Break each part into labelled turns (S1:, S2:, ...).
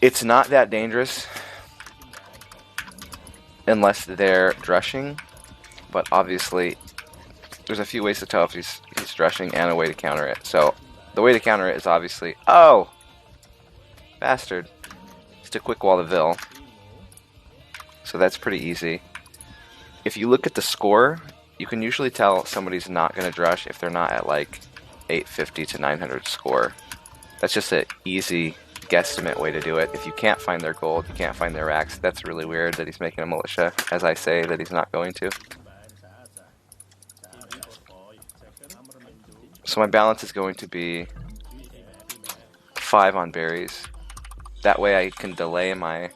S1: It's not that dangerous unless they're drushing, but obviously there's a few ways to tell if he's drushing and a way to counter it. So the way to counter it is obviously, oh, bastard, is to quick wall the Vil. So that's pretty easy. If you look at the score, you can usually tell somebody's not going to drush if they're not at like 850 to 900 score. That's just an easy guesstimate way to do it. If you can't find their gold, you can't find their racks, that's really weird that he's making a militia, as I say that he's not going to. So my balance is going to be 5 on berries. That way I can delay my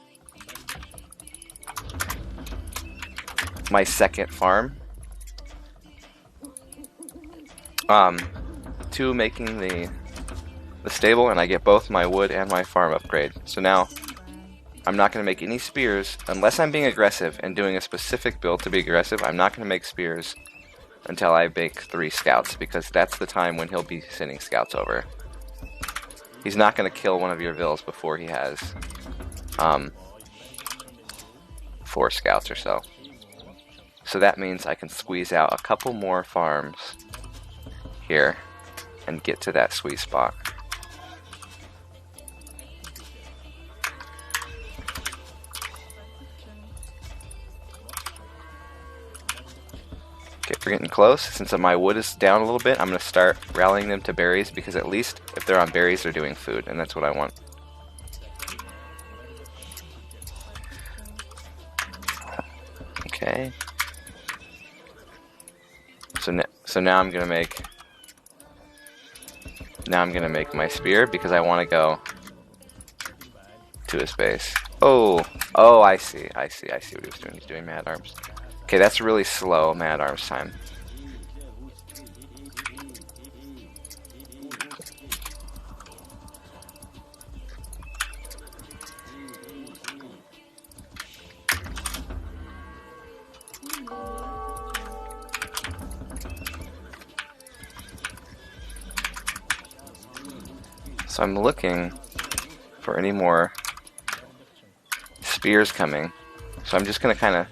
S1: second farm. 2 making the stable, and I get both my wood and my farm upgrade. So now I'm not going to make any spears unless I'm being aggressive and doing a specific build to be aggressive. I'm not going to make spears until I make 3 scouts, because that's the time when he'll be sending scouts over. He's not going to kill one of your Vils before he has 4 scouts or so. So that means I can squeeze out a couple more farms here and get to that sweet spot. Okay, we're getting close. Since my wood is down a little bit, I'm going to start rallying them to berries, because at least if they're on berries, they're doing food, and that's what I want. Okay. So now I'm gonna make my spear, because I want to go to his base. Oh, I see what he was doing. He's doing mad arms. Okay, that's really slow mad arms time. So I'm looking for any more spears coming. So I'm just going to kind of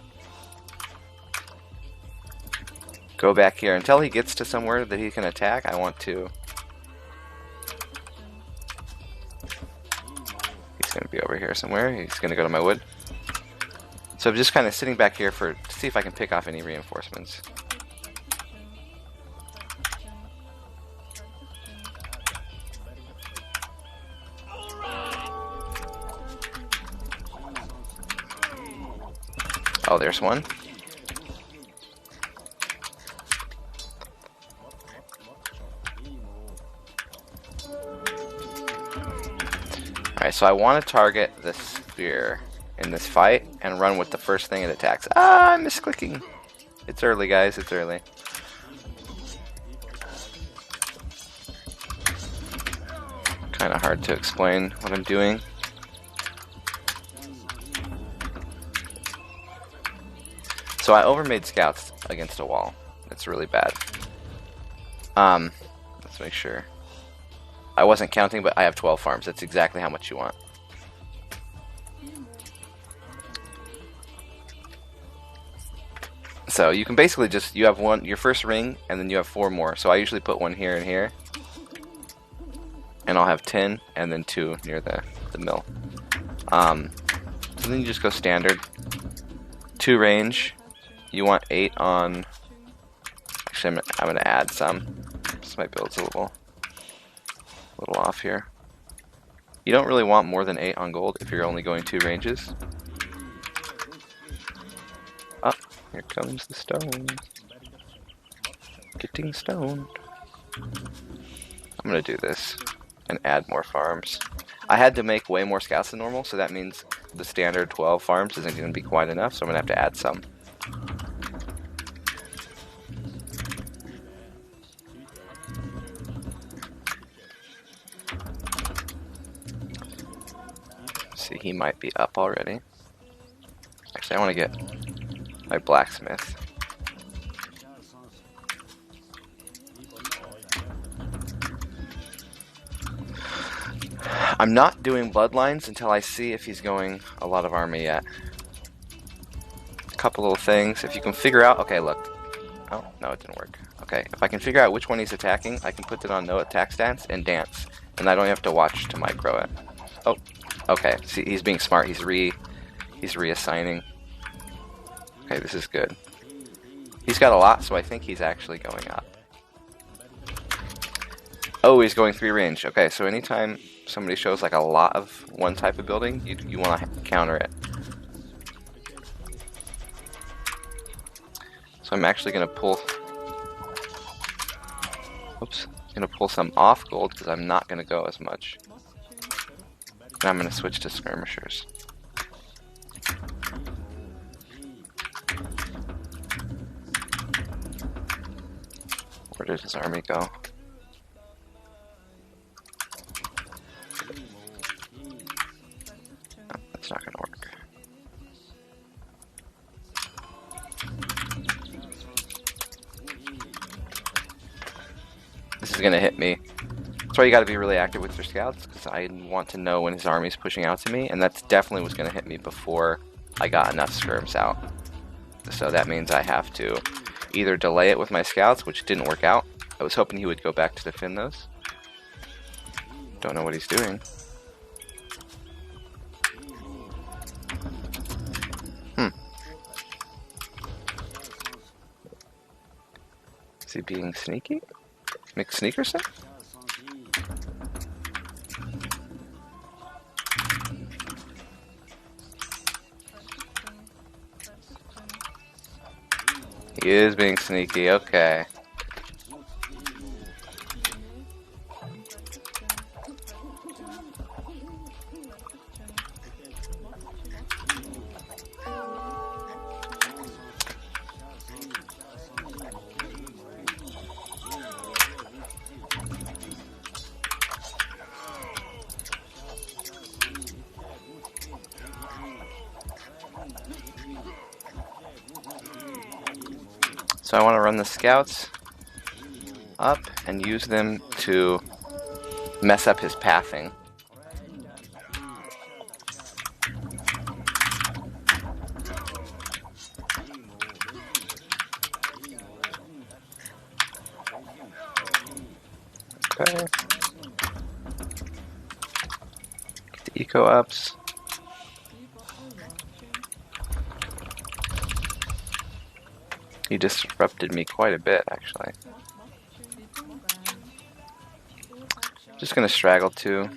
S1: go back here until he gets to somewhere that he can attack. I want to... He's going to be over here somewhere. He's going to go to my wood. So I'm just kind of sitting back here to see if I can pick off any reinforcements. Oh, there's one. Alright, so I want to target the spear in this fight and run with the first thing it attacks. Ah, I'm misclicking. It's early, guys. It's early. Kind of hard to explain what I'm doing. So I overmade scouts against a wall. That's really bad. Let's make sure. I wasn't counting, but I have 12 farms. That's exactly how much you want. So you can basically just, you have your first ring, and then you have 4 more. So I usually put 1 here and here. And I'll have 10, and then 2 near the mill. So then you just go standard. 2 range. You want 8 on... Actually, I'm going to add some. This might build's a little off here. You don't really want more than 8 on gold if you're only going 2 ranges. Oh, here comes the stone. Getting stoned. I'm going to do this and add more farms. I had to make way more scouts than normal, so that means the standard 12 farms isn't going to be quite enough, so I'm going to have to add some. See, he might be up already. Actually, I want to get my blacksmith. I'm not doing bloodlines until I see if he's going a lot of army yet. A couple little things. If you can figure out... Okay, look. Oh, no, it didn't work. Okay, if I can figure out which one he's attacking, I can put it on no attack stance and dance. And I don't have to watch to micro it. Oh, okay. See, he's being smart. He's reassigning. Okay, this is good. He's got a lot, so I think he's actually going up. Oh, he's going 3 range. Okay, so anytime somebody shows like a lot of one type of building, you want to counter it. So I'm actually going to pull... Oops. I'm going to pull some off gold because I'm not going to go as much. And I'm going to switch to skirmishers. Where did his army go? No, that's not going to work. This is going to hit me. That's why you got to be really active with your scouts, because I want to know when his army's pushing out to me, and that's definitely was going to hit me before I got enough skirms out. So that means I have to either delay it with my scouts, which didn't work out. I was hoping he would go back to defend those. Don't know what he's doing. Is he being sneaky? McSneakerson? He is being sneaky, okay. So I want to run the scouts up and use them to mess up his pathing. Okay. Get the eco ups. He disrupted me quite a bit, actually. Just gonna straggle too.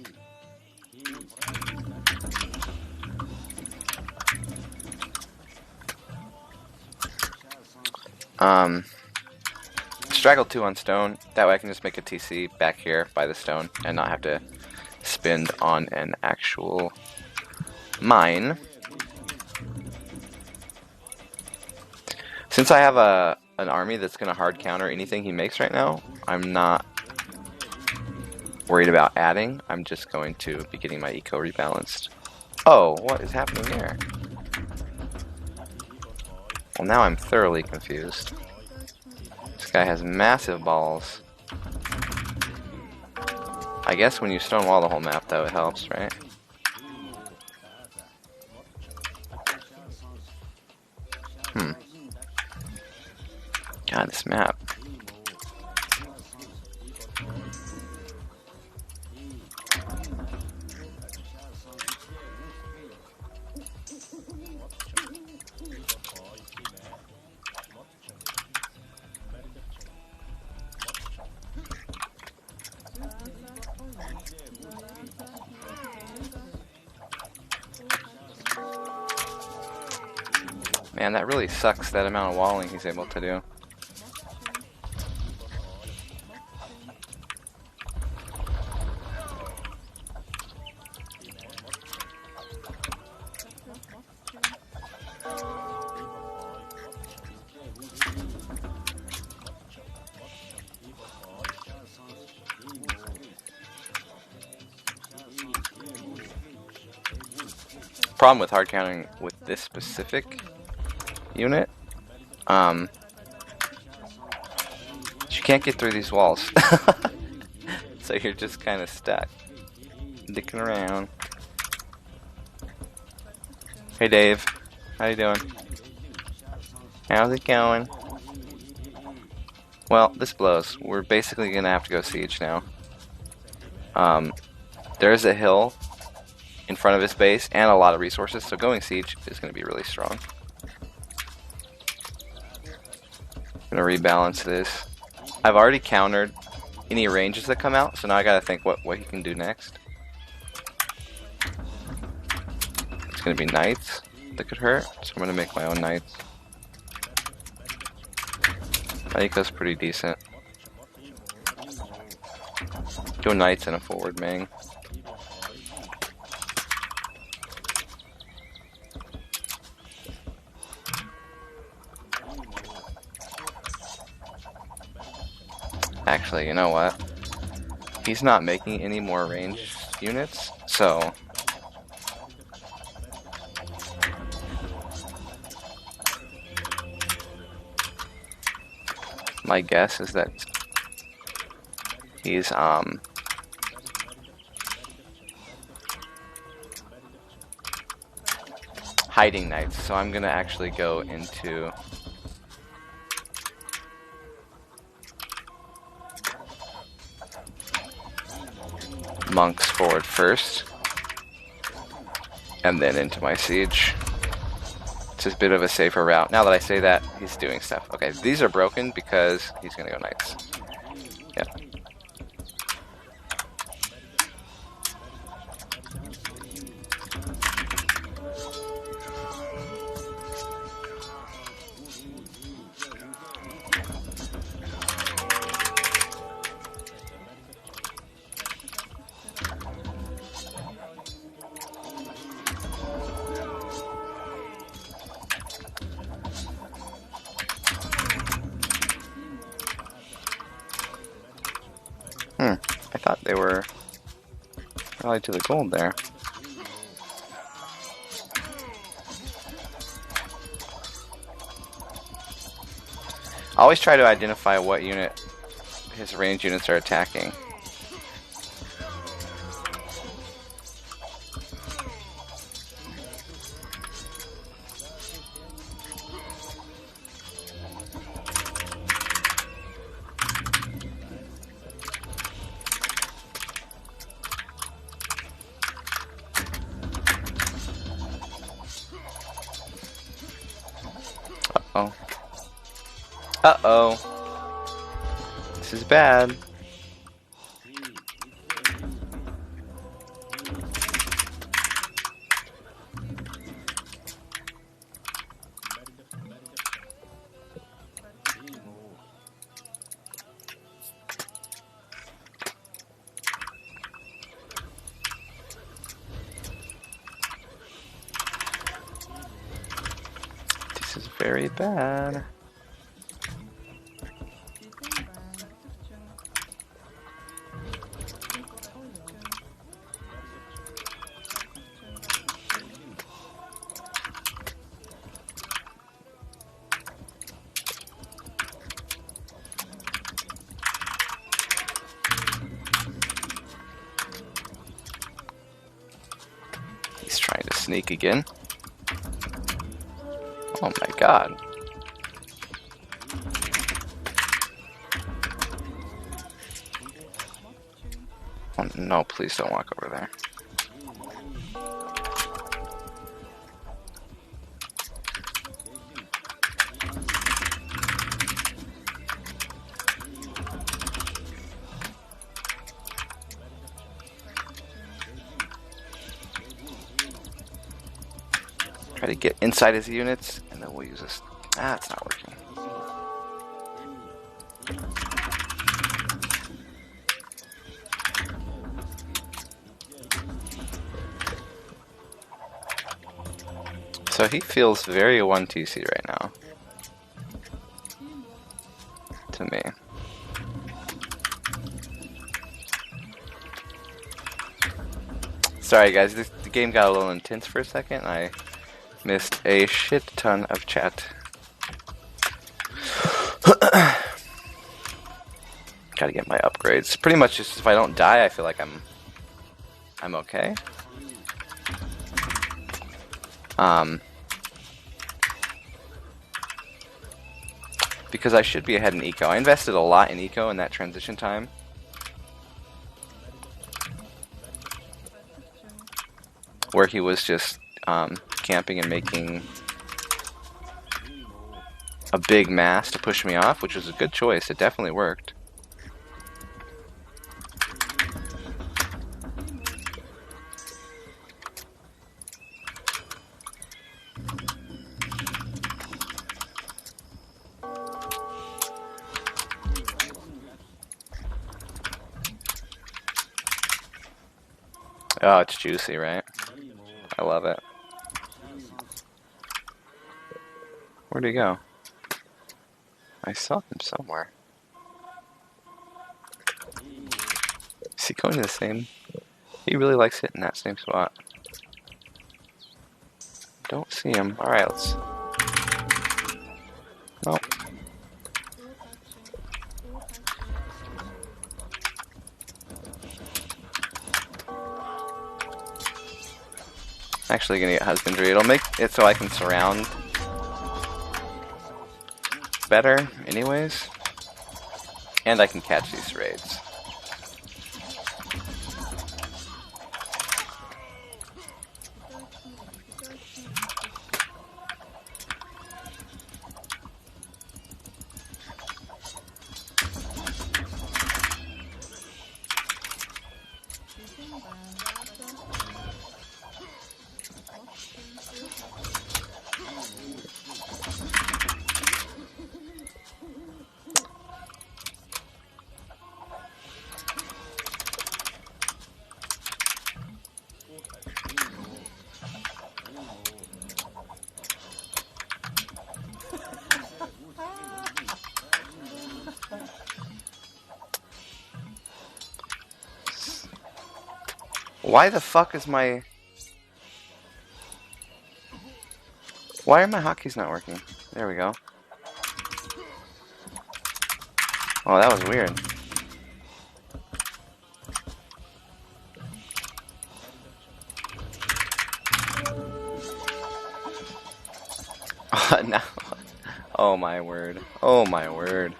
S1: Straggle 2 on stone. That way I can just make a TC back here by the stone and not have to spend on an actual mine. Since I have an army that's going to hard counter anything he makes right now, I'm not worried about adding. I'm just going to be getting my eco rebalanced. Oh, what is happening there? Well, now I'm thoroughly confused. This guy has massive balls. I guess when you stonewall the whole map, though, it helps, right? God, this map. Man, that really sucks, that amount of walling he's able to do. Problem with hard counting with this specific unit, you can't get through these walls. So you're just kind of stuck. dicking around. Hey Dave, how you doing? How's it going? Well, this blows. We're basically gonna have to go siege now. There's a hill in front of his base and a lot of resources, so going siege is gonna be really strong. Gonna rebalance this. I've already countered any ranges that come out, so now I gotta think what he can do next. It's gonna be knights that could hurt, so I'm gonna make my own knights. Aiko's pretty decent. Go knights and a forward main. Actually, you know what? He's not making any more ranged units, so my guess is that he's hiding knights. So I'm gonna actually go into monks forward first, and then into my siege. It's just a bit of a safer route. Now that I say that, he's doing stuff. Okay, these are broken because he's gonna go knights. Yep. I thought they were rallied to the gold there. I always try to identify what unit his range units are attacking. Uh-oh. Uh-oh. This is bad. This is very bad. He's trying to sneak again. Oh my god. Oh no, please don't walk over there. Try to get inside his units, and then we'll use this. Ah, it's not working. So he feels very 1TC right now. To me. Sorry guys, the game got a little intense for a second. I missed a shit ton of chat. Gotta get my upgrades. Pretty much just if I don't die, I feel like I'm I'm okay. Because I should be ahead in eco. I invested a lot in eco in that transition time. Where he was just camping and making a big mass to push me off, which was a good choice. It definitely worked. Oh, it's juicy, right? I love it. Where'd he go? I saw him somewhere. Is he going to the same? He really likes hitting that same spot. Don't see him. Alright, let's... Nope. Actually gonna get husbandry. It'll make it so I can surround better anyways. And I can catch these raids. Why the fuck is my... Why are my hotkeys not working? There we go. Oh, that was weird. No. Oh my word. Oh my word.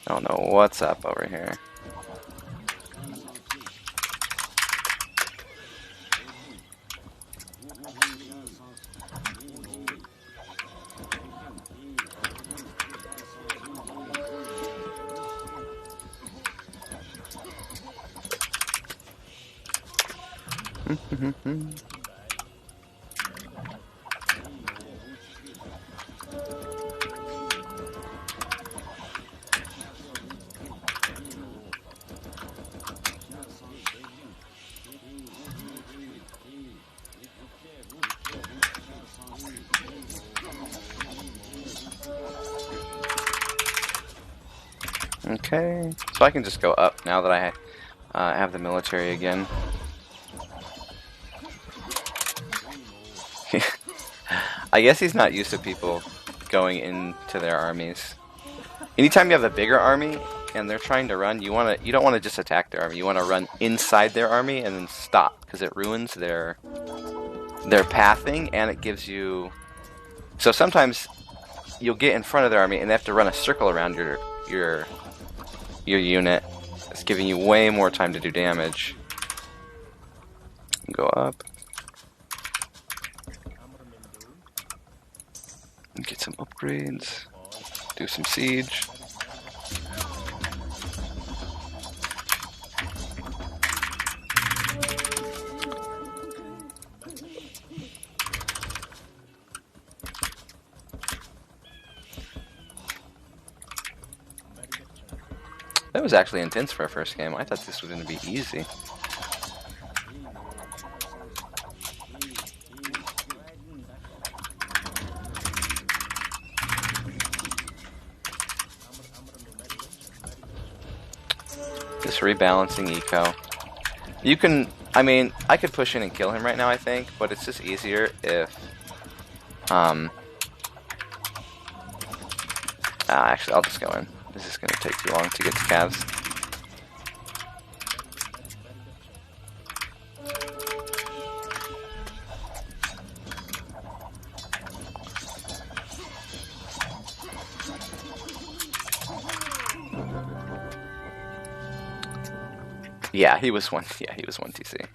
S1: I don't know what's up over here. Okay, so I can just go up now that I have the military again. I guess he's not used to people going into their armies. Anytime you have a bigger army and they're trying to run, you don't want to just attack their army. You want to run inside their army and then stop, because it ruins their pathing, and it gives you... So sometimes you'll get in front of their army and they have to run a circle around your unit. It's giving you way more time to do damage. Go up. Get some upgrades. Do some siege. That was actually intense for our first game. I thought this was going to be easy. Just rebalancing eco. You can, I mean, I could push in and kill him right now, I think, but it's just easier if, actually, I'll just go in. This is going to take too long to get to calves. Yeah, he was one. Yeah, he was one TC.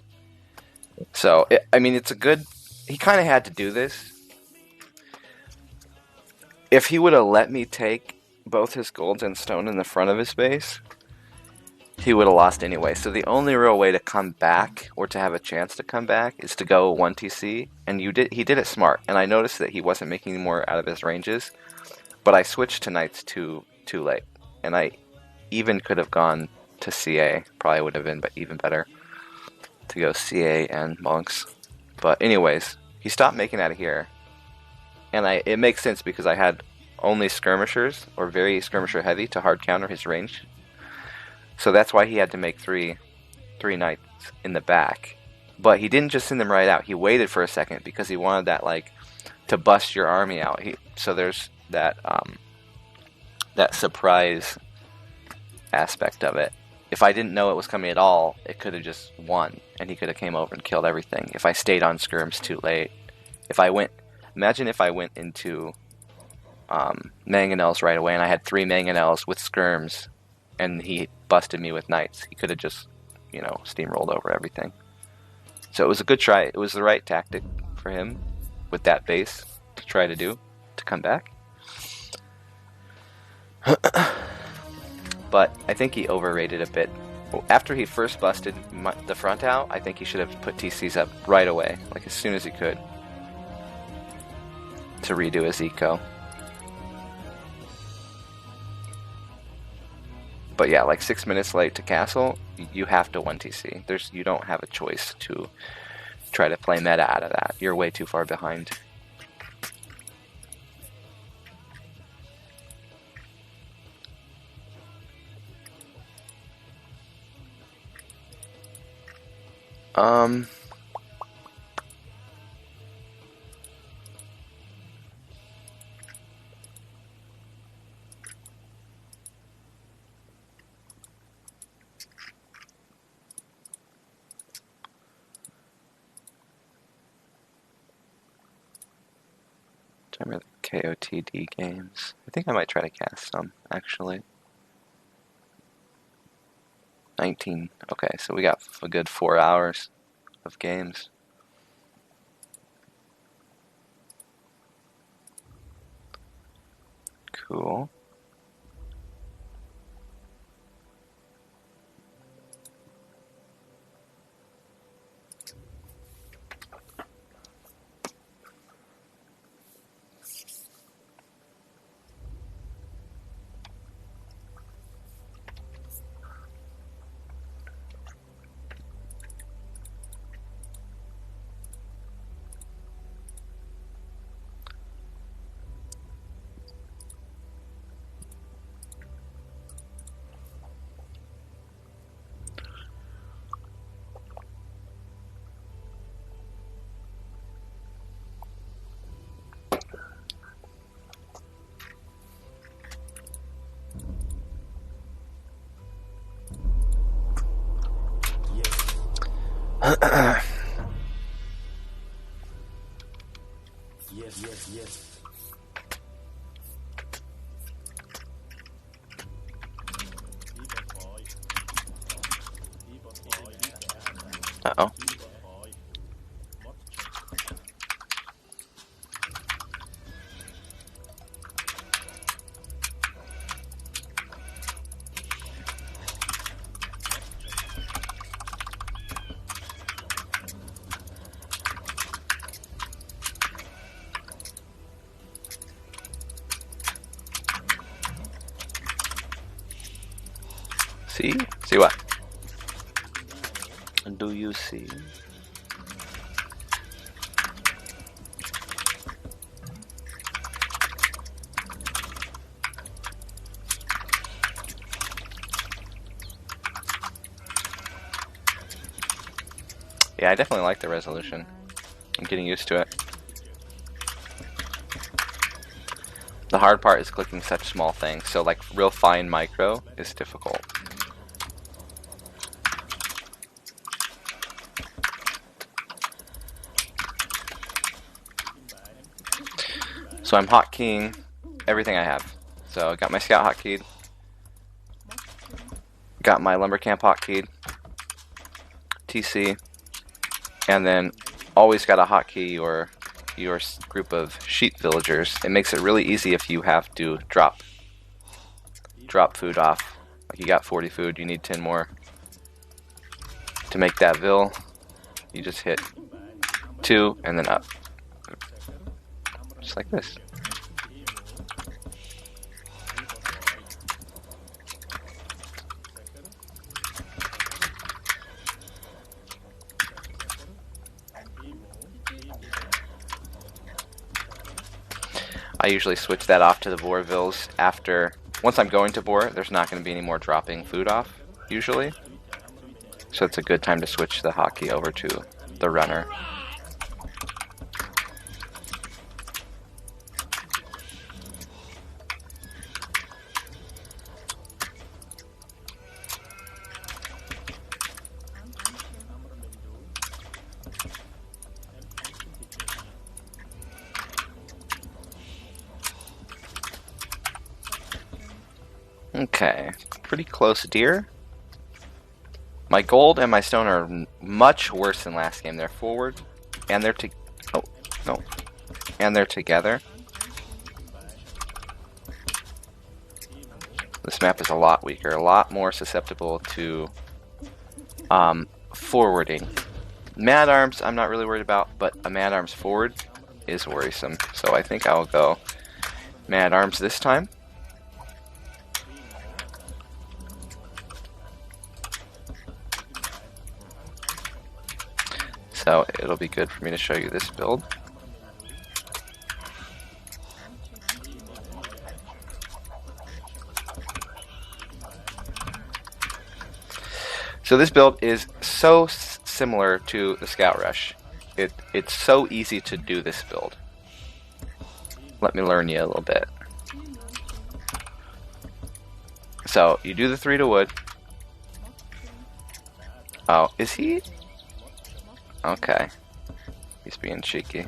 S1: So I mean, it's a good. He kind of had to do this. If he would have let me take both his golds and stone in the front of his base, he would have lost anyway. So the only real way to come back, or to have a chance to come back, is to go 1 TC. And he did it smart. And I noticed that he wasn't making any more out of his ranges. But I switched to knights too late. And I even could have gone to CA. Probably would have been even better to go CA and monks. But anyways, he stopped making out of here. And it makes sense because I had only skirmishers, or very skirmisher heavy, to hard counter his range. So that's why he had to make three knights in the back. But he didn't just send them right out. He waited for a second because he wanted that, like, to bust your army out. So there's that that surprise aspect of it. If I didn't know it was coming at all, it could have just won, and he could have came over and killed everything. If I stayed on skirms too late, imagine if I went into mangonels right away, and I had 3 mangonels with skirms, and he busted me with knights. He could have just, steamrolled over everything. So it was a good try. It was the right tactic for him with that base to try to come back. But I think he overrated a bit. After he first busted the front out, I think he should have put TCs up right away, like as soon as he could, to redo his eco. But yeah, like 6 minutes late to castle, you have to 1 TC. You don't have a choice to try to play meta out of that. You're way too far behind. Remember the KOTD games? I think I might try to cast some, actually. 19. Okay, so we got a good 4 hours of games. Cool.
S2: Yes.
S1: Uh-oh. See? See what? Do you see? Yeah, I definitely like the resolution. I'm getting used to it. The hard part is clicking such small things, so like real fine micro is difficult. So I'm hotkeying everything I have. So I got my scout hotkeyed, got my lumber camp hotkeyed, TC, and then always got a hotkey your group of sheep villagers. It makes it really easy if you have to drop food off. Like you got 40 food, you need 10 more to make that vill. You just hit 2 and then up, just like this. I usually switch that off to the boar vills after. Once I'm going to boar, there's not going to be any more dropping food off, usually. So it's a good time to switch the hotkey over to the runner. Okay, pretty close deer. My gold and my stone are much worse than last game. They're forward, and they're and they're together. This map is a lot weaker, a lot more susceptible to forwarding. Mad arms, I'm not really worried about, but a mad arms forward is worrisome. So I think I'll go mad arms this time. So it'll be good for me to show you this build. So this build is so similar to the Scout Rush. It's so easy to do this build. Let me learn you a little bit. So you do the 3 to wood. Oh, is he? Okay. He's being cheeky.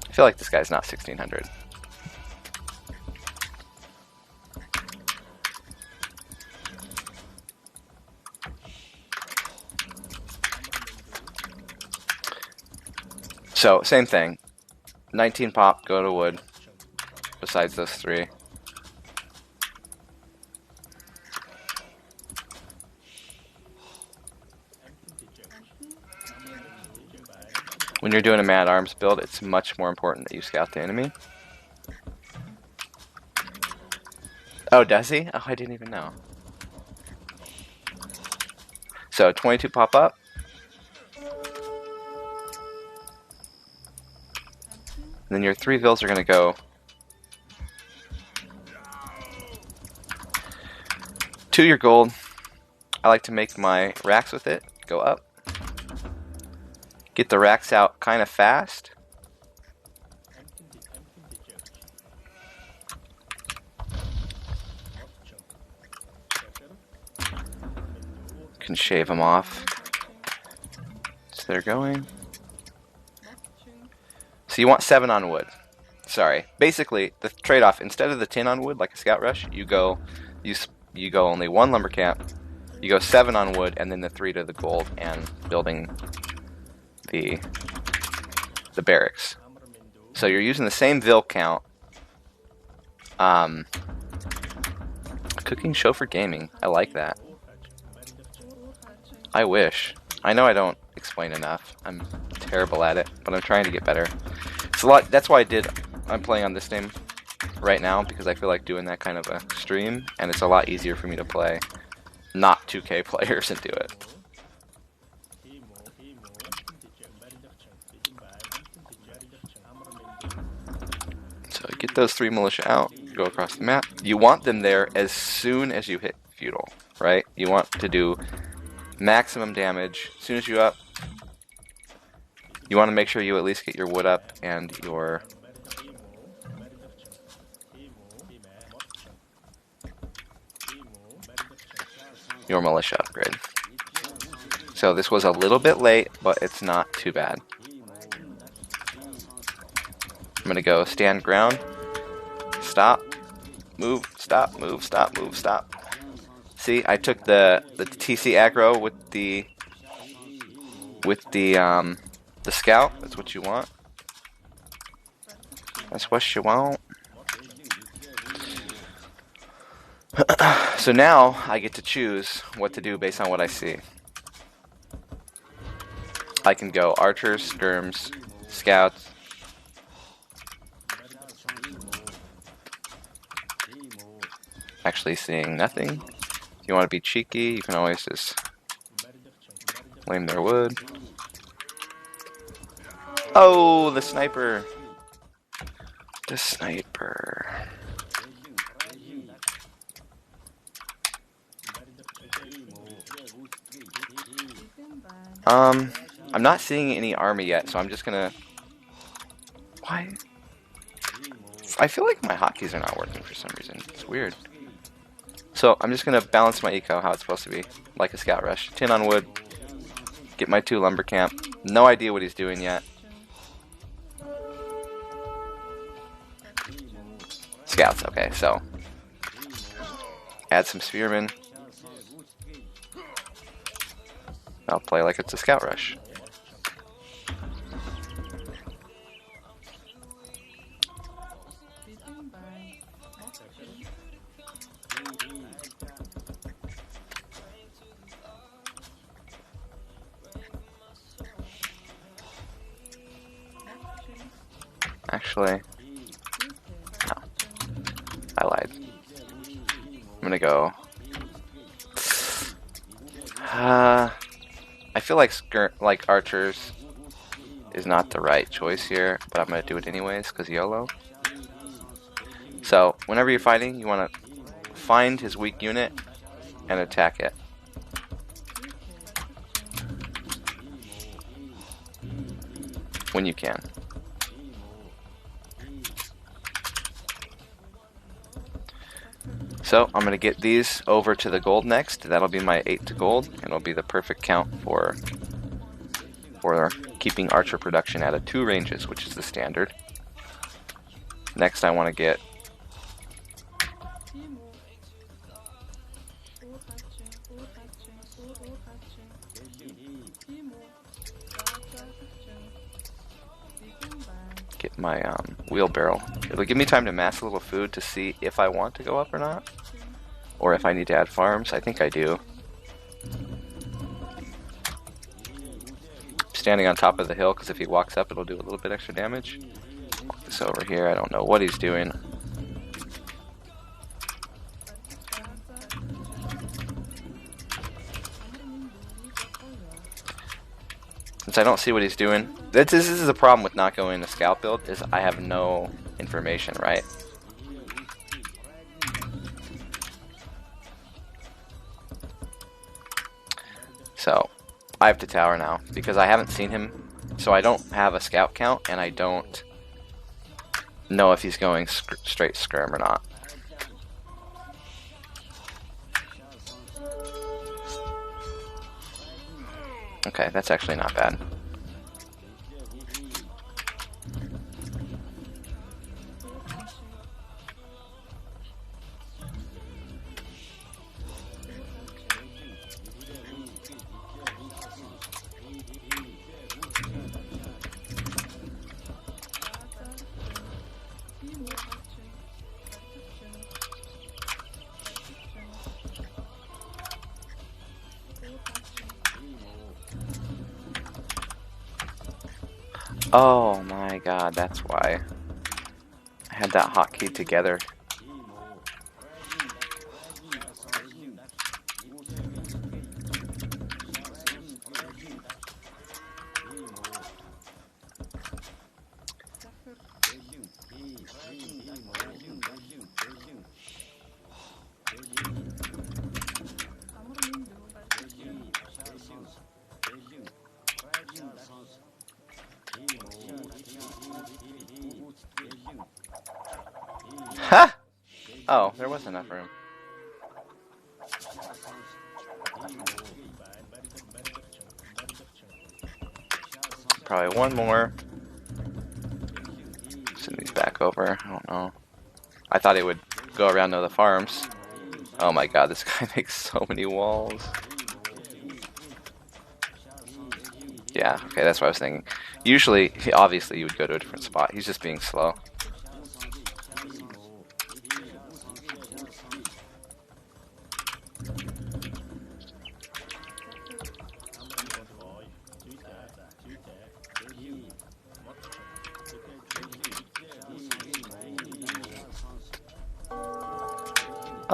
S1: I feel like this guy's not 1600. So, same thing. 19 pop, go to wood. Besides those 3. When you're doing a mad arms build, it's much more important that you scout the enemy. Oh, does he? Oh, I didn't even know. So 22 pop up. And then your 3 vills are going to go to your gold. I like to make my racks with it go up. Get the racks out kind of fast. Can shave them off. So they're going. So you want 7 on wood. Sorry. Basically, the trade-off, instead of the 10 on wood like a Scout Rush, you go only 1 lumber camp. You go 7 on wood, and then the 3 to the gold and building the barracks. So you're using the same vill count. Cooking show for gaming. I like that. I wish. I know I don't explain enough. I'm terrible at it, but I'm trying to get better. It's a lot. That's why I'm playing on this name right now, because I feel like doing that kind of a stream, and it's a lot easier for me to play not 2K players and do it. So get those 3 militia out, go across the map. You want them there as soon as you hit feudal, right? You want to do maximum damage as soon as you up. You want to make sure you at least get your wood up and your militia upgrade. So this was a little bit late, but it's not too bad. I'm going to go stand ground, stop, move, Stop, move, stop, move, stop. See, I took the TC aggro with the scout. That's what you want. That's what you want. So now I get to choose what to do based on what I see. I can go archers, skirms, scouts. Actually seeing nothing. If you want to be cheeky, you can always just blame their wood. Oh, the sniper. The sniper. I'm not seeing any army yet, so I'm just gonna... Why? I feel like my hotkeys are not working for some reason. It's weird. So I'm just gonna balance my eco how it's supposed to be, like a scout rush. 10 on wood. Get my 2 lumber camp. No idea what he's doing yet. Scouts, okay, so add some spearmen. I'll play like it's a scout rush. Actually, no, I lied. I'm gonna go. I feel like archers is not the right choice here, but I'm gonna do it anyways because YOLO. So whenever you're fighting, you want to find his weak unit and attack it. When you can. So I'm going to get these over to the gold next. That'll be my 8 to gold, and it'll be the perfect count for keeping archer production at a 2 ranges, which is the standard. Next I want to get my wheelbarrow. It'll give me time to mass a little food to see if I want to go up or not, or if I need to add farms. I think I do. Standing on top of the hill because if he walks up it'll do a little bit extra damage. Walk this over here. I don't know what he's doing. Since I don't see what he's doing, this is a problem with not going to scout build, is I have no information, right? So I have to tower now because I haven't seen him, so I don't have a scout count and I don't know if he's going straight skirm or not. Okay, that's actually not bad. Oh my god, that's why I had that hotkey together. Ha! Oh, there was enough room. Probably one more. Send these back over. I don't know. I thought it would go around to the farms. Oh my god, this guy makes so many walls. Yeah, okay, that's what I was thinking. Usually, obviously, you would go to a different spot. He's just being slow.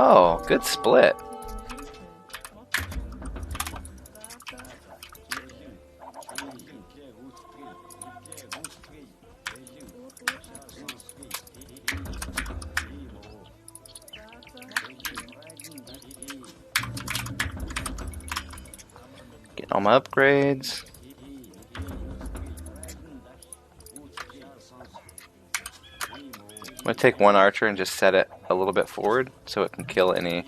S1: Oh, good split. Getting all my upgrades. I'm going to take one archer and just set it a little bit forward so it can kill any...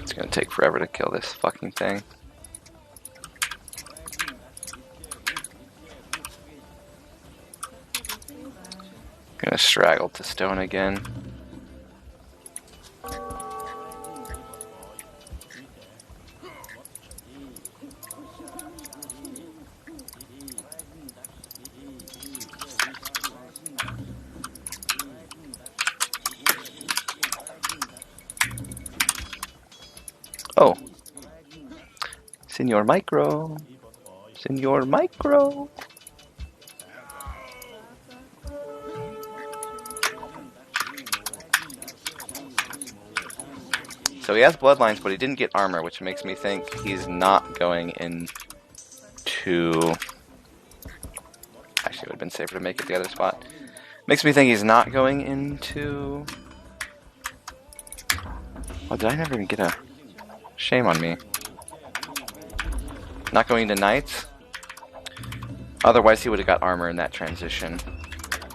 S1: It's going to take forever to kill this fucking thing. Gonna straggle to stone again. Oh, Senor Micro, Senor Micro. So he has bloodlines, but he didn't get armor, which makes me think he's not going into... Actually, it would have been safer to make it the other spot. Makes me think he's not going into... Oh, did I never even get a... Shame on me. Not going to knights. Otherwise, he would have got armor in that transition.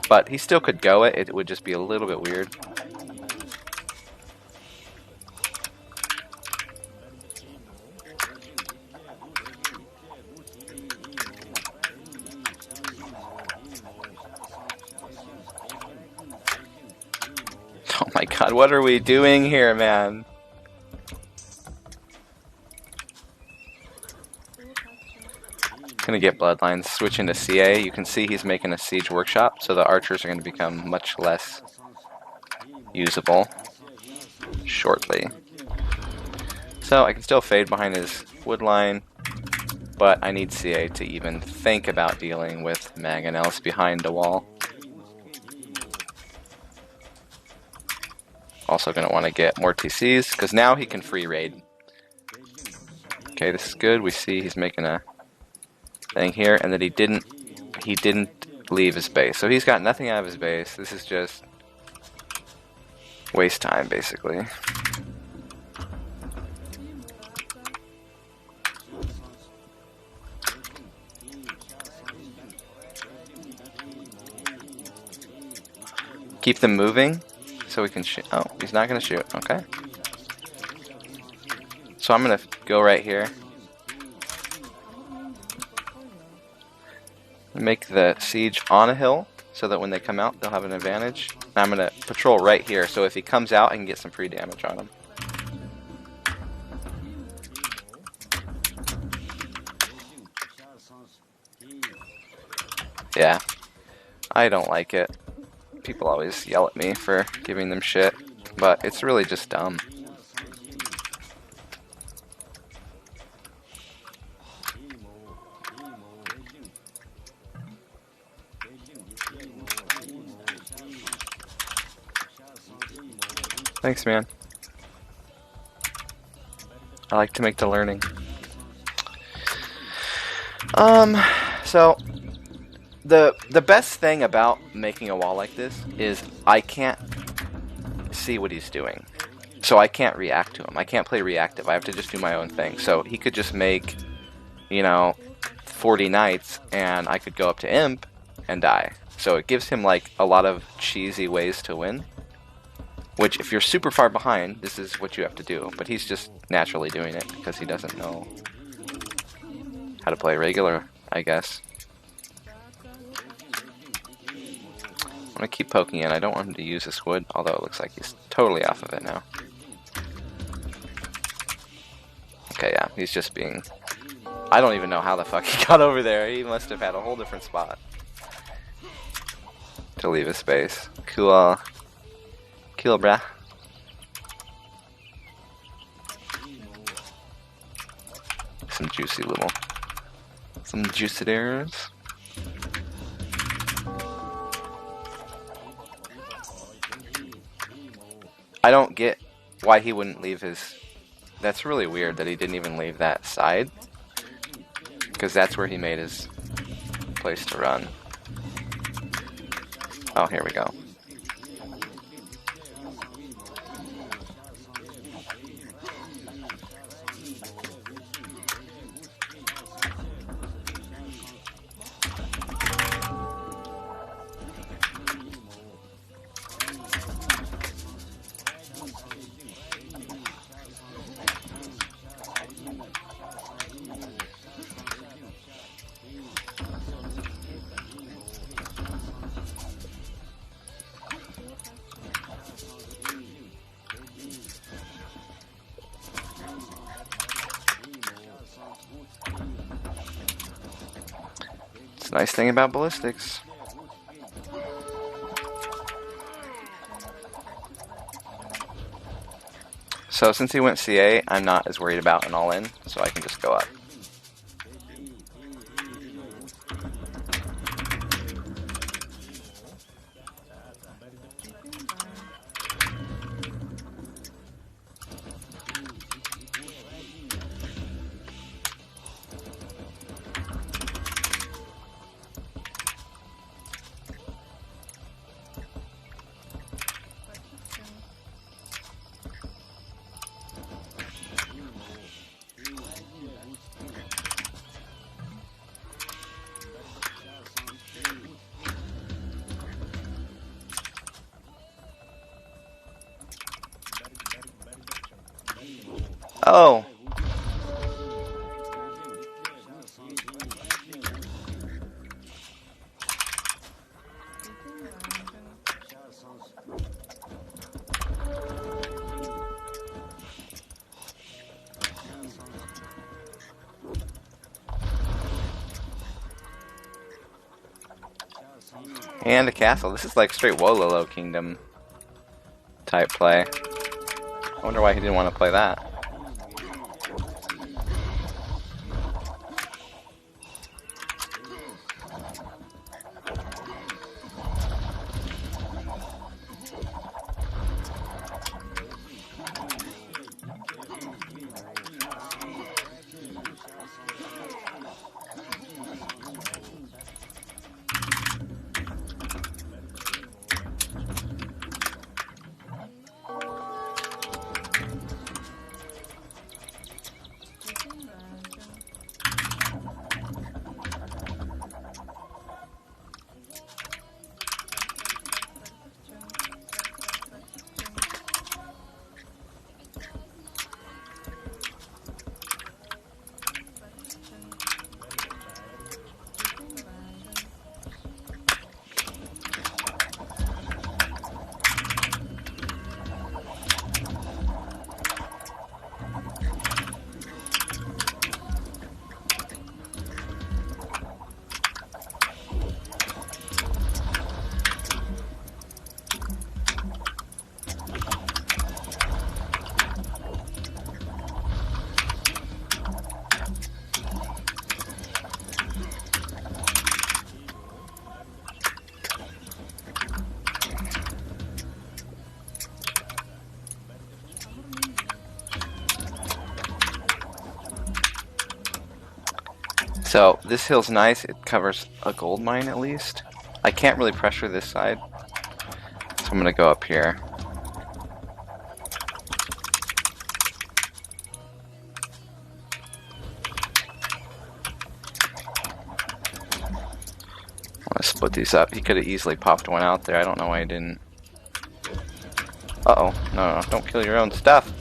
S1: But he still could go it. It would just be a little bit weird. Oh my god, what are we doing here, man? Gonna get bloodlines. Switching to CA, you can see he's making a siege workshop, so the archers are going to become much less usable shortly. So I can still fade behind his wood line, but I need CA to even think about dealing with mangonels behind the wall. Also going to want to get more TCs, because now he can free raid. Okay, this is good. We see he's making a thing here, and that he didn't leave his base. So he's got nothing out of his base. This is just waste time, basically. Keep them moving so we can shoot. Oh, he's not going to shoot. Okay. So I'm going to go right here. Make the siege on a hill so that when they come out, they'll have an advantage. And I'm going to patrol right here, so if he comes out, I can get some free damage on him. Yeah, I don't like it. People always yell at me for giving them shit, but it's really just dumb. Thanks, man. I like to make the learning. So the best thing about making a wall like this is I can't see what he's doing. So I can't react to him. I can't play reactive. I have to just do my own thing. So he could just make, you know, 40 knights and I could go up to imp and die. So it gives him like a lot of cheesy ways to win. Which, if you're super far behind, this is what you have to do. But he's just naturally doing it because he doesn't know how to play regular, I guess. I'm going to keep poking in. I don't want him to use this wood, although it looks like he's totally off of it now. Okay, yeah, he's just being... I don't even know how the fuck he got over there. He must have had a whole different spot to leave his space. Cool. Cool, brah. Some juicy little... Some juiciders. I don't get why he wouldn't leave his... That's really weird that he didn't even leave that side. Because that's where he made his place to run. Oh, here we go. Nice thing about ballistics. So since he went CA, I'm not as worried about an all-in, so I can just go up. Oh! And a castle. This is like straight Wololo Kingdom type play. I wonder why he didn't want to play that. So this hill's nice. It covers a gold mine at least. I can't really pressure this side, so I'm gonna go up here. I'm gonna split these up. He could have easily popped one out there. I don't know why he didn't. Uh-oh. No, no, don't kill your own stuff.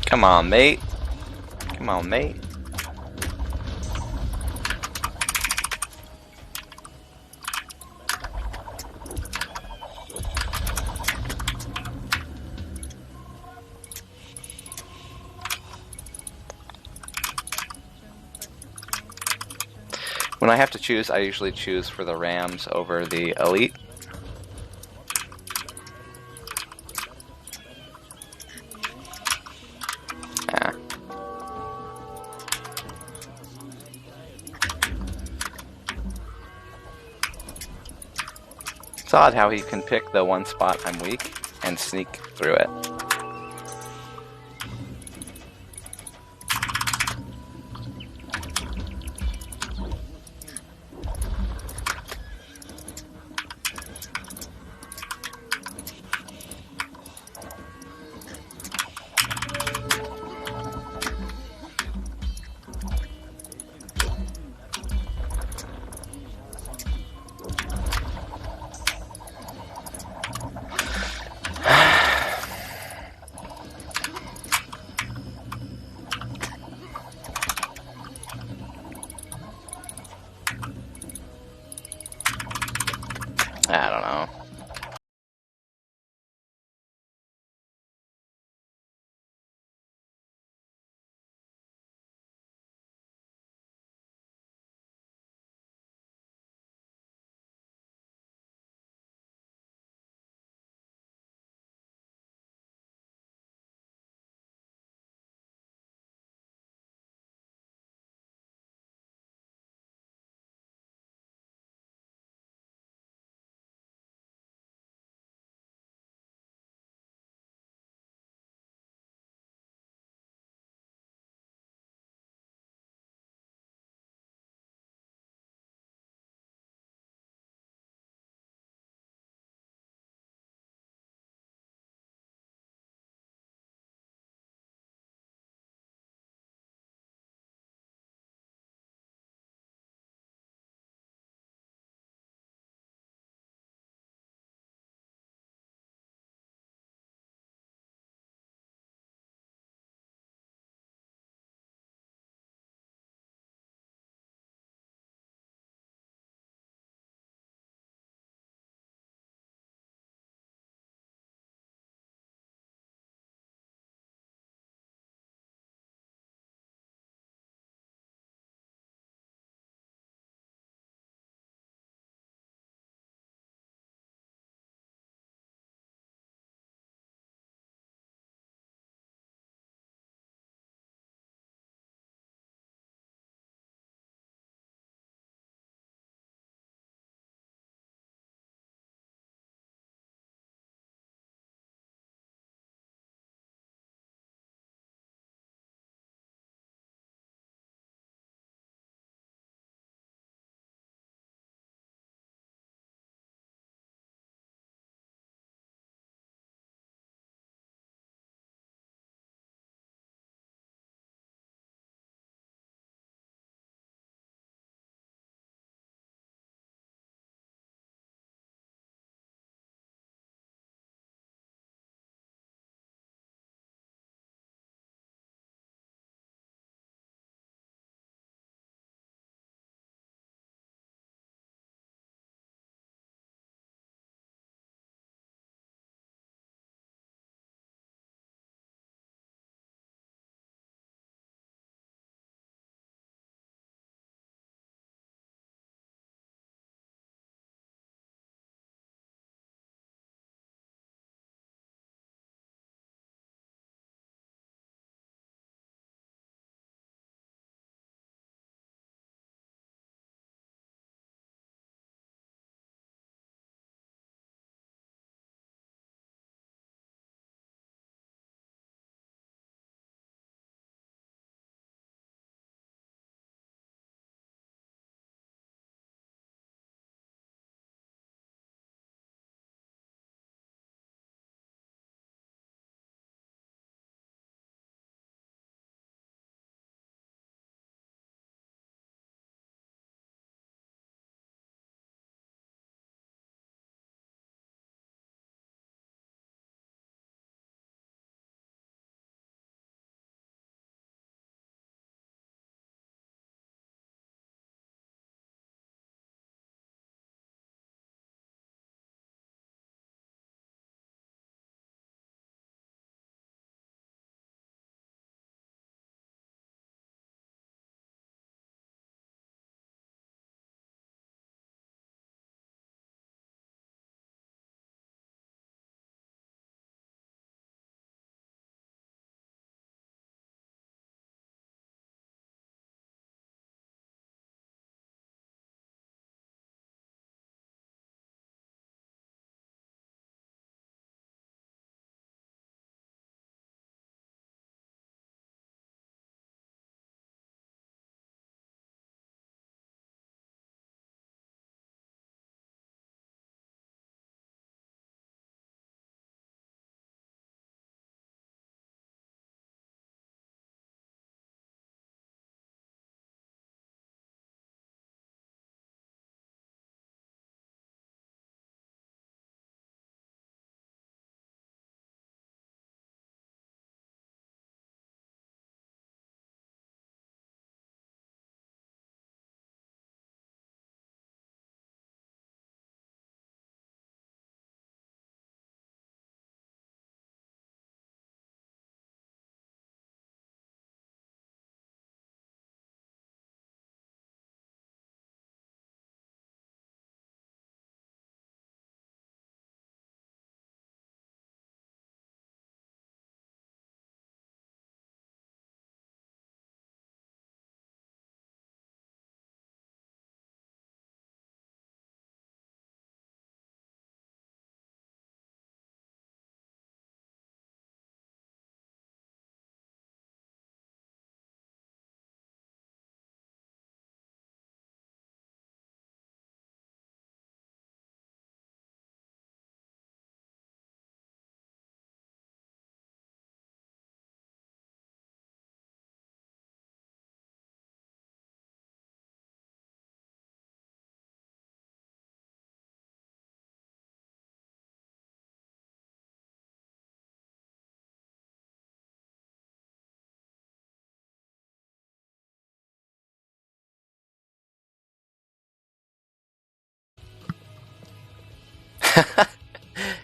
S1: Come on, mate. Come on, mate. When I have to choose, I usually choose for the Rams over the Elite. Yeah. It's odd how he can pick the one spot I'm weak and sneak through it. I don't know.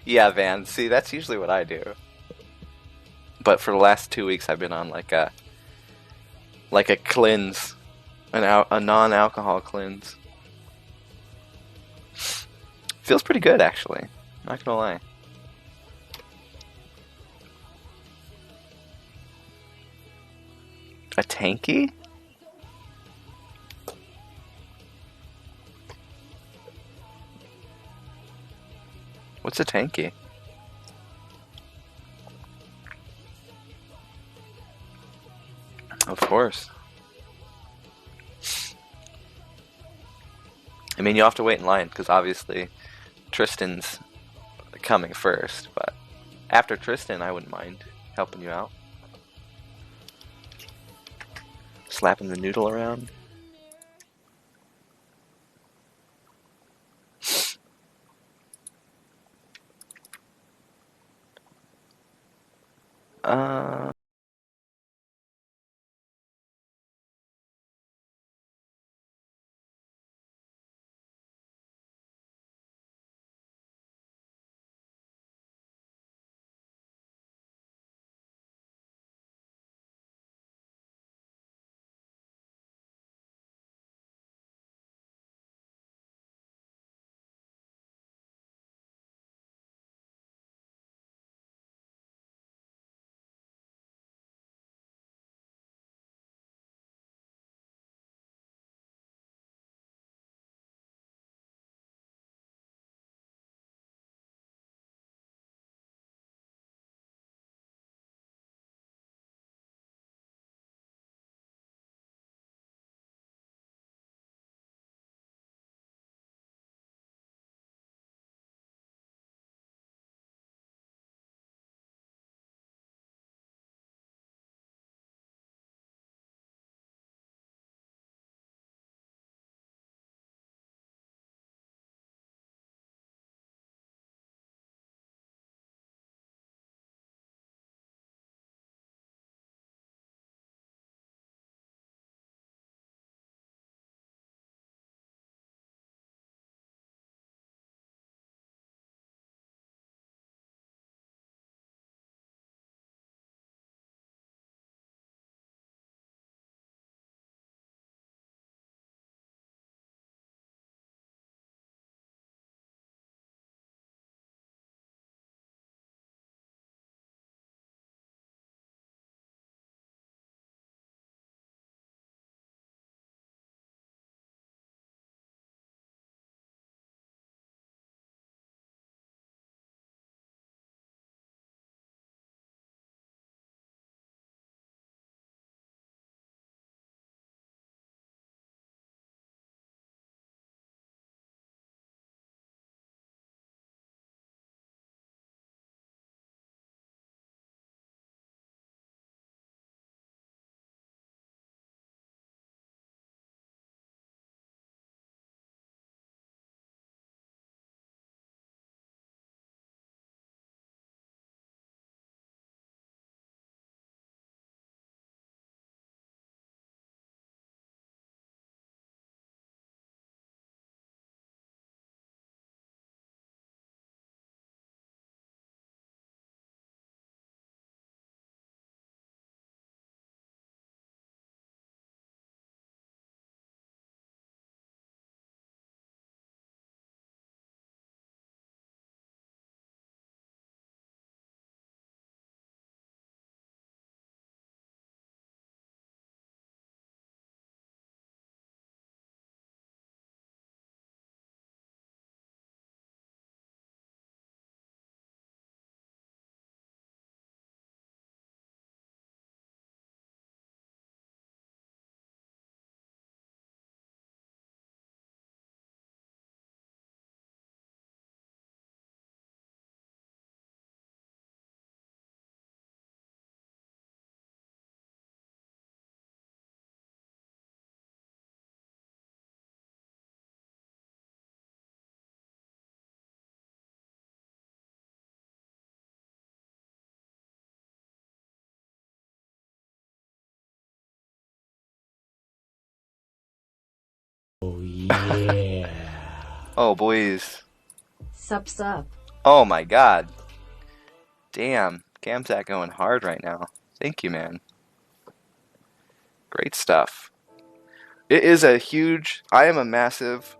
S1: Yeah, Van. See, that's usually what I do. But for the last 2 weeks, I've been on like a cleanse, a non-alcohol cleanse. Feels pretty good, actually. Not gonna lie. A tanky? What's a tanky? Of course. I mean, you have to wait in line because obviously Tristan's coming first. But after Tristan, I wouldn't mind helping you out, slapping the noodle around. Uh,
S2: Oh yeah.
S1: oh, boys.
S2: Sup.
S1: Oh my god. Damn. Gamzak going hard right now. Thank you, man. Great stuff. It is a huge... I am a massive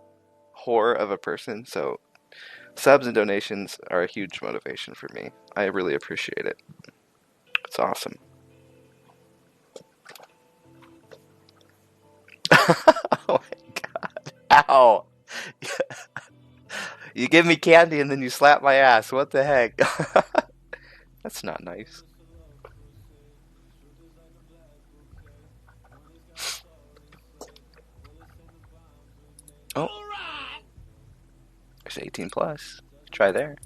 S1: whore of a person, so subs and donations are a huge motivation for me. I really appreciate it. It's awesome. Oh my god. Ow. You give me candy and then you slap my ass. What the heck? That's not nice. Oh. There's 18 plus. Try there.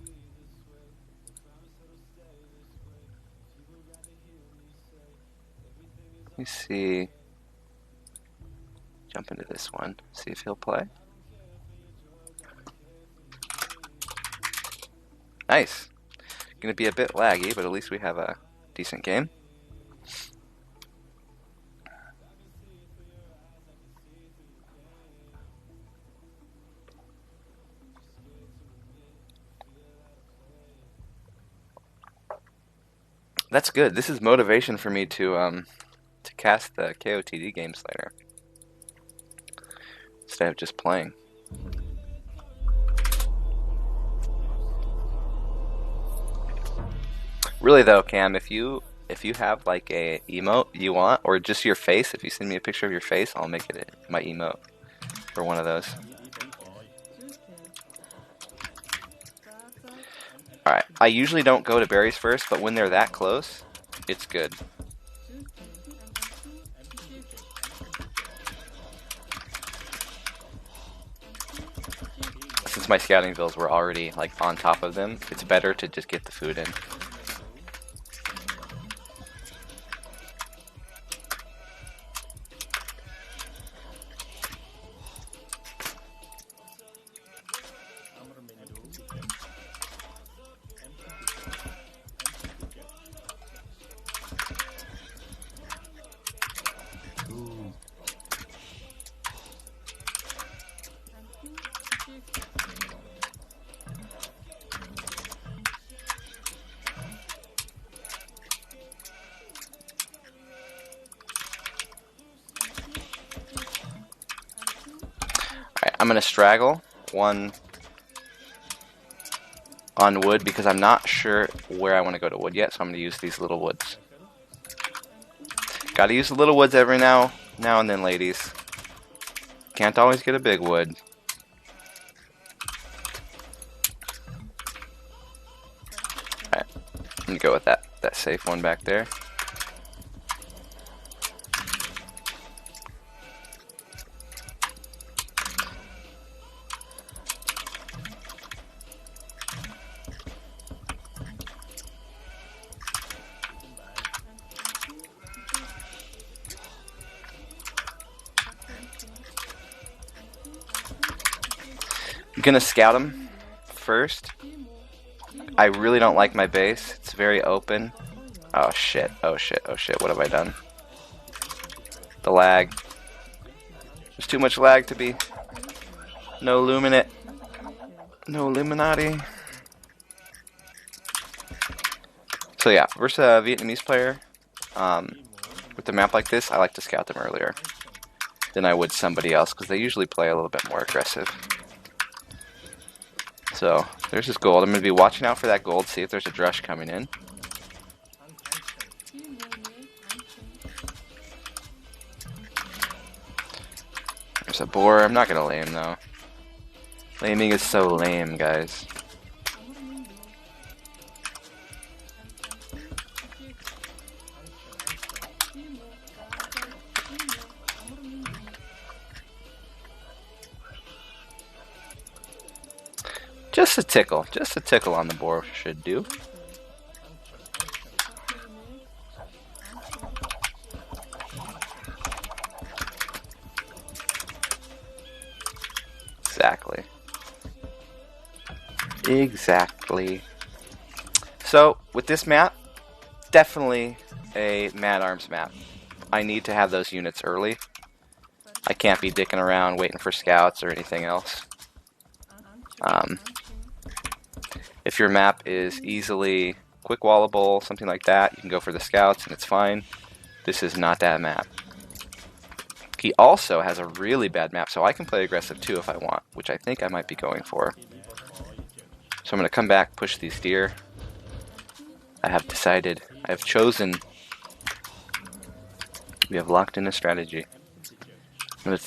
S1: Let me see. Jump into this one. See if he'll play. Nice. Gonna be a bit laggy, but at least we have a decent game. That's good. This is motivation for me to cast the KOTD games later instead of just playing. Really though, Cam, if you have like a emote you want, or just your face, if you send me a picture of your face, I'll make it my emote for one of those. Alright, I usually don't go to berries first, but when they're that close, it's good. Since my scouting bills were already like on top of them, it's better to just get the food in. I'm gonna straggle one on wood because I'm not sure where I want to go to wood yet, so I'm gonna use these little woods. Gotta use the little woods every now and then, ladies. Can't always get a big wood. Alright, I'm gonna go with that safe one back there. I'm gonna scout him first. I really don't like my base. It's very open. Oh shit, oh shit, oh shit, what have I done? The lag. There's too much lag to be. No Luminate. No Illuminati. So yeah, versus a Vietnamese player, with a map like this, I like to scout them earlier than I would somebody else, because they usually play a little bit more aggressive. So, there's this gold. I'm going to be watching out for that gold, see if there's a drush coming in. There's a boar. I'm not going to lame, though. Laming is so lame, guys. Just a tickle on the boar should do. Exactly. So, with this map, definitely a Mad Arms map. I need to have those units early. I can't be dicking around waiting for scouts or anything else. If your map is easily quick wallable, something like that, you can go for the scouts and it's fine. This is not that map. He also has a really bad map, so I can play aggressive too if I want, which I think I might be going for. So I'm going to come back, push these deer. I have decided, I have chosen. We have locked in a strategy. I'm going to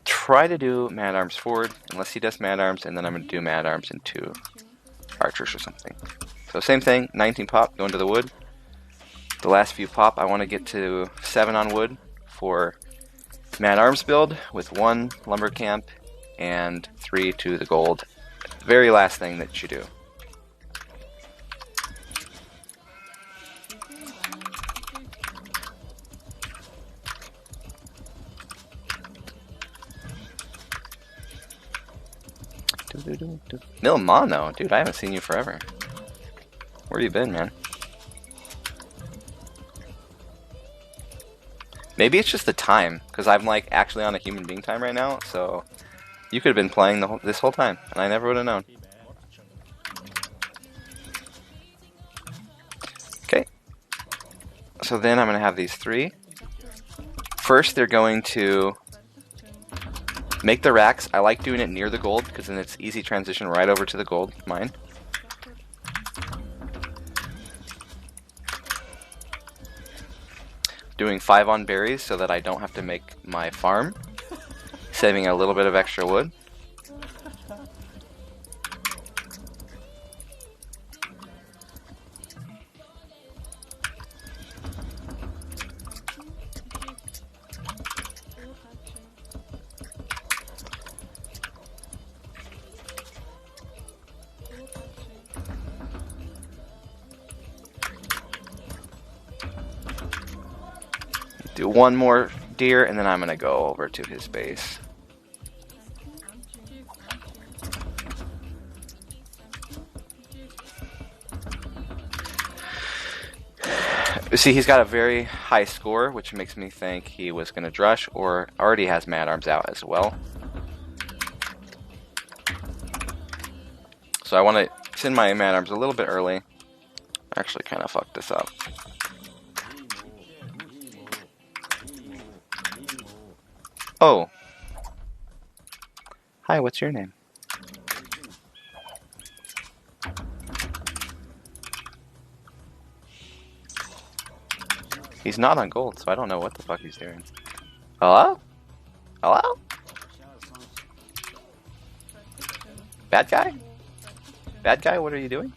S1: try to do man-arms forward, unless he does man-arms, and then I'm going to do man-arms into archers or something. So same thing, 19 pop, go into the wood. The last few pop, I want to get to 7 on wood for man-arms build with 1 lumber camp and 3 to the gold. Very last thing that you do. Milmano, dude, I haven't seen you forever. Where you been, man? Maybe it's just the time, because I'm like actually on a human being time right now, so you could have been playing this whole time, and I never would have known. Okay. So then I'm going to have these 3. First, they're going to make the racks. I like doing it near the gold, because then it's easy transition right over to the gold mine. Doing 5 on berries so that I don't have to make my farm, saving a little bit of extra wood. Do 1 more deer, and then I'm going to go over to his base. See, he's got a very high score, which makes me think he was going to drush, or already has mad-arms out as well. So I want to send my mad-arms a little bit early. I actually kind of fucked this up. Oh. Hi, what's your name? He's not on gold, so I don't know what the fuck he's doing. Hello? Hello? Bad guy? Bad guy, what are you doing?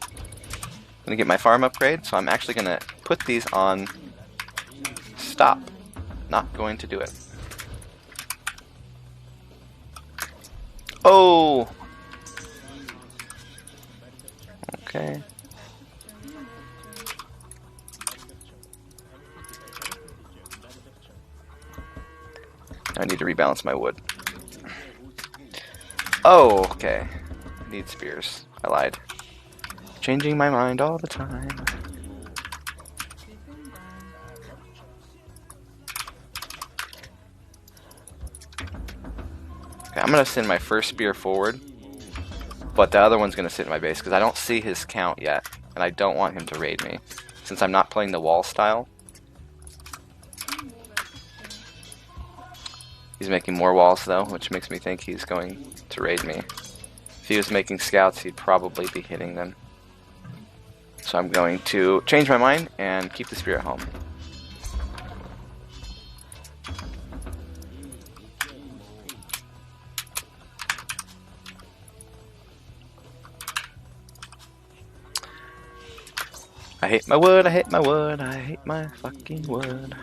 S1: I'm gonna get my farm upgrade, so I'm actually gonna put these on stop. Not going to do it. Oh! Okay. I need to rebalance my wood. Oh, okay. Need spears. I lied. Changing my mind all the time. Okay, I'm going to send my first spear forward, but the other one's going to sit in my base because I don't see his count yet, and I don't want him to raid me. Since I'm not playing the wall style, he's making more walls though, which makes me think he's going to raid me. If he was making scouts, he'd probably be hitting them. So I'm going to change my mind and keep the spear at home. I hate my wood, I hate my wood, I hate my fucking wood.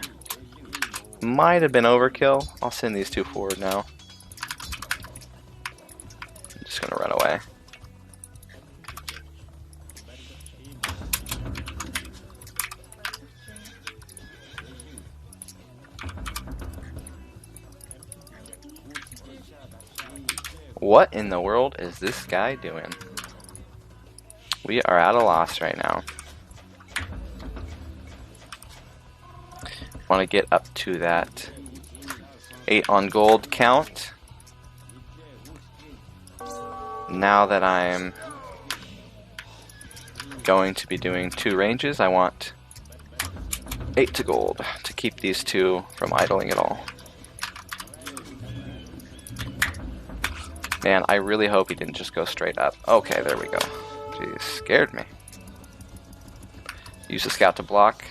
S1: Might have been overkill. I'll send these 2 forward now. I'm just gonna run away. What in the world is this guy doing? We are at a loss right now. Want to get up to that 8 on gold count. Now that I'm going to be doing 2 ranges. I want 8 to gold to keep these 2 from idling at all. Man, I really hope he didn't just go straight up. Okay, there we go. Jeez, scared me. Use the scout to block.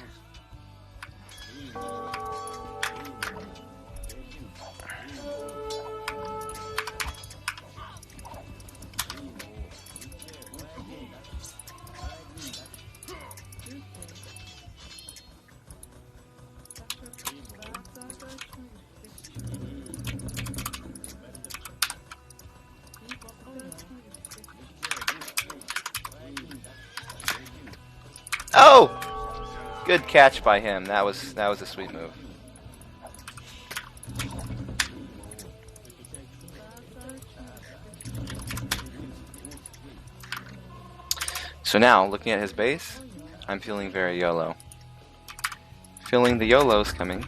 S1: Oh! Good catch by him. That was a sweet move. So now, looking at his base, I'm feeling very YOLO. Feeling the YOLO's coming.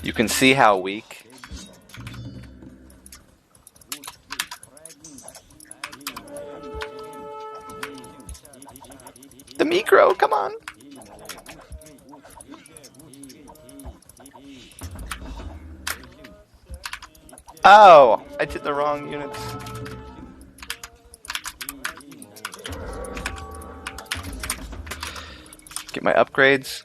S1: You can see how weak. The micro, come on. Oh, I did the wrong units. Get my upgrades.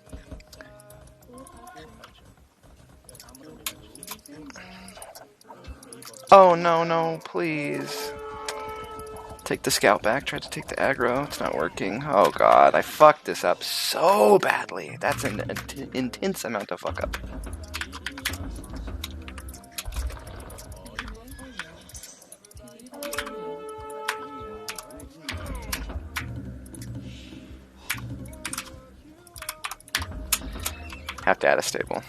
S1: Oh, no, no, please. Take the scout back, try to take the aggro. It's not working. Oh god, I fucked this up so badly. That's an intense amount of fuck up. Have to add a stable.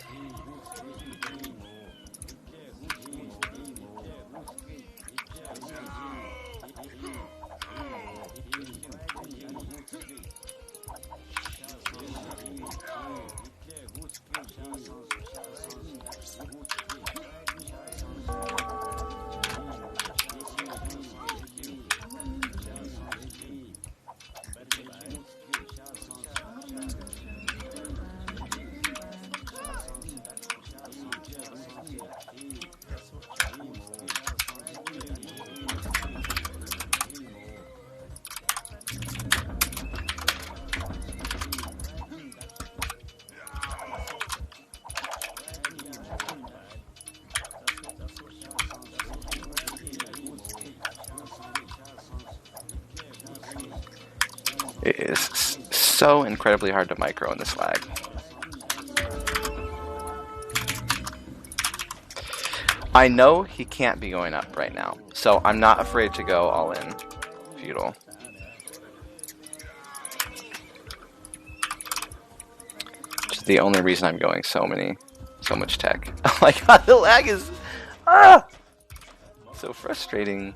S1: It is so incredibly hard to micro in this lag. I know he can't be going up right now, so I'm not afraid to go all in feudal. Which is the only reason I'm going so much tech. Oh my god, the lag is so frustrating.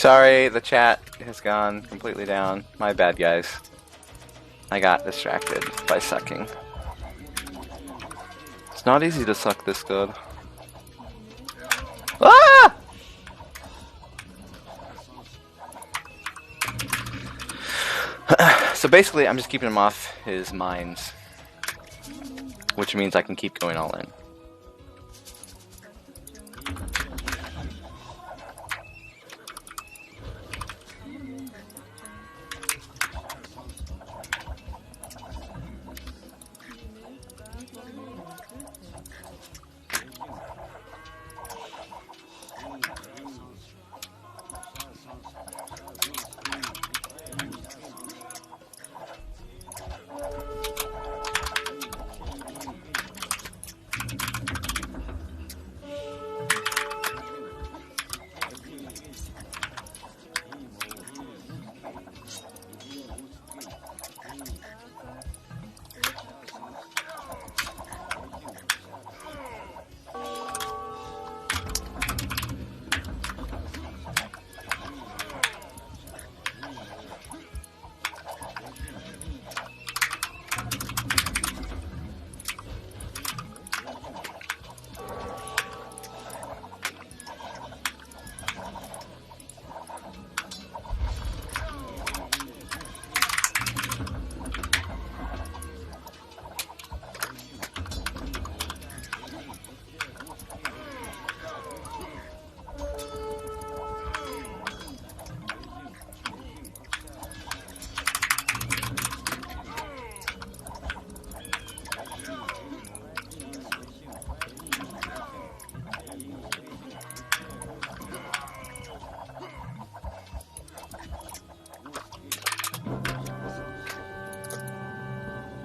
S1: Sorry, the chat has gone completely down. My bad, guys. I got distracted by sucking. It's not easy to suck this good. Ah! So basically, I'm just keeping him off his mines, which means I can keep going all in.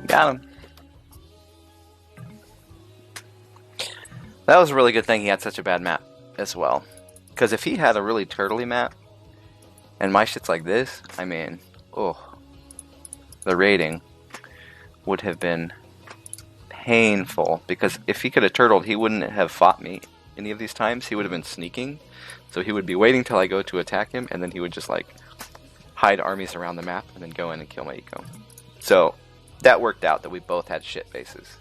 S1: Got him. That was a really good thing he had such a bad map as well. Because if he had a really turtley map, and my shit's like this, I mean, oh, the rating would have been painful. Because if he could have turtled, he wouldn't have fought me any of these times. He would have been sneaking. So he would be waiting till I go to attack him, and then he would just like hide armies around the map and then go in and kill my eco. So that worked out that we both had shit bases.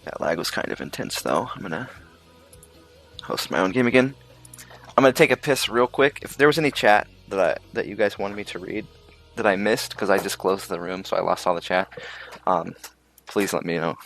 S1: That lag was kind of intense though. I'm gonna host my own game again. I'm gonna take a piss real quick. If there was any chat that you guys wanted me to read that I missed because I just closed the room, so I lost all the chat, please let me know.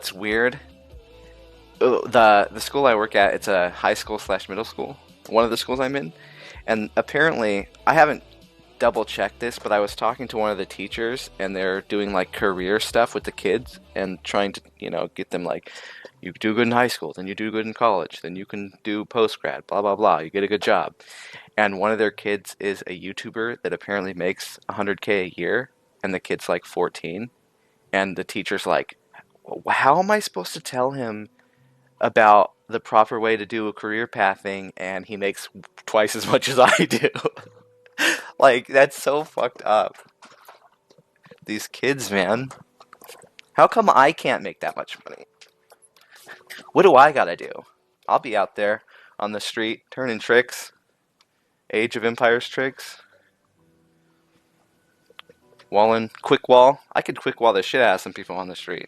S1: It's weird. The school I work at, it's a high school slash middle school. One of the schools I'm in, and apparently I haven't double checked this, but I was talking to one of the teachers, and they're doing like career stuff with the kids and trying to, get them like, you do good in high school, then you do good in college, then you can do post grad, blah blah blah. You get a good job. And one of their kids is a YouTuber that apparently makes 100K a year, and the kid's like 14, and the teacher's like, how am I supposed to tell him about the proper way to do a career pathing, and he makes twice as much as I do? Like, that's so fucked up. These kids, man. How come I can't make that much money? What do I gotta do? I'll be out there on the street turning tricks. Age of Empires tricks. Walling. Quick wall. I could quick wall the shit out of some people on the street.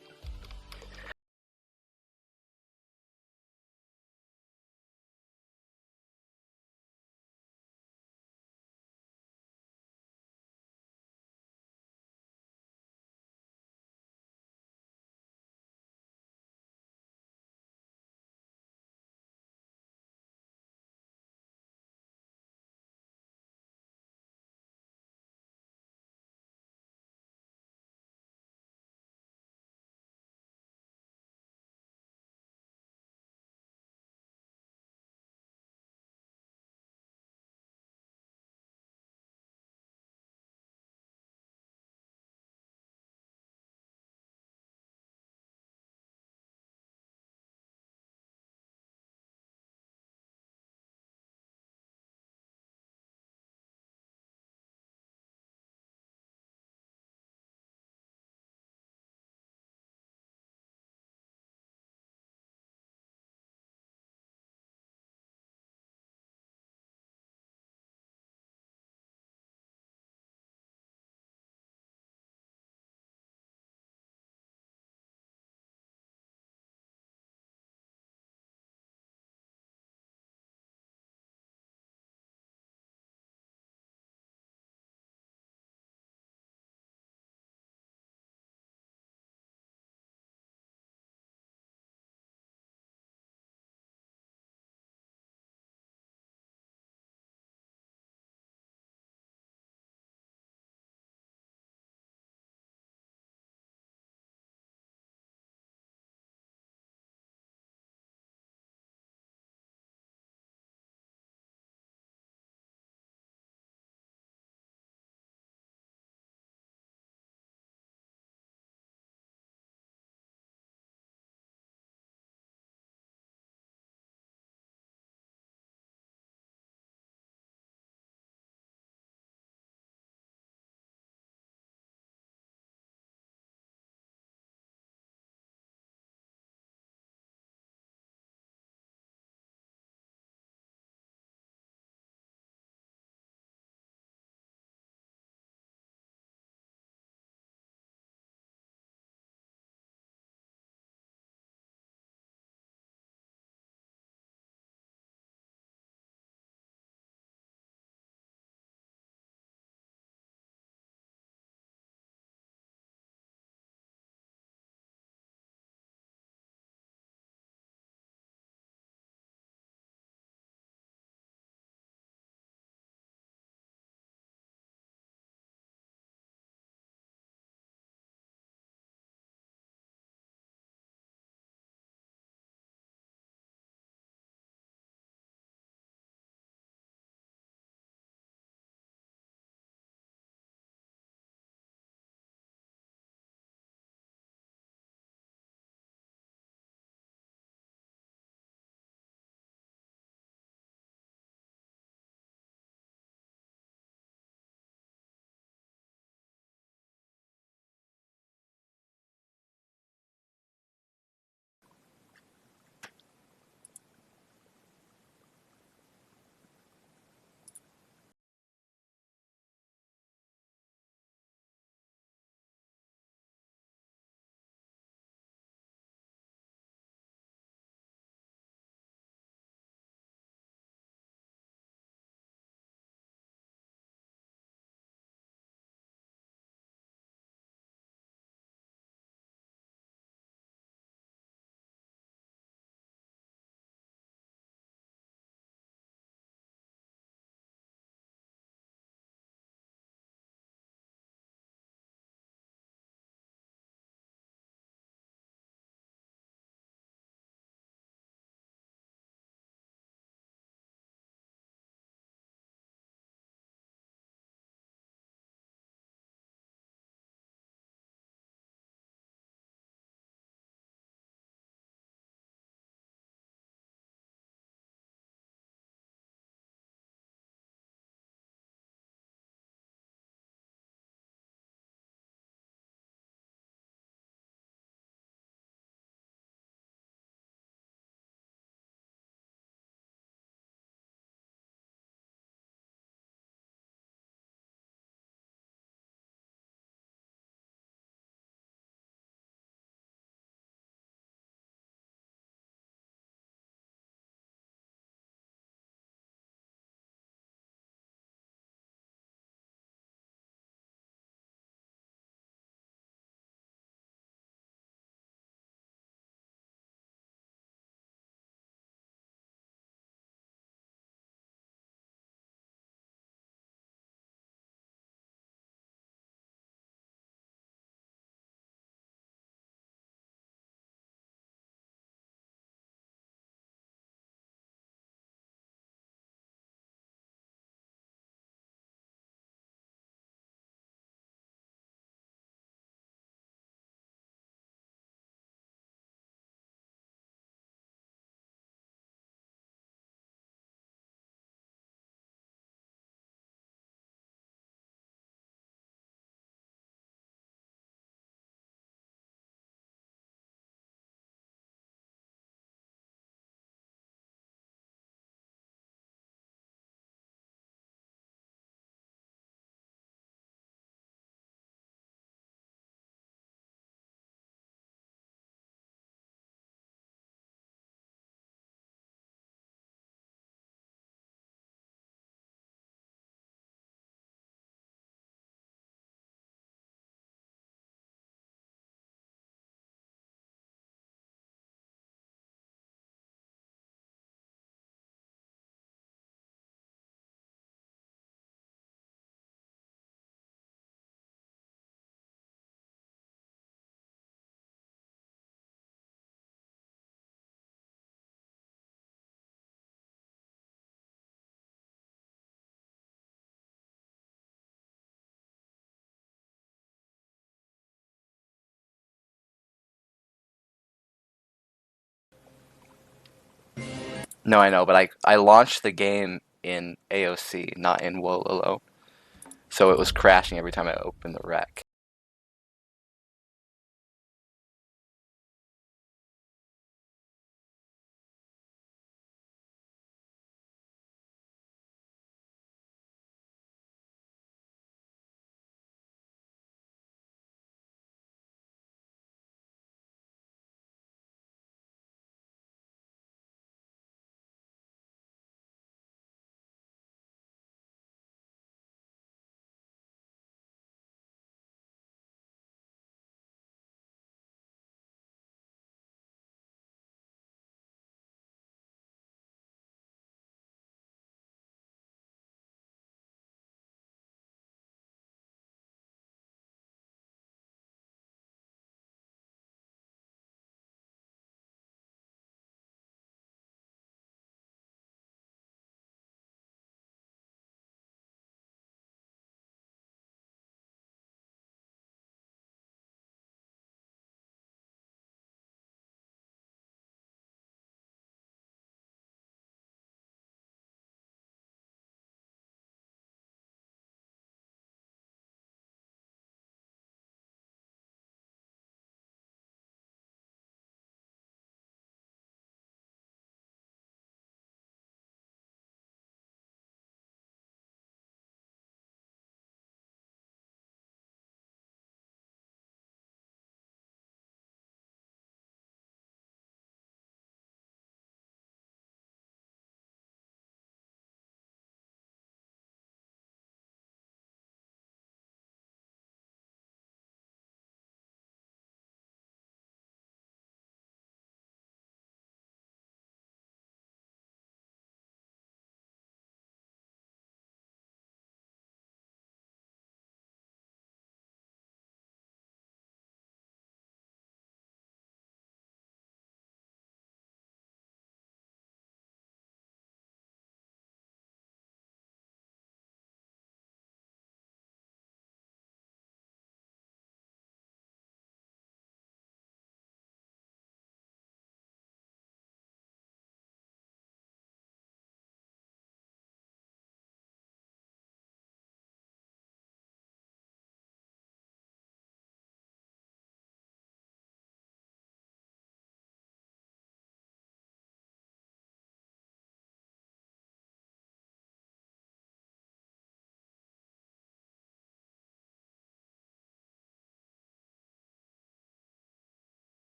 S1: No, I know, but I launched the game in AOC, not in Wololo. So it was crashing every time I opened the rec.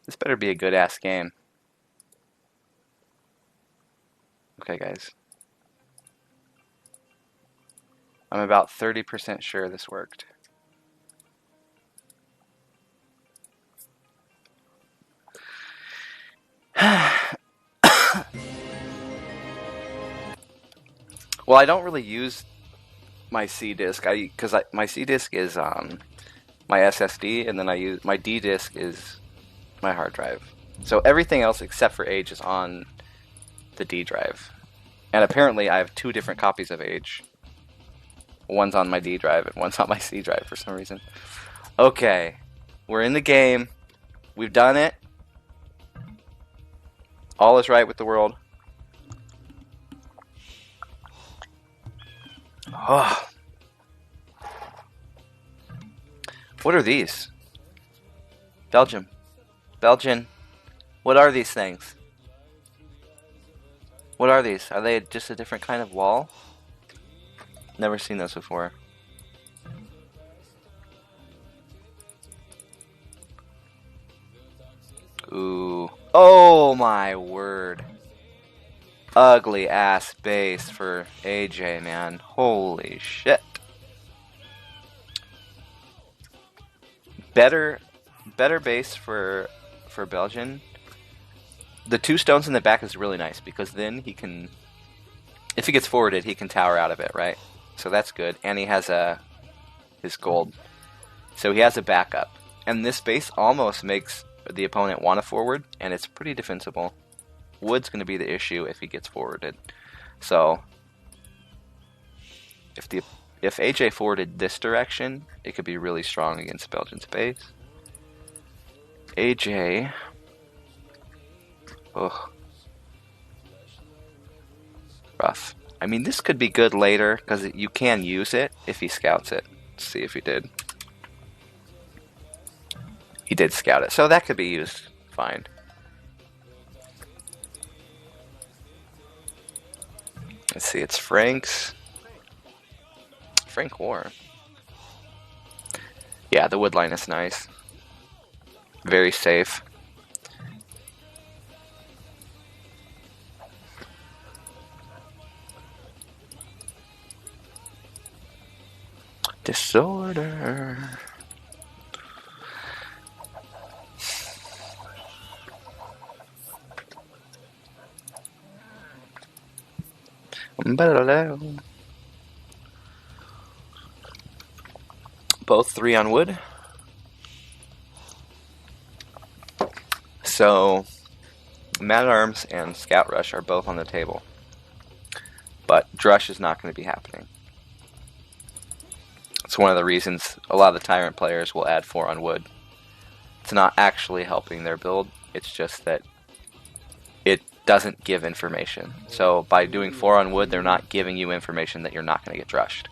S1: This better be a good ass game. Okay, guys. I'm about 30% sure this worked. Well, I don't really use my C disk. Because my C disk is my SSD, and then I use my D disk is my hard drive. So everything else except for Age is on the D drive. And apparently, I have two different copies of Age. One's on my D drive and one's on my C drive for some reason. Okay, we're in the game. We've done it. All is right with the world. Oh. What are these? Belgium. Belgian. What are these things? What are these? Are they just a different kind of wall? Never seen those before. Ooh. Oh my word. Ugly ass base for AJ, man. Holy shit. Better base for Belgian. The 2 stones in the back is really nice because then he can, if he gets forwarded, he can tower out of it, right? So that's good. And he has his gold. So he has a backup. And this base almost makes the opponent want to forward, and it's pretty defensible. Wood's going to be the issue if he gets forwarded. So if AJ forwarded this direction, it could be really strong against Belgian's base. AJ, ugh, rough. I mean, this could be good later because you can use it if he scouts it. Let's see if he did. He did scout it, so that could be used fine. Let's see, it's Frank's. Frank War. Yeah, the wood line is nice. Very safe. Disorder. Both 3 on wood. So, Man-at-Arms and Scout Rush are both on the table. But Drush is not going to be happening. It's one of the reasons a lot of the Tyrant players will add 4 on wood. It's not actually helping their build, it's just that it doesn't give information. So by doing 4 on wood, they're not giving you information that you're not going to get drushed.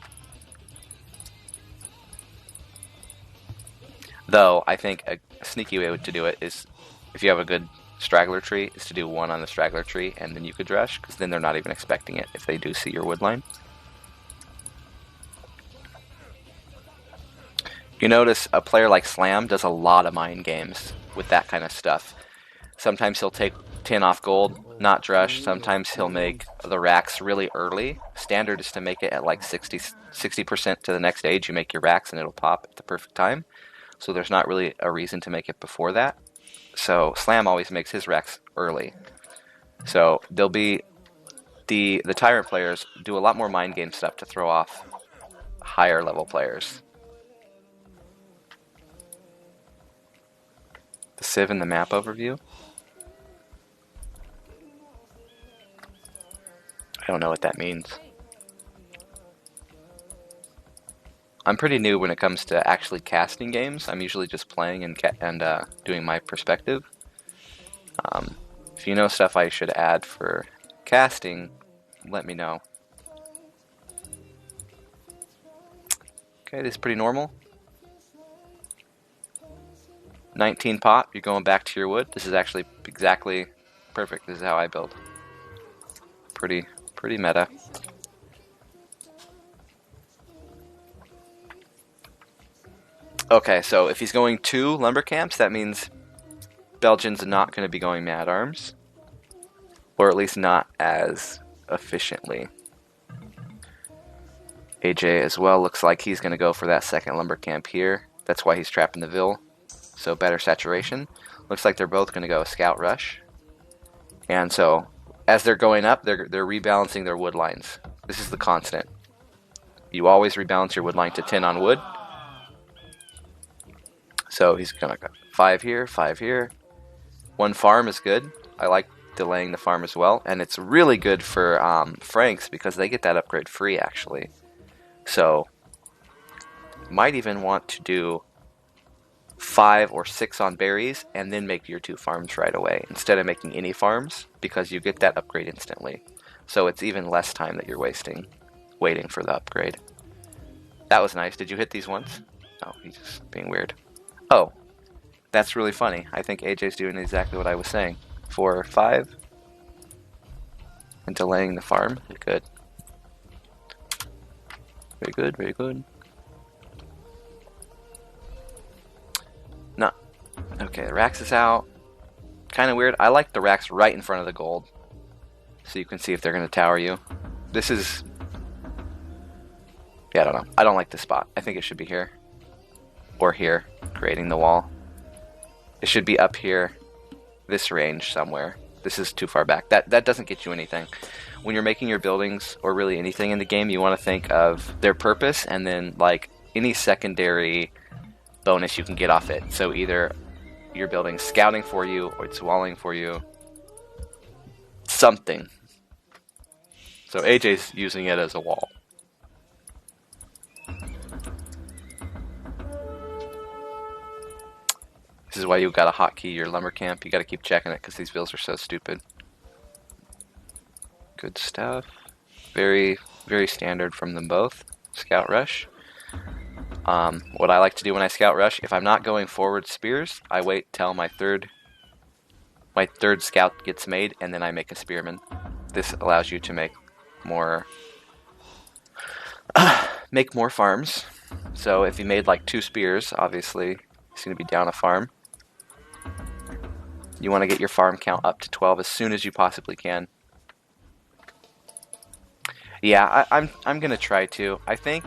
S1: Though, I think a sneaky way to do it is, if you have a good straggler tree, is to do 1 on the straggler tree, and then you could drush, because then they're not even expecting it if they do see your wood line. You notice a player like Slam does a lot of mind games with that kind of stuff. Sometimes he'll take 10 off gold, not drush. Sometimes he'll make the racks really early. Standard is to make it at like 60% to the next stage. You make your racks and it'll pop at the perfect time. So there's not really a reason to make it before that. So Slam always makes his racks early. So there'll be the Tyrant players do a lot more mind game stuff to throw off higher level players. The Civ in the map overview. I don't know what that means. I'm pretty new when it comes to actually casting games. I'm usually just playing and doing my perspective. If you know stuff I should add for casting, let me know. Okay, this is pretty normal. 19 pop, you're going back to your wood. This is actually exactly perfect. This is how I build. Pretty meta. Okay, so if he's going 2 lumber camps, that means Belgian's not going to be going Man-at-Arms. Or at least not as efficiently. AJ as well looks like he's going to go for that second lumber camp here. That's why he's trapping the Vil. So better saturation. Looks like they're both going to go Scout Rush. And so as they're going up, they're rebalancing their wood lines. This is the constant. You always rebalance your wood line to 10 on wood. So he's going to go 5 here, 5 here. 1 farm is good. I like delaying the farm as well. And it's really good for Franks because they get that upgrade free actually. So might even want to do 5 or 6 on berries and then make your 2 farms right away instead of making any farms because you get that upgrade instantly. So it's even less time that you're wasting waiting for the upgrade. That was nice. Did you hit these once? Oh, he's just being weird. Oh, that's really funny. I think AJ's doing exactly what I was saying. 4 or 5 and delaying the farm. Good. Very good, very good. No. Okay, the Rax is out. kind of weird. I like the racks right in front of the gold, so you can see if they're going to tower you. This is... yeah, I don't know. I don't like this spot. I think it should be here. Or here, creating the wall. It should be up here, this range somewhere. This is too far back. That doesn't get you anything. When you're making your buildings, or really anything in the game, you want to think of their purpose, and then like any secondary bonus you can get off it. So either you're building scouting for you, or it's walling for you. Something. So AJ's using it as a wall. This is why you gotta hotkey your lumber camp. You gotta keep checking it because these builds are so stupid. Good stuff. Very, very standard from them both. Scout rush. What I like to do when I scout rush, if I'm not going forward spears, I wait till my third scout gets made, and then I make a spearman. This allows you to make more farms. So if you made like 2 spears, obviously it's going to be down a farm. You want to get your farm count up to 12 as soon as you possibly can. Yeah, I'm going to try to. I think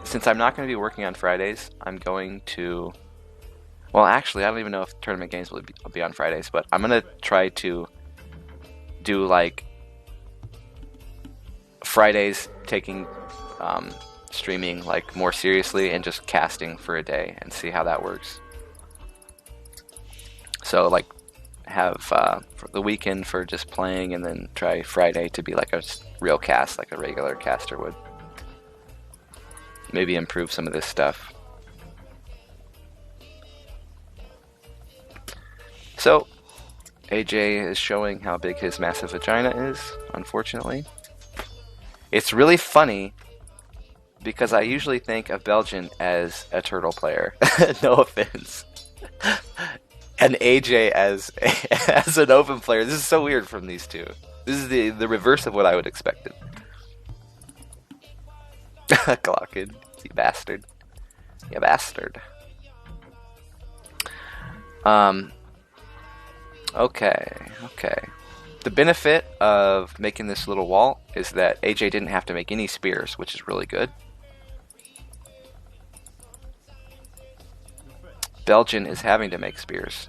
S1: since I'm not going to be working on Fridays, I'm going to... well, actually, I don't even know if tournament games will be on Fridays, but I'm going to try to do like Fridays taking streaming like more seriously and just casting for a day and see how that works. So like have for the weekend for just playing, and then try Friday to be like a real cast, like a regular caster would. Maybe improve some of this stuff. So AJ is showing how big his massive vagina is, unfortunately. It's really funny because I usually think of Belgian as a turtle player. No offense. And AJ as an open player. This is so weird from these two. This is the reverse of what I would expect. Glocken, you bastard. You bastard. Okay. The benefit of making this little wall is that AJ didn't have to make any spears, which is really good. Belgian is having to make spears.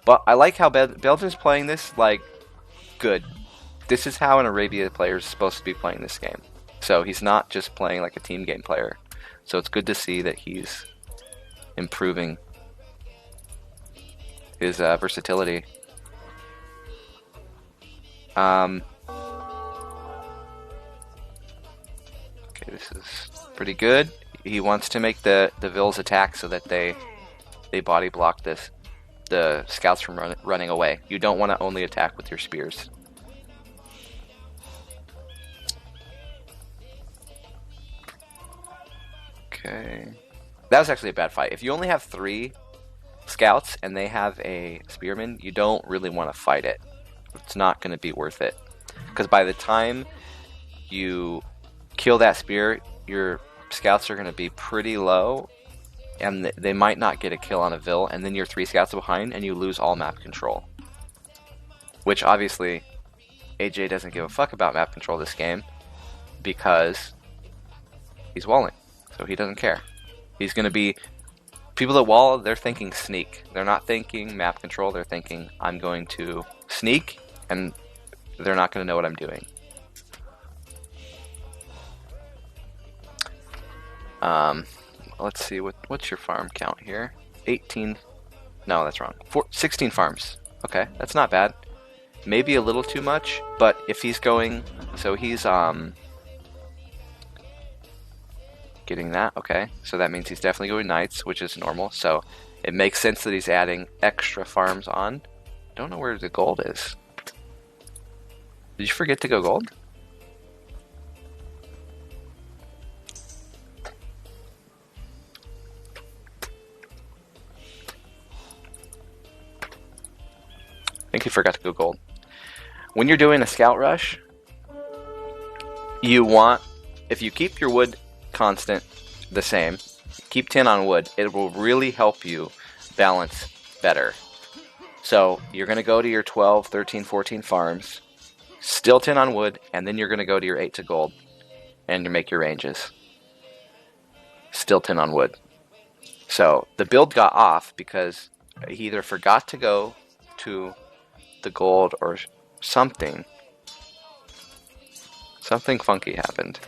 S1: But I like how Belgian's playing this, like, good. This is how an Arabia player is supposed to be playing this game. So he's not just playing like a team game player. So it's good to see that he's improving his versatility. Okay, this is pretty good. He wants to make the Vills attack so that they body block the scouts from running away. You don't want to only attack with your spears. Okay. That was actually a bad fight. If you only have 3 scouts and they have a spearman, you don't really want to fight it. It's not going to be worth it. Because by the time you kill that spear, your scouts are going to be pretty low, and they might not get a kill on a Vil, and then you're 3 scouts behind, and you lose all map control. Which, obviously, AJ doesn't give a fuck about map control this game, because he's walling. So he doesn't care. He's going to be... people that wall, they're thinking sneak. They're not thinking map control, they're thinking, I'm going to sneak, and they're not going to know what I'm doing. Let's see, what's your farm count here? 18... no, that's wrong. 16 farms. Okay, that's not bad. Maybe a little too much, but if he's going... so he's, getting that, okay. So that means he's definitely going knights, which is normal. So it makes sense that he's adding extra farms on. Don't know where the gold is. Did you forget to go gold? I think he forgot to go gold. When you're doing a scout rush, you want, if you keep your wood constant the same, keep 10 on wood, it will really help you balance better. So you're going to go to your 12, 13, 14 farms, still 10 on wood, and then you're going to go to your 8 to gold, and you make your ranges. Still 10 on wood. So the build got off because he either forgot to go to the gold or something. Something funky happened.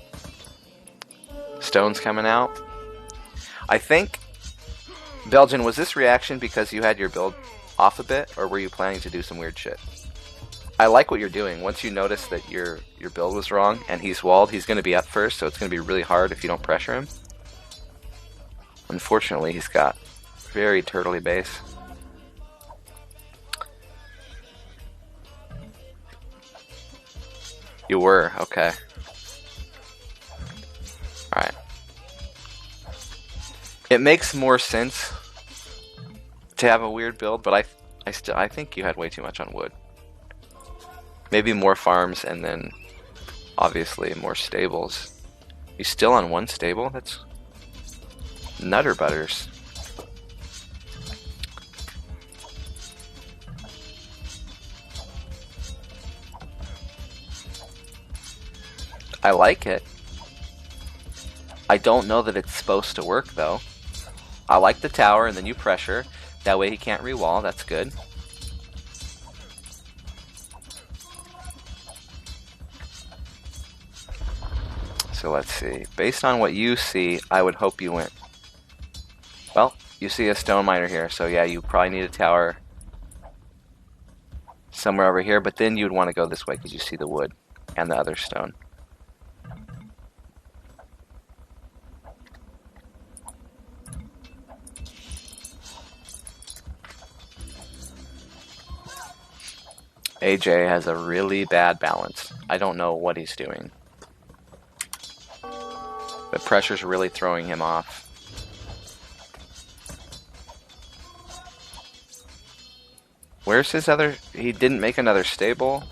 S1: Stone's coming out. I think, Belgian, was this reaction because you had your build off a bit, or were you planning to do some weird shit? I like what you're doing. Once you notice that your build was wrong and he's walled, he's going to be up first, so it's going to be really hard if you don't pressure him. Unfortunately, he's got very turtley base. You were, okay. Alright. It makes more sense to have a weird build, but I think you had way too much on wood. Maybe more farms and then obviously more stables. You still on one stable? That's nutter butters. I like it. I don't know that it's supposed to work though. I like the tower and then you pressure. That way he can't re-wall, that's good. So let's see. Based on what you see, I would hope you went. Well, you see a stone miner here, so yeah, you probably need a tower somewhere over here, but then you'd want to go this way because you see the wood and the other stone. AJ has a really bad balance. I don't know what he's doing. The pressure's really throwing him off. Where's his other... He didn't make another stable.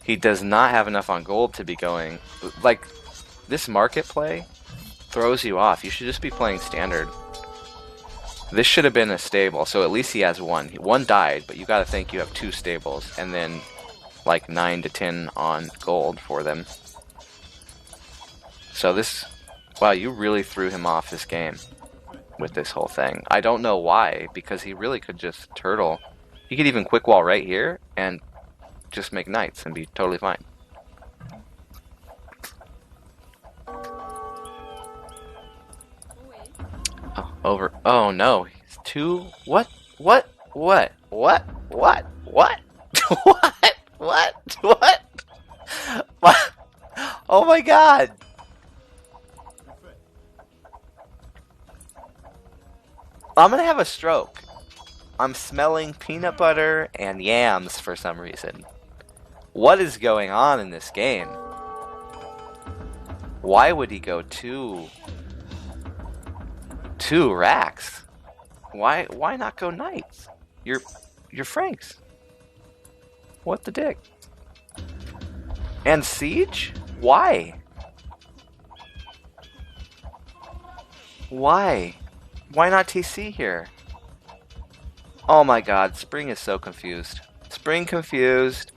S1: He does not have enough on gold to be going... Like, this market play throws you off. You should just be playing standard. This should have been a stable, so at least he has one. One died, but you gotta think you have two stables, and then like 9 to 10 on gold for them. So this... Wow, you really threw him off this game with this whole thing. I don't know why, because he really could just turtle. He could even quick wall right here and just make knights and be totally fine. Oh, over. Oh no, he's two. What? What? What? What? What? What? What? What? What? Oh my god! I'm gonna have a stroke. I'm smelling peanut butter and yams for some reason. What is going on in this game? Why would he go two racks? Why not go knights? You're Franks. What the dick? And siege? Why? Why? Why not TC here? Oh my god, Spring is so confused. Spring confused.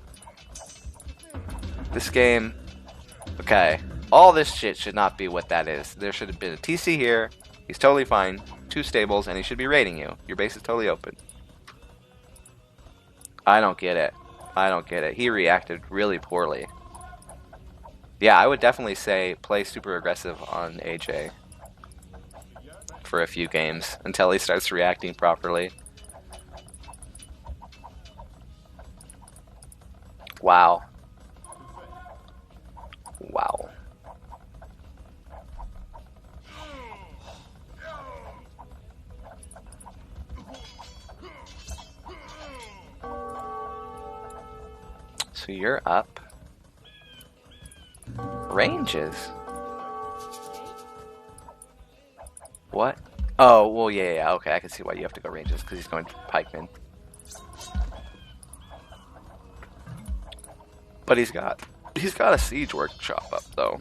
S1: This game... Okay. All this shit should not be what that is. There should have been a TC here. He's totally fine. 2 stables, and he should be raiding you. Your base is totally open. I don't get it. I don't get it. He reacted really poorly. Yeah, I would definitely say play super aggressive on AJ for a few games until he starts reacting properly. Wow. Wow. So you're up. Ranges. What? Oh, well, yeah, okay, I can see why you have to go ranges, because he's going pikeman. But he's got a siege workshop up, though.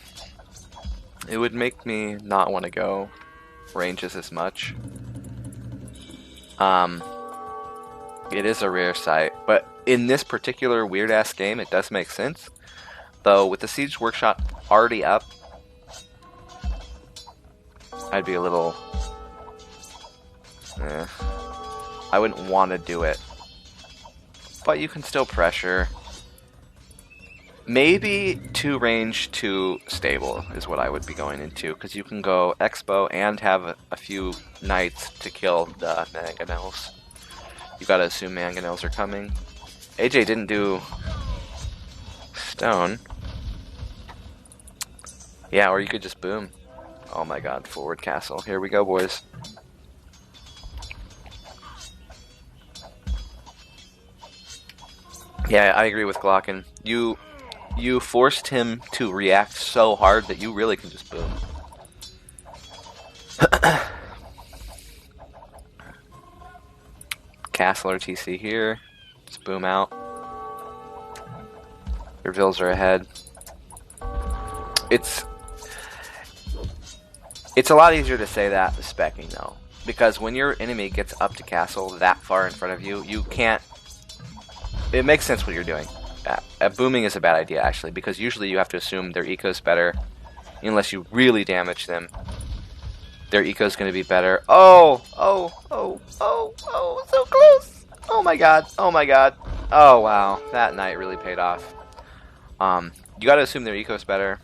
S1: It would make me not want to go ranges as much. It is a rare sight, but in this particular weird-ass game, it does make sense. Though, with the Siege Workshop already up, I'd be a little... I wouldn't want to do it. But you can still pressure. Maybe 2 range, 2 stable is what I would be going into, because you can go Expo and have a few knights to kill the mangonels. You gotta assume mangonels are coming. AJ didn't do stone. Yeah, or you could just boom. Oh my god, forward castle. Here we go, boys. Yeah, I agree with Glocken. You forced him to react so hard that you really can just boom. Castle or TC here. Just boom out. Your vills are ahead. It's a lot easier to say that with specking though, because when your enemy gets up to castle that far in front of you, you can't. It makes sense what you're doing. Booming is a bad idea actually, because usually you have to assume their eco's better, unless you really damage them. Their eco's going to be better. Oh, so close. Oh my god. Oh wow, that knight really paid off. You got to assume their eco's better.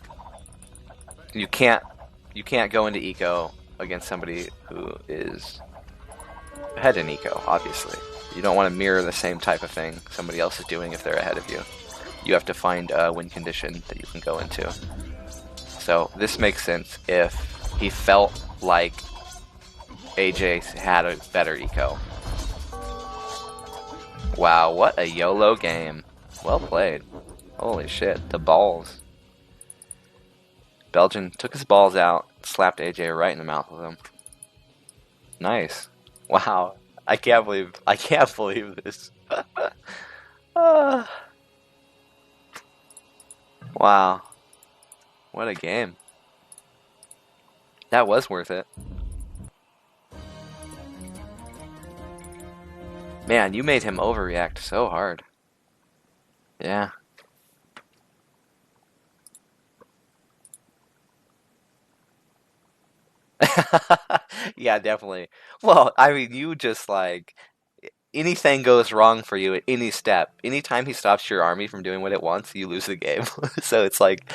S1: You can't go into eco against somebody who is ahead in eco, obviously. You don't want to mirror the same type of thing somebody else is doing if they're ahead of you. You have to find a win condition that you can go into. So this makes sense if he felt like AJ had a better eco. Wow, what a YOLO game. Well played. Holy shit, the balls. Belgian took his balls out, slapped AJ right in the mouth with them. Nice. Wow. I can't believe this. Wow. What a game. That was worth it. Man, you made him overreact so hard. Yeah. Yeah, definitely. Well, I mean, you just like anything goes wrong for you at any step. Anytime he stops your army from doing what it wants, you lose the game. So it's like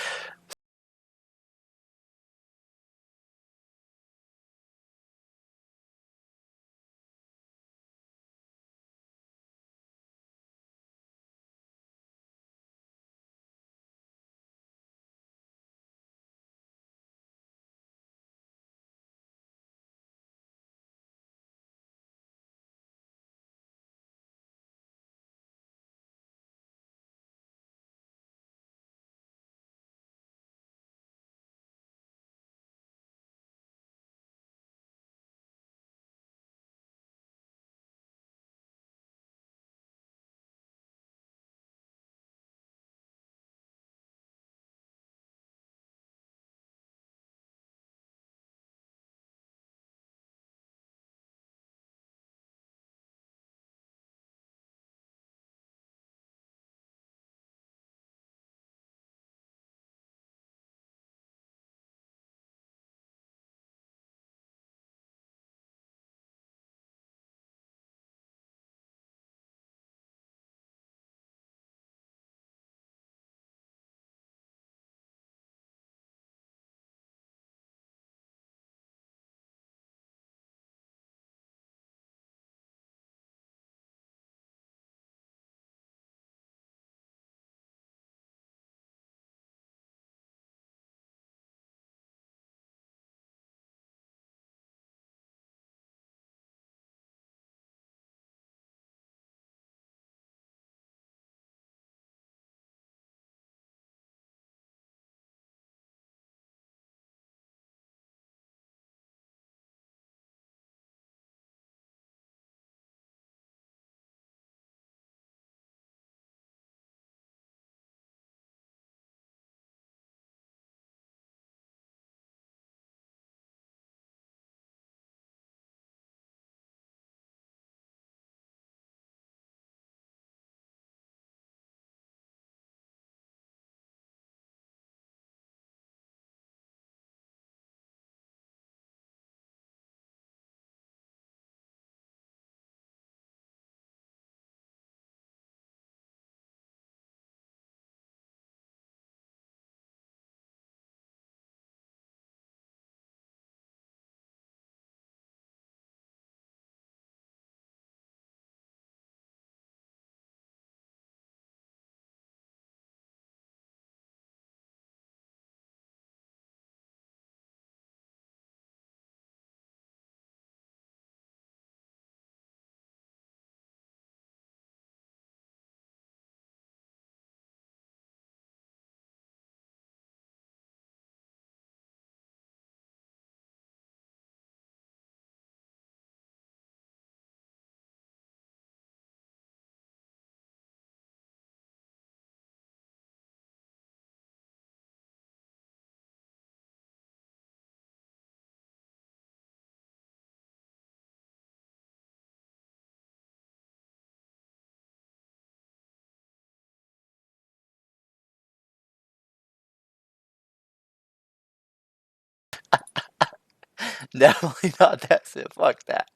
S1: Definitely not that Civ. Fuck that.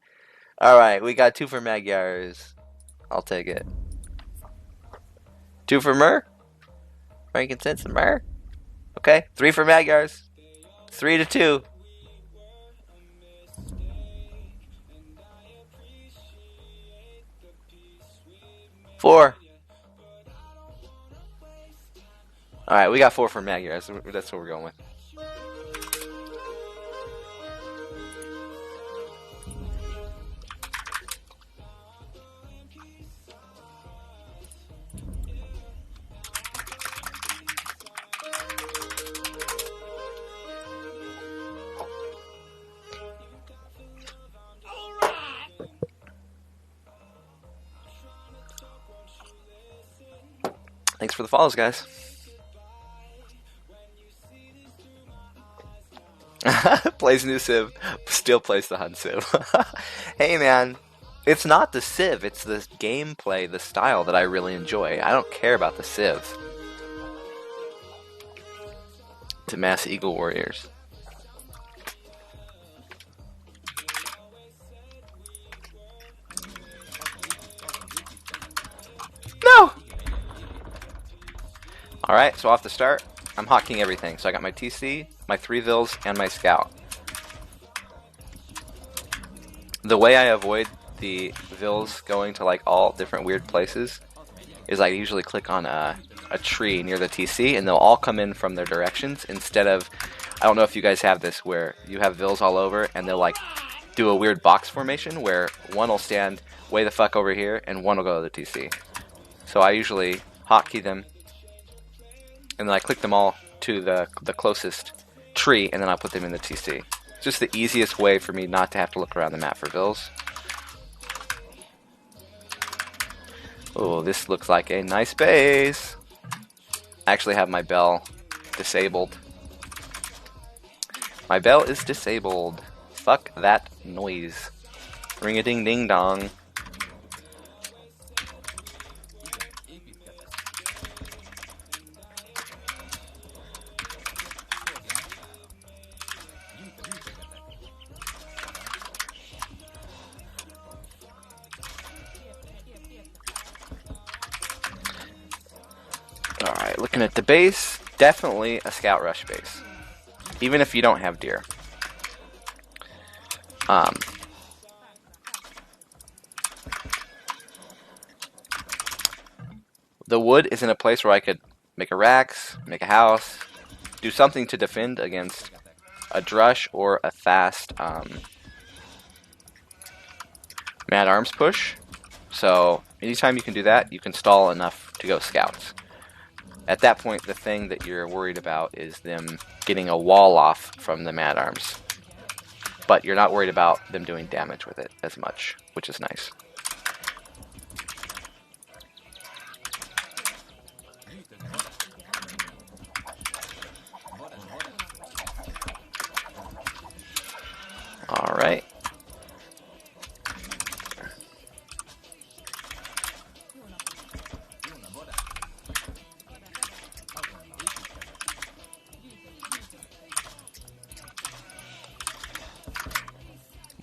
S1: Alright, we got 2 for Magyars. I'll take it. 2 for Mer? Frankincense and Mer? Okay, 3 for Magyars. 3-2. 4. Alright, we got 4 for Magyars. That's what we're going with. Thanks for the follows, guys. Plays new Civ, still plays the Hun Civ. Hey man, it's not the Civ, it's the gameplay, the style that I really enjoy. I don't care about the Civ. To Mass Eagle Warriors. No! Alright, so off the start, I'm hotking everything. So I got my TC, my 3 Vils, and my Scout. The way I avoid the Vils going to like all different weird places is I usually click on a tree near the TC and they'll all come in from their directions instead of, I don't know if you guys have this, where you have Vils all over and they'll like do a weird box formation where one will stand way the fuck over here and one will go to the TC. So I usually hotkey them and then I click them all to the closest tree, and then I put them in the TC. It's just the easiest way for me not to have to look around the map for Vils. Oh, this looks like a nice base. I actually have my bell disabled. My bell is disabled. Fuck that noise. Ring-a-ding-ding-dong. Alright, looking at the base, definitely a Scout Rush base. Even if you don't have deer. The wood is in a place where I could make a racks, make a house, do something to defend against a drush or a fast mad arms push. So anytime you can do that, you can stall enough to go scouts. At that point, the thing that you're worried about is them getting a wall off from the mad arms. But you're not worried about them doing damage with it as much, which is nice. Alright.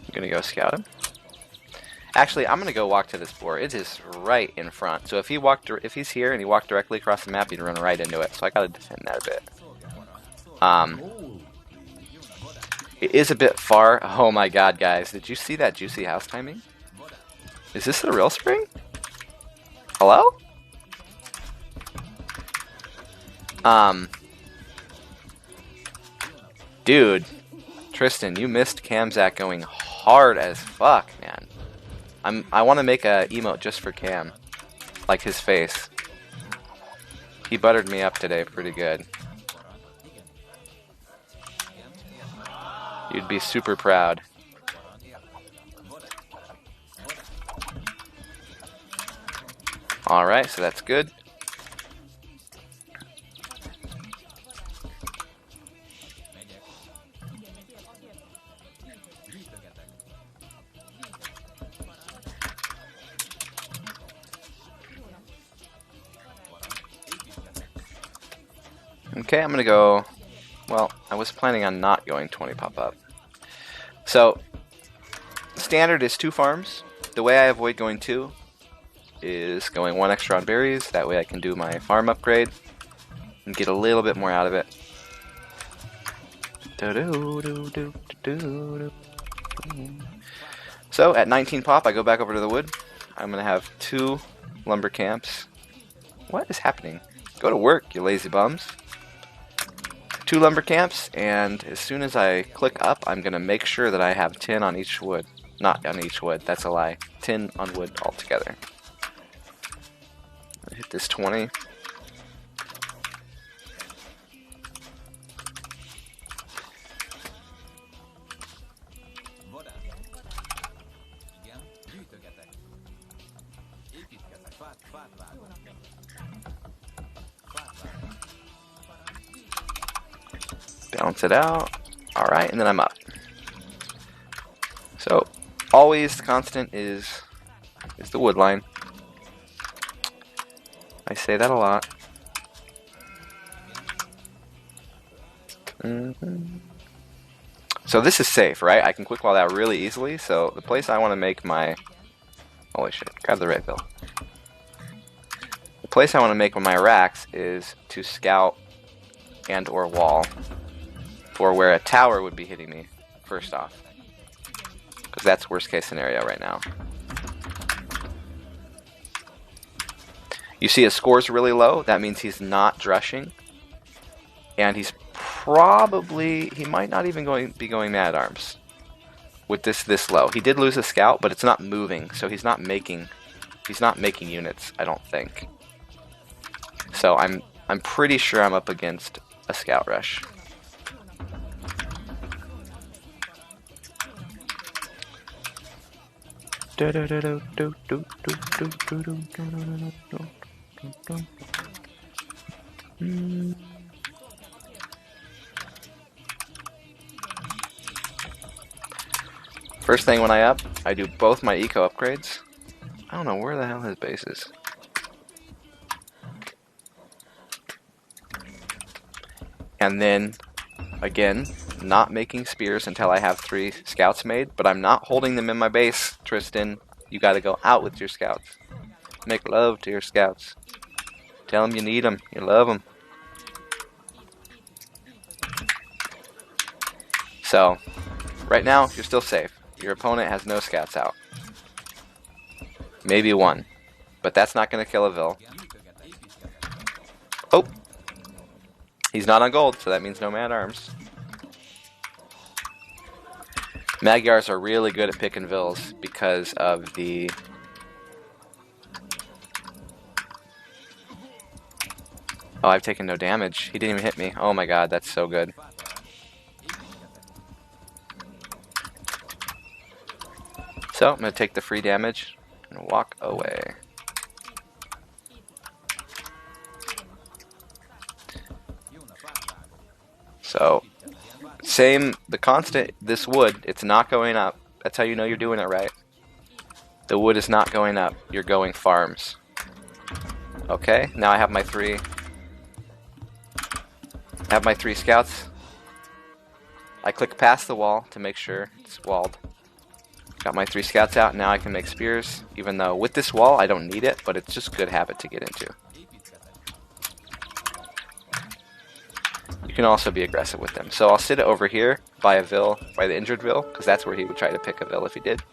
S1: I'm gonna go scout him. Actually, I'm gonna go walk to this boar. It is right in front. So if he's here and he walked directly across the map, he'd run right into it. So I gotta defend that a bit. It is a bit far. Oh my god, guys. Did you see that juicy house timing? Is this the real spring? Hello? Dude. Tristan, you missed Camzac going hard as fuck, man. I want to make a emote just for Cam. Like his face. He buttered me up today pretty good. You'd be super proud. Alright, so that's good. Okay, I'm gonna go. Well, I was planning on not going 20 pop-up. So, standard is 2 farms. The way I avoid going 2 is going 1 extra on berries. That way I can do my farm upgrade and get a little bit more out of it. So at 19 pop, I go back over to the wood. I'm going to have 2 lumber camps. What is happening? Go to work, you lazy bums. 2 lumber camps, and as soon as I click up, I'm going to make sure that I have 10 on each wood. Not on each wood, that's a lie. 10 on wood altogether. I hit this 20. Balance it out. Alright, and then I'm up. So, always the constant is the wood line. I say that a lot. So this is safe, right? I can quick wall that really easily. So the place I want to make my... Holy shit, grab the red bill. The place I want to make my racks is to scout and or wall for where a tower would be hitting me, first off. Because that's worst case scenario right now. You see his score's really low, that means he's not drushing. And he's probably, he might not even be going mad arms with this low. He did lose a scout, but it's not moving, so he's not making units, I don't think. So I'm pretty sure I'm up against a scout rush. First thing when I up, I do both my eco upgrades. I don't know where the hell his base is. And then, again, not making spears until I have 3 scouts made, but I'm not holding them in my base, Tristan. You gotta go out with your scouts. Make love to your scouts. Tell them you need them, you love them. So, right now, you're still safe. Your opponent has no scouts out. Maybe 1. But that's not gonna kill a Vil. Oh! He's not on gold, so that means no mad arms. Magyars are really good at picking Vils because of the... Oh, I've taken no damage. He didn't even hit me. Oh my god, that's so good. So, I'm going to take the free damage and walk away. So, the constant, this wood, it's not going up. That's how you know you're doing it right. The wood is not going up. You're going farms. Okay, now I have my 3. I have my 3 scouts. I click past the wall to make sure it's walled. Got my 3 scouts out, now I can make spears, even though with this wall I don't need it, but it's just good habit to get into. You can also be aggressive with them. So I'll sit over here by a Vil, by the injured Vil, because that's where he would try to pick a Vil if he did.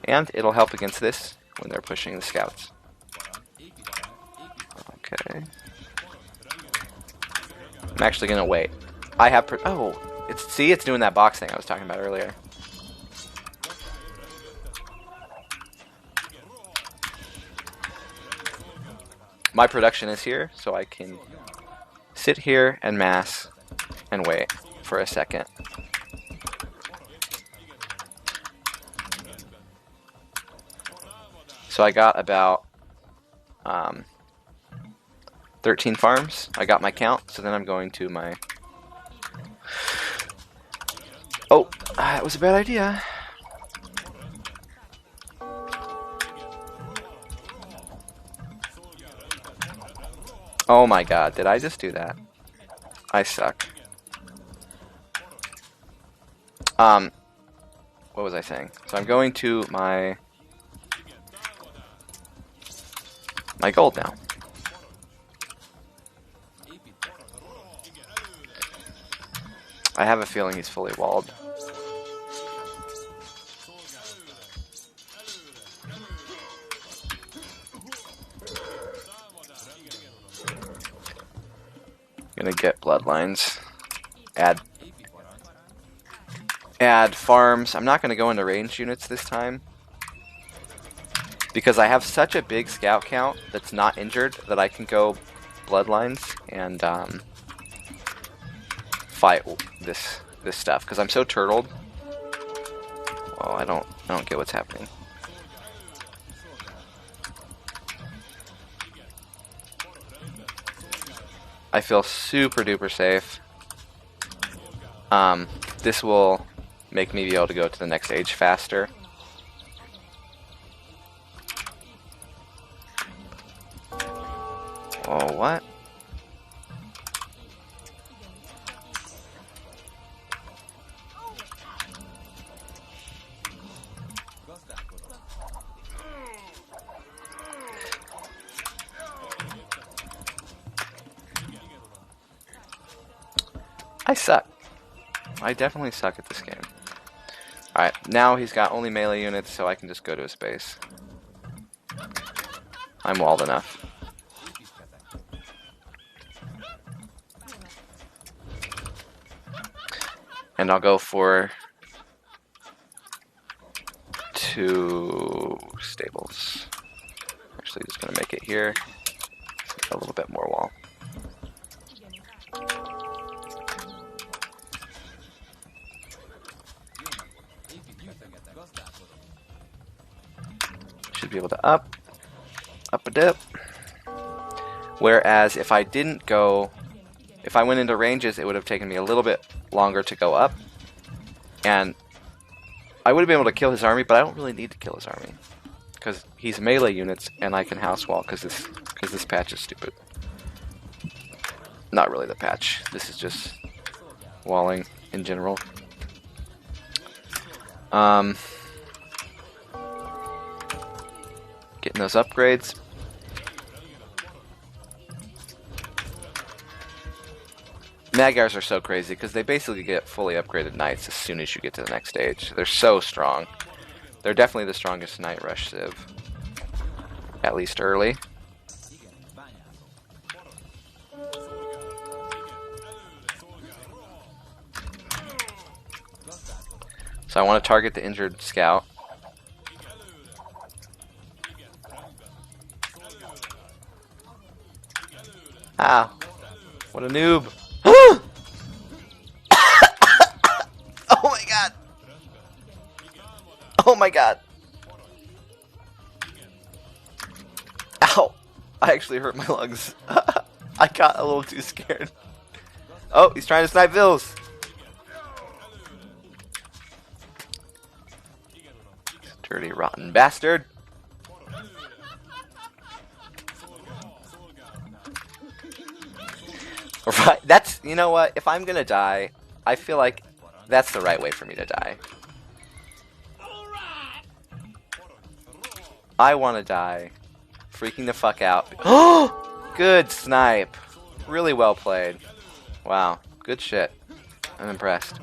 S1: And it'll help against this when they're pushing the scouts. Okay. I'm actually going to wait. I have... Oh! It's doing that box thing I was talking about earlier. My production is here, so I can sit here and mass and wait for a second. So I got about 13 farms. I got my count, so then I'm going to my... Oh, that was a bad idea. Oh my god, did I just do that? I suck. What was I saying? So I'm going to my gold now. I have a feeling he's fully walled. Gonna get bloodlines. Add farms. I'm not gonna go into ranged units this time because I have such a big scout count that's not injured that I can go bloodlines and fight this stuff because I'm so turtled. Well, I don't get what's happening. I feel super duper safe. This will make me be able to go to the next age faster. Oh, what? I suck. I definitely suck at this game. Alright, now he's got only melee units, so I can just go to his base. I'm walled enough. And I'll go for 2 stables. Actually, just going to make it here. A little bit more wall. Should be able to up a dip. Whereas if I didn't go, if I went into ranges, it would have taken me a little bit longer to go up. And I would have been able to kill his army, but I don't really need to kill his army. Because he's melee units, and I can house wall, because this patch is stupid. Not really the patch. This is just walling in general. Getting those upgrades. Magyars are so crazy because they basically get fully upgraded knights as soon as you get to the next stage. They're so strong. They're definitely the strongest Knight Rush civ. At least early. So I want to target the injured scout. Ow. What a noob. Oh my god. Oh my god. Ow. I actually hurt my lungs. I got a little too scared. Oh, he's trying to snipe Vils. Dirty, rotten bastard. Right, that's, you know what, if I'm gonna die, I feel like that's the right way for me to die. I want to die freaking the fuck out. Oh, good snipe. Really well played. Wow, good shit. I'm impressed.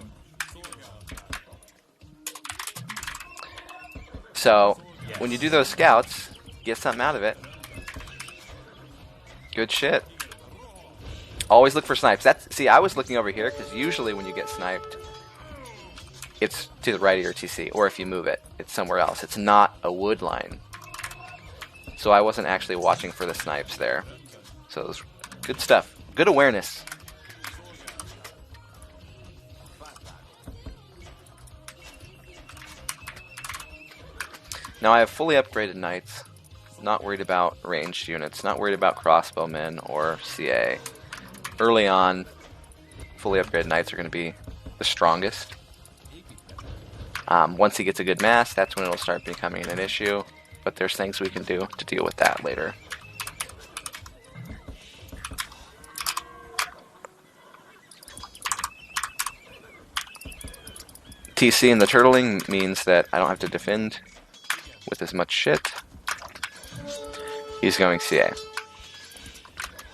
S1: So, when you do those scouts, get something out of it. Good shit. Always look for snipes. See, I was looking over here because usually when you get sniped, it's to the right of your TC, or if you move it, it's somewhere else. It's not a wood line. So I wasn't actually watching for the snipes there. So it was good stuff. Good awareness. Now I have fully upgraded knights. Not worried about ranged units. Not worried about crossbowmen or CA. Early on, fully upgraded knights are going to be the strongest. Once he gets a good mass, that's when it'll start becoming an issue. But there's things we can do to deal with that later. TC and the turtling means that I don't have to defend with as much shit. He's going CA.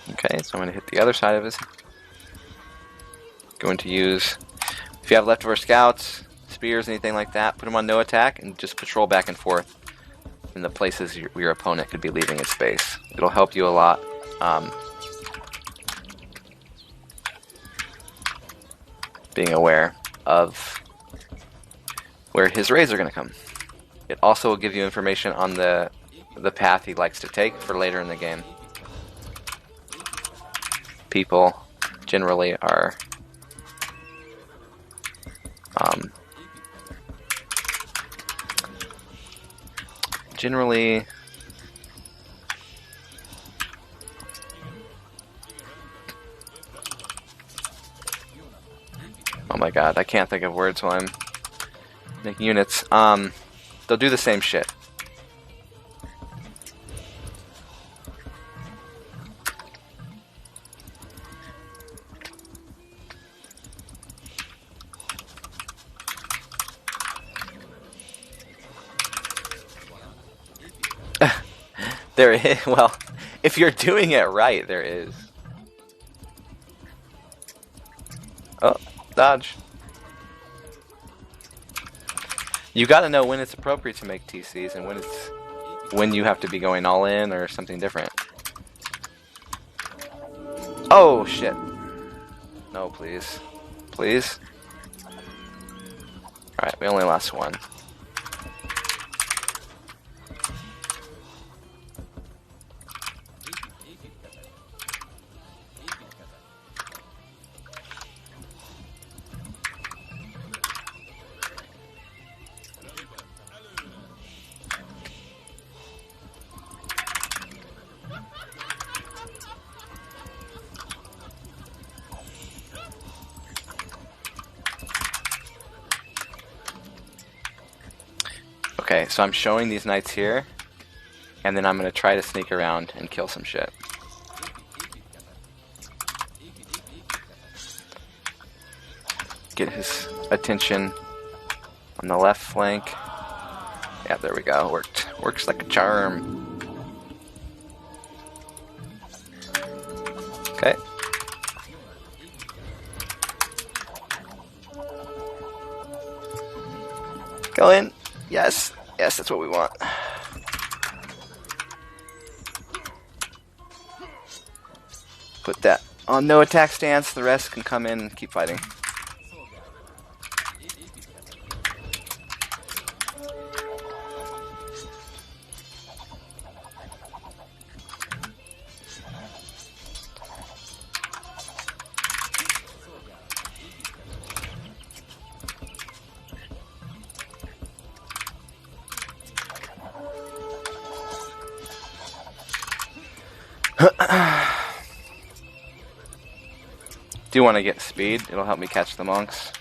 S1: Okay, so I'm going to hit the other side of his. Going to use, if you have leftover scouts, spears, anything like that, put them on no attack and just patrol back and forth in the places your opponent could be leaving his base. It'll help you a lot. Being aware of where his raids are going to come. It also will give you information on the path he likes to take for later in the game. People generally are generally oh my god, I can't think of words while I'm making units. They'll do the same shit. There is, well, if you're doing it right, there is. Oh, dodge. You gotta know when it's appropriate to make TCs and when you have to be going all in or something different. Oh, shit. No, please. Please. Alright, we only lost one. Okay, so I'm showing these knights here, and then I'm going to try to sneak around and kill some shit. Get his attention on the left flank. Yeah, there we go. Worked. Works like a charm. Okay. Go in. Yes. Yes, that's what we want. Put that on no attack stance. The rest can come in and keep fighting. Do want to get speed. It'll help me catch the monks.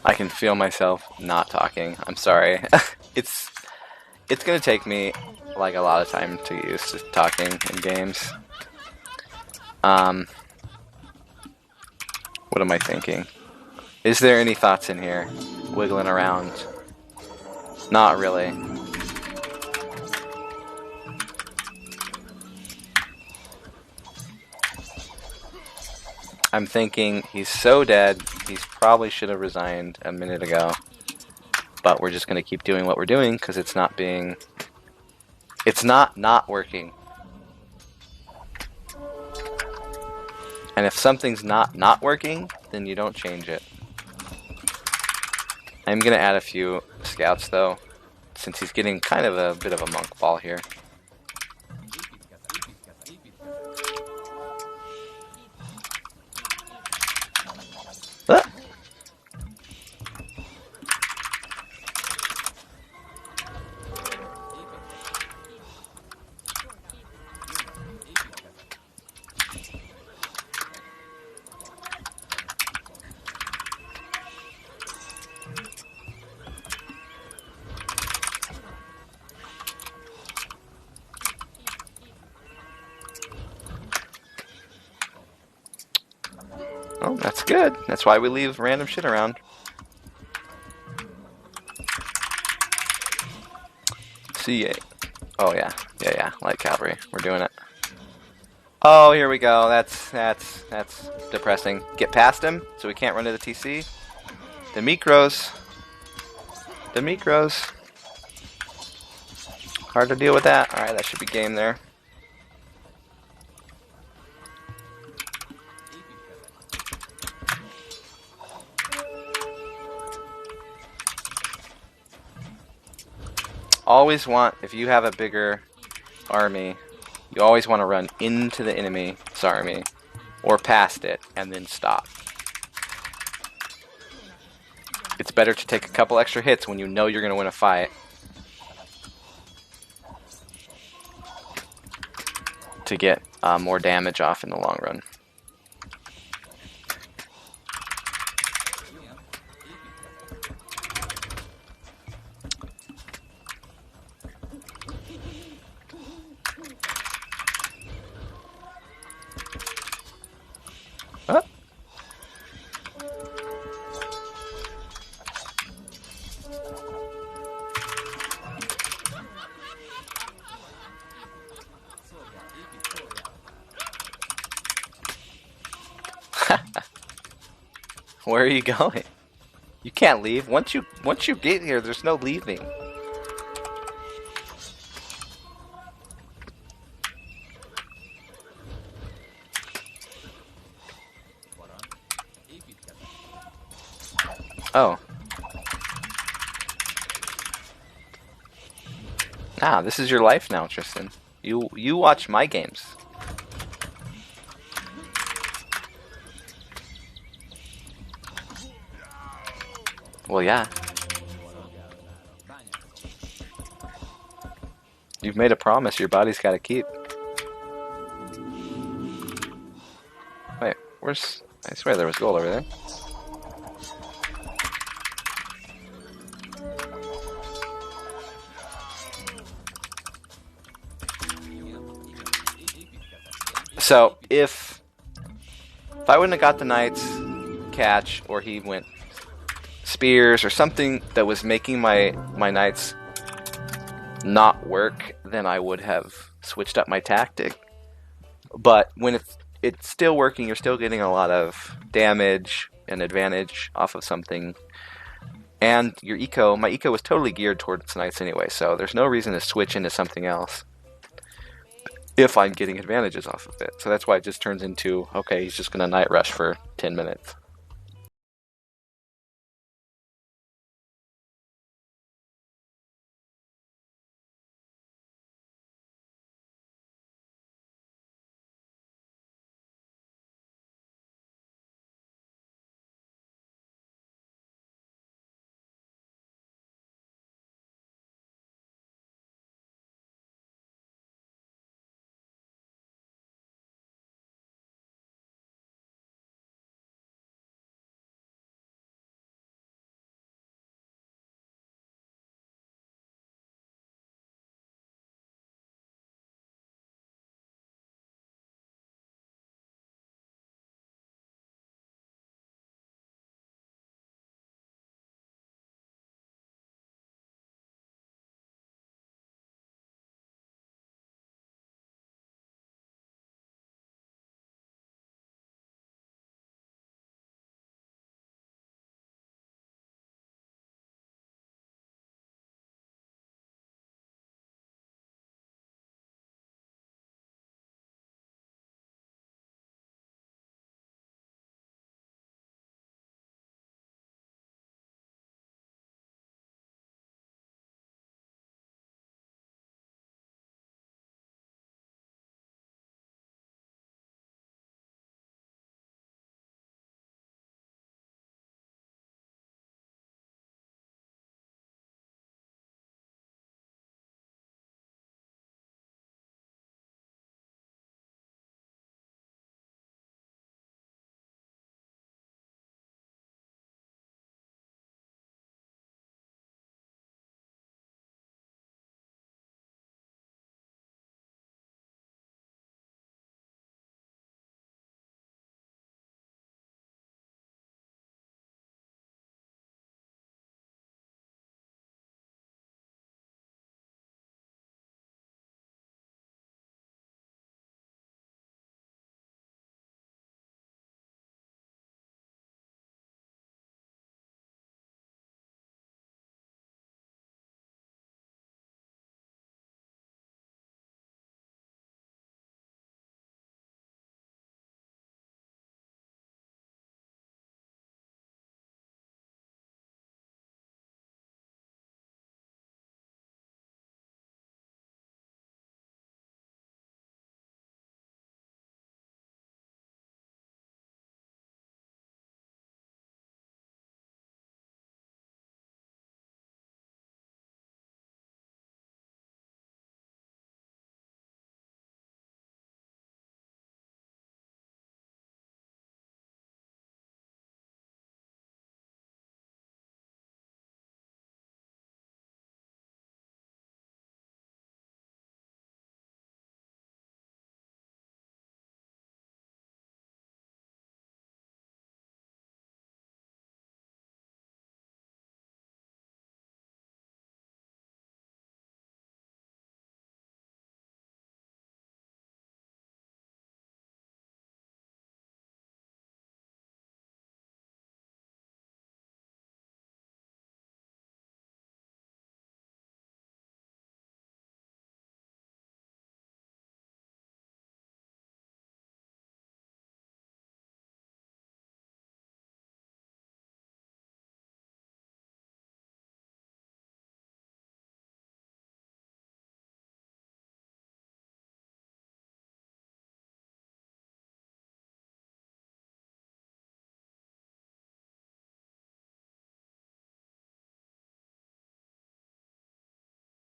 S1: I can feel myself not talking. I'm sorry. it's it's gonna take me like a lot of time to get used to talking in games. Um, what am I thinking? Is there any thoughts in here? Wiggling around? Not really. I'm thinking he's so dead, he's probably should have resigned a minute ago. But we're just going to keep doing what we're doing because it's not being... It's not working. And if something's not working, then you don't change it. I'm going to add a few scouts though, since he's getting kind of a bit of a monk ball here. Ah! Oh, that's good. That's why we leave random shit around. CA. Oh yeah, yeah. Light cavalry. We're doing it. Oh, here we go. That's depressing. Get past him, so we can't run to the TC. The micros. The micros. Hard to deal with that. All right, that should be game there. Always want, if you have a bigger army, you always want to run into the enemy's army or past it and then stop. It's better to take a couple extra hits when you know you're going to win a fight to get more damage off in the long run. Oh. Where are you going? You can't leave. Once you get here, there's no leaving. Oh. Ah, this is your life now, Tristan. You watch my games. Well, yeah. You've made a promise your body's got to keep. Wait, where's... I swear there was gold over there. So, if I wouldn't have got the knight's catch, or he went spears, or something that was making my knights not work, then I would have switched up my tactic. But when it's still working, you're still getting a lot of damage and advantage off of something. And your eco, my eco was totally geared towards knights anyway, so there's no reason to switch into something else if I'm getting advantages off of it. So that's why it just turns into, okay, he's just going to night rush for 10 minutes.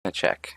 S1: A check.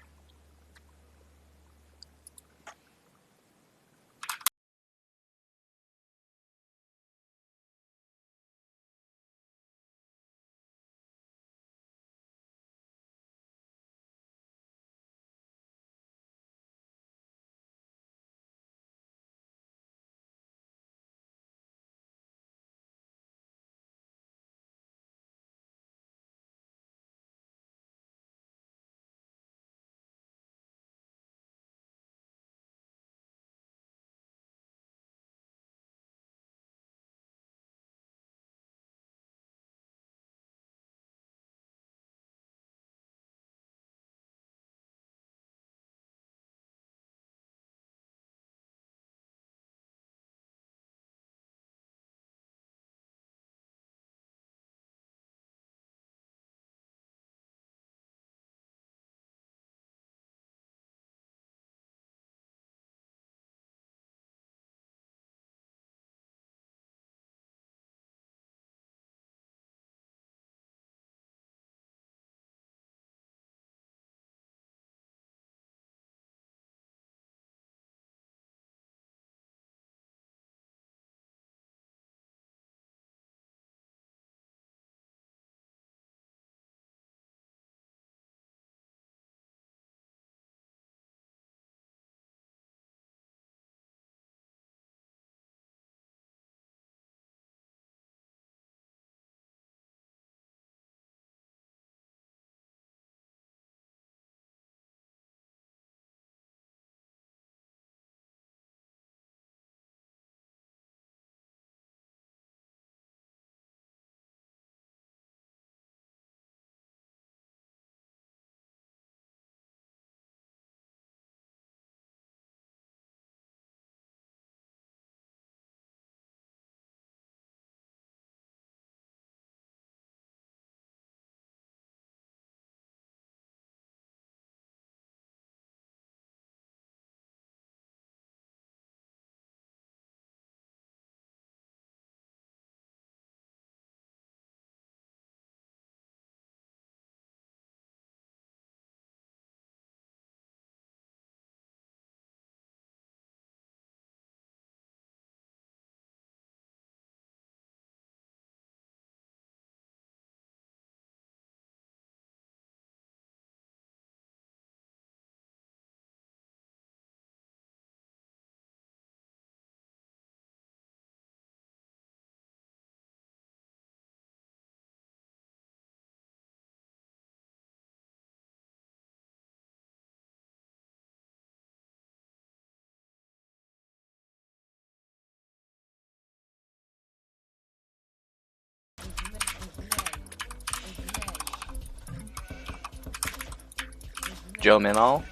S1: Joe Minall?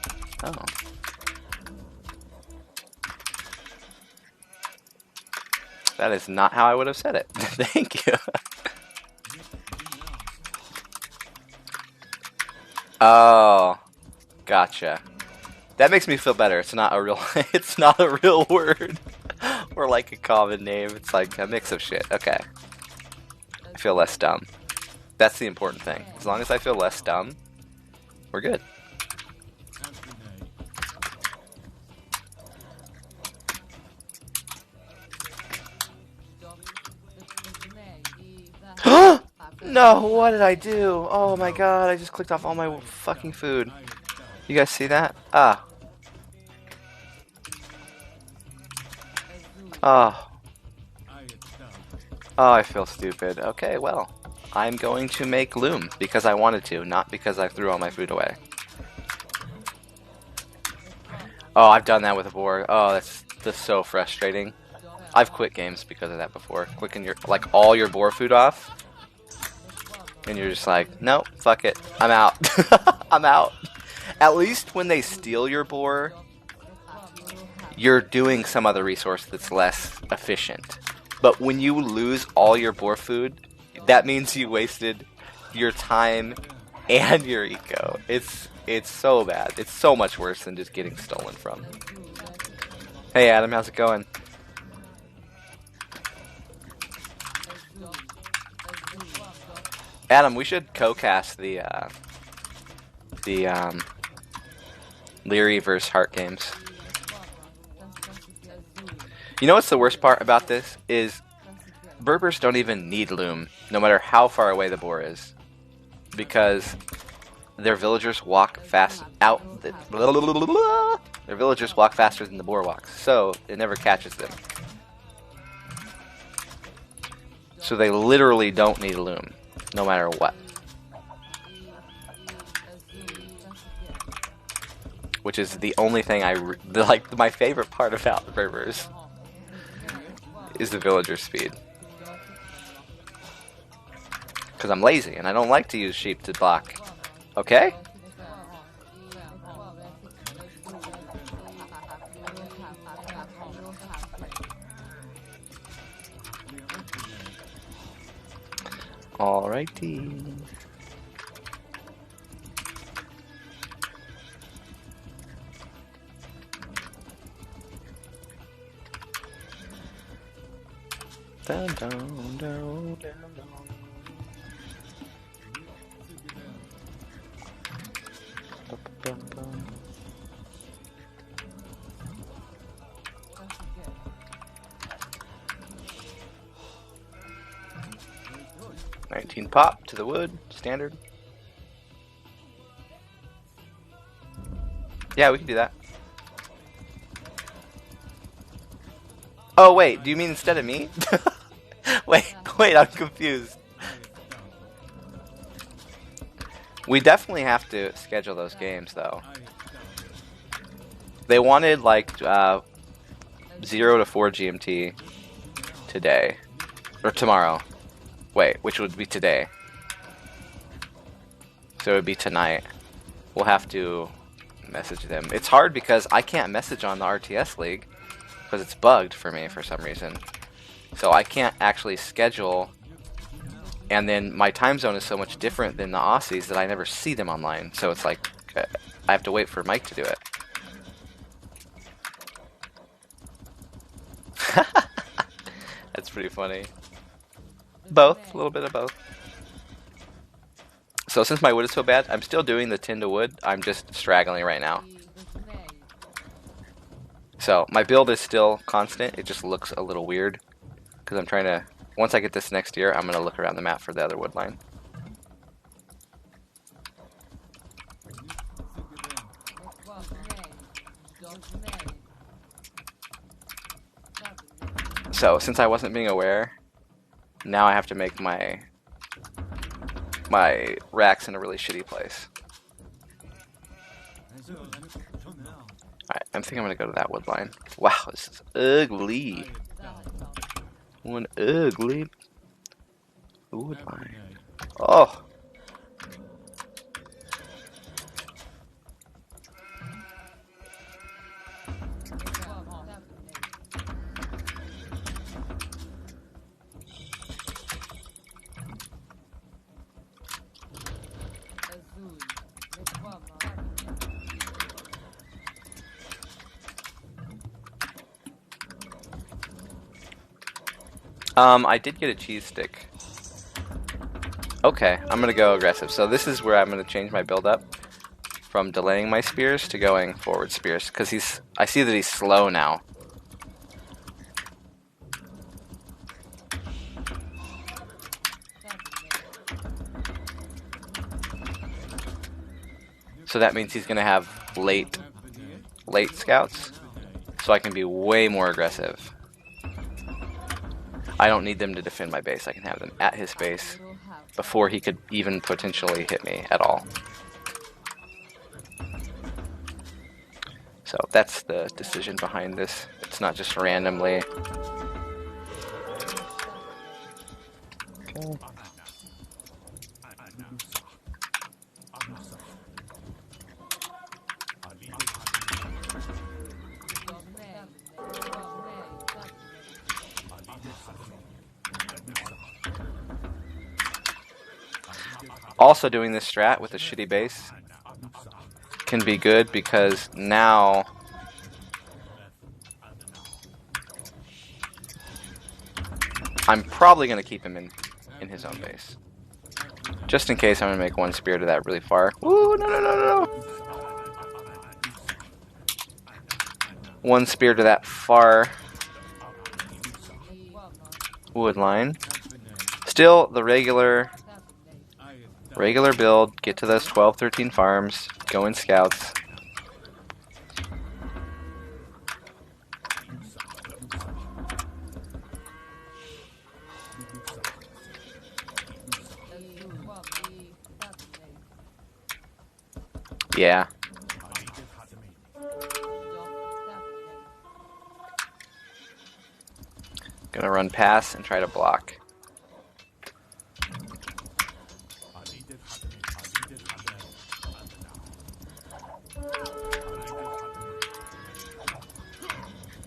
S1: Oh. That is not how I would have said it. Thank you. Oh, gotcha. That makes me feel better. It's not a real it's not a real word or like a common name. It's like a mix of shit. Okay. I feel less dumb. That's the important thing. As long as I feel less dumb, we're good. No, what did I do? Oh my god, I just clicked off all my fucking food. You guys see that? Ah. Oh. Oh, I feel stupid. Okay, well, I'm going to make loom because I wanted to, not because I threw all my food away. Oh, I've done that with a boar. Oh, that's so frustrating. I've quit games because of that before. Clicking your like all your boar food off, and you're just like, nope, fuck it, I'm out. I'm out. At least when they steal your boar, you're doing some other resource that's less efficient. But when you lose all your boar food, that means you wasted your time and your eco. It's so bad. It's so much worse than just getting stolen from. Hey Adam, how's it going? Adam, we should co-cast the Leary versus Hart games. You know what's the worst part about this is Berbers don't even need loom, no matter how far away the boar is, because their villagers walk fast out. Their villagers walk faster than the boar walks, so it never catches them. So they literally don't need loom, no matter what. Which is the only thing like. My favorite part about the Berbers is the villager speed. Because I'm lazy and I don't like to use sheep to block. Okay? Alrighty. Down, down, down, down, down. 19 pop to the wood, standard. Yeah, we can do that. Oh wait, do you mean instead of me? wait, I'm confused. We definitely have to schedule those games though. They wanted like 0 to 4 GMT today. Or tomorrow. Wait, which would be today. So it would be tonight. We'll have to message them. It's hard because I can't message on the RTS League because it's bugged for me for some reason. So I can't actually schedule, and then my time zone is so much different than the Aussies that I never see them online. So it's like I have to wait for Mike to do it. That's pretty funny. Both, a little bit of both. So since my wood is so bad, I'm still doing the tin to wood. I'm just straggling right now. So my build is still constant. It just looks a little weird because I'm trying to. Once I get this next year, I'm gonna look around the map for the other wood line. So since I wasn't being aware, now I have to make my racks in a really shitty place. Alright, I think I'm gonna go to that wood line. Wow, this is ugly. One ugly wood line. Oh. I did get a cheese stick. Okay, I'm gonna go aggressive. So this is where I'm gonna change my build up from delaying my spears to going forward spears, because I see that he's slow now. So that means he's gonna have late scouts, so I can be way more aggressive. I don't need them to defend my base. I can have them at his base before he could even potentially hit me at all. So that's the decision behind this. It's not just randomly. Okay. Also, doing this strat with a shitty base can be good because now I'm probably going to keep him in his own base. Just in case I'm going to make one spear to that really far. Ooh, no, no, no, no, no. one spear to that far wood line. Still the regular build. Get to those 12, 13 farms. Go in scouts. Yeah. Gonna run past and try to block.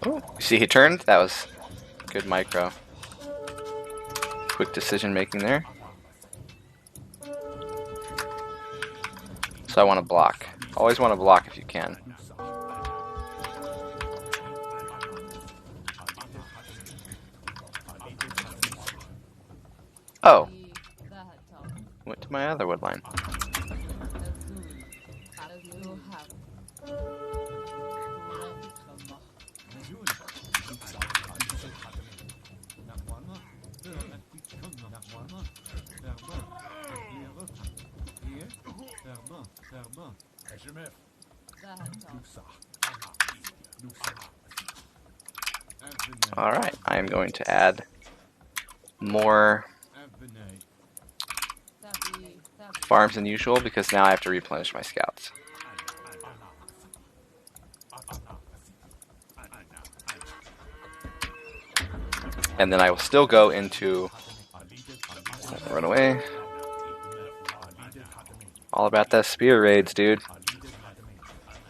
S1: Oh, you see he turned? That was good micro. Quick decision making there. So I want to block. Always want to block if you can. Oh. Went to my other wood line. Alright, I am going to add more farms than usual because now I have to replenish my scouts. And then I will still go into... Run away. All about that spear raids, dude.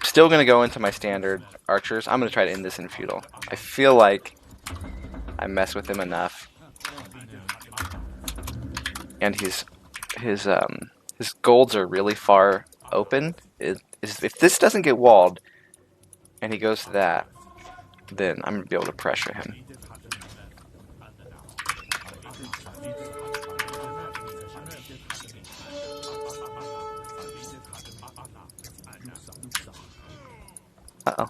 S1: Still going to go into my standard archers. I'm going to try to end this in feudal. I feel like I mess with him enough. And his golds are really far open. If this doesn't get walled and he goes to that, then I'm going to be able to pressure him. Uh-oh.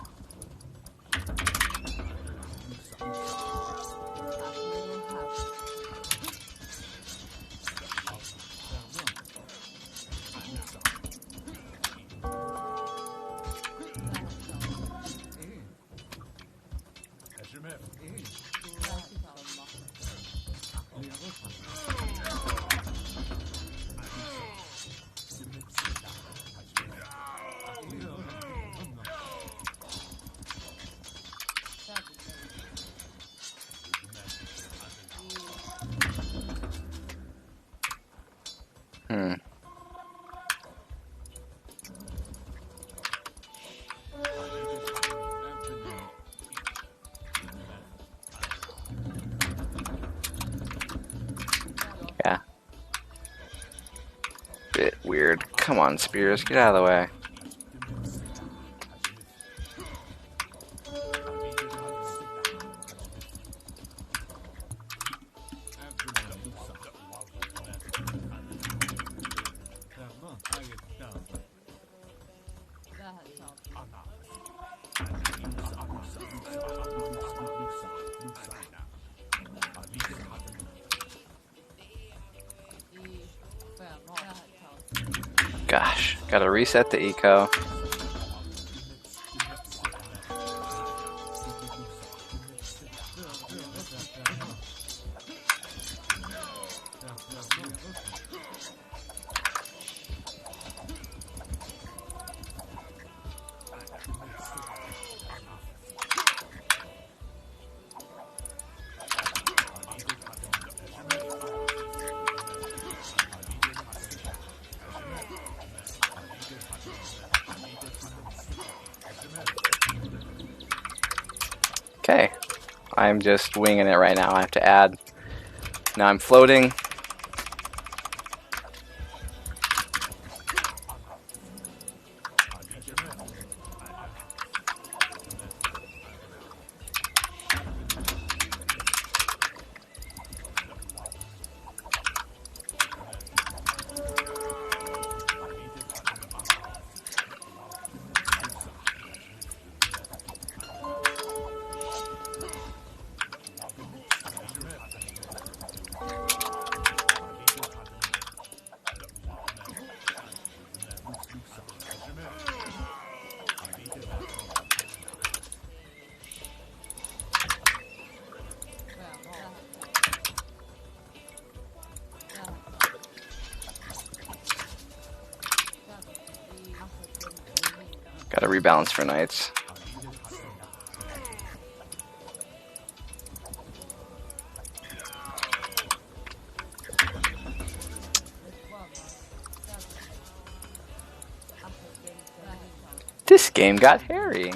S1: Yeah. Bit weird. Come on, spears, get out of the way. Gosh, gotta reset the eco. Okay, I'm just winging it right now. I have to add. Now I'm floating. Gotta rebalance for knights. This game got hairy.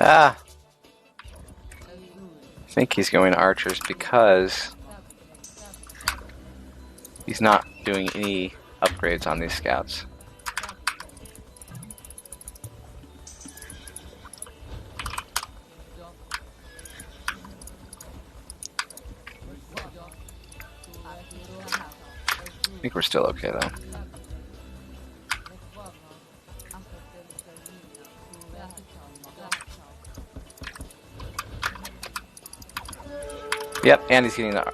S1: Ah. I think he's going to archers because he's not doing any upgrades on these scouts. I think we're still okay though. Yep, and he's getting the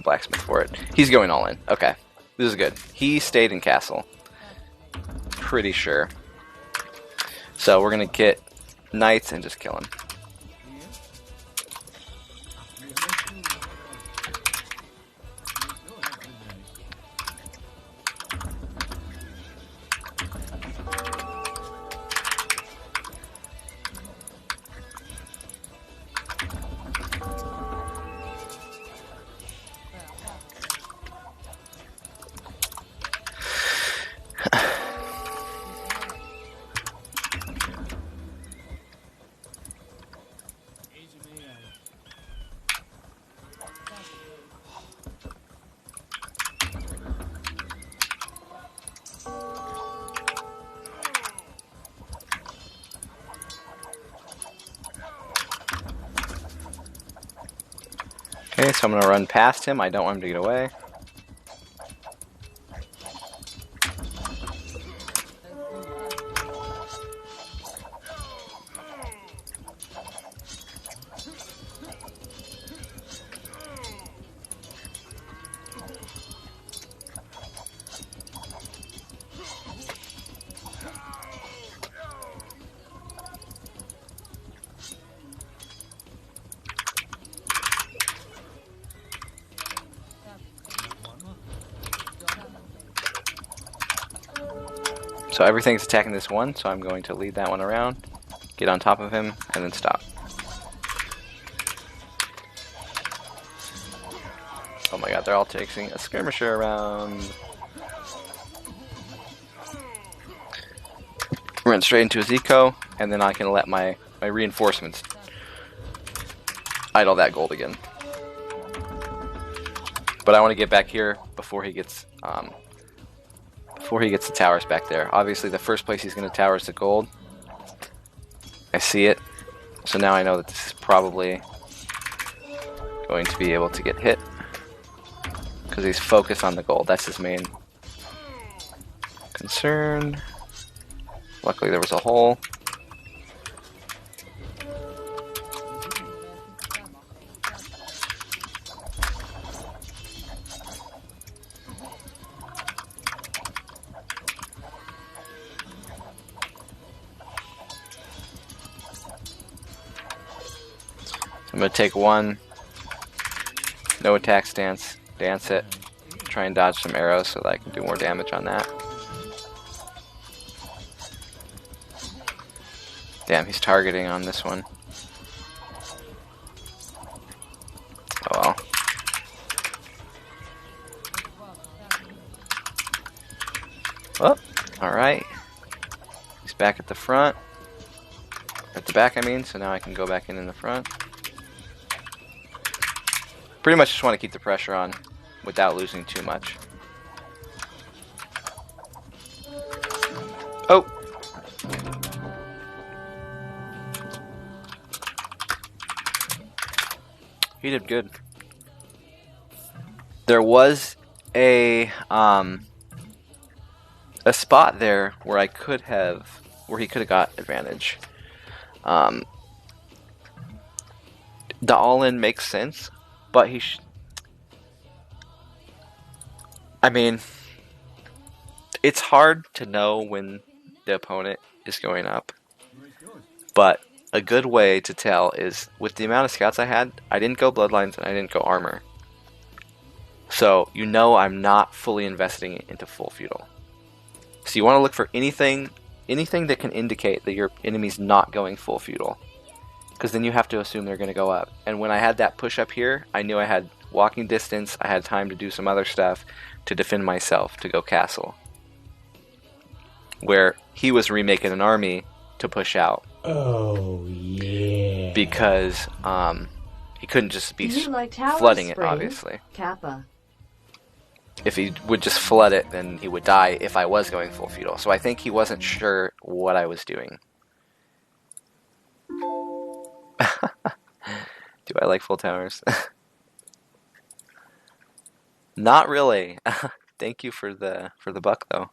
S1: blacksmith for it. He's going all in. Okay, this is good. He stayed in castle. Pretty sure. So we're gonna get knights and just kill him. Okay, so I'm going to run past him. I don't want him to get away. So everything's attacking this one, so I'm going to lead that one around, get on top of him, and then stop. Oh my god, they're all chasing a skirmisher around. Run straight into his eco, and then I can let my reinforcements idle that gold again. But I want to get back here before he gets the towers back there. Obviously, the first place he's going to tower is the gold. I see it. So now I know that this is probably going to be able to get hit. Because he's focused on the gold. That's his main concern. Luckily, there was a hole. I'm going to take one, no attack stance, dance it, try and dodge some arrows so that I can do more damage on that. Damn, he's targeting on this one. Oh well. Oh, alright. He's back at the front. At the back, I mean, so now I can go back in the front. Pretty much just want to keep the pressure on without losing too much. Oh! He did good. There was a spot there where he could have got advantage. The all-in makes sense, but I mean, It's hard to know when the opponent is going up, but a good way to tell is with the amount of scouts I had, I didn't go bloodlines and I didn't go armor. So you know I'm not fully investing into full feudal. So you want to look for anything that can indicate that your enemy's not going full feudal. Because then you have to assume they're going to go up. And when I had that push up here, I knew I had walking distance, I had time to do some other stuff to defend myself, to go castle. Where he was remaking an army to push out.
S2: Oh, yeah.
S1: Because he couldn't just be
S3: like
S1: flooding it,
S3: Spring?
S1: obviously.
S3: Kappa.
S1: If he would just flood it, then he would die if I was going full feudal. So I think he wasn't sure what I was doing. Do I like full towers? Not really. Thank you for the buck though.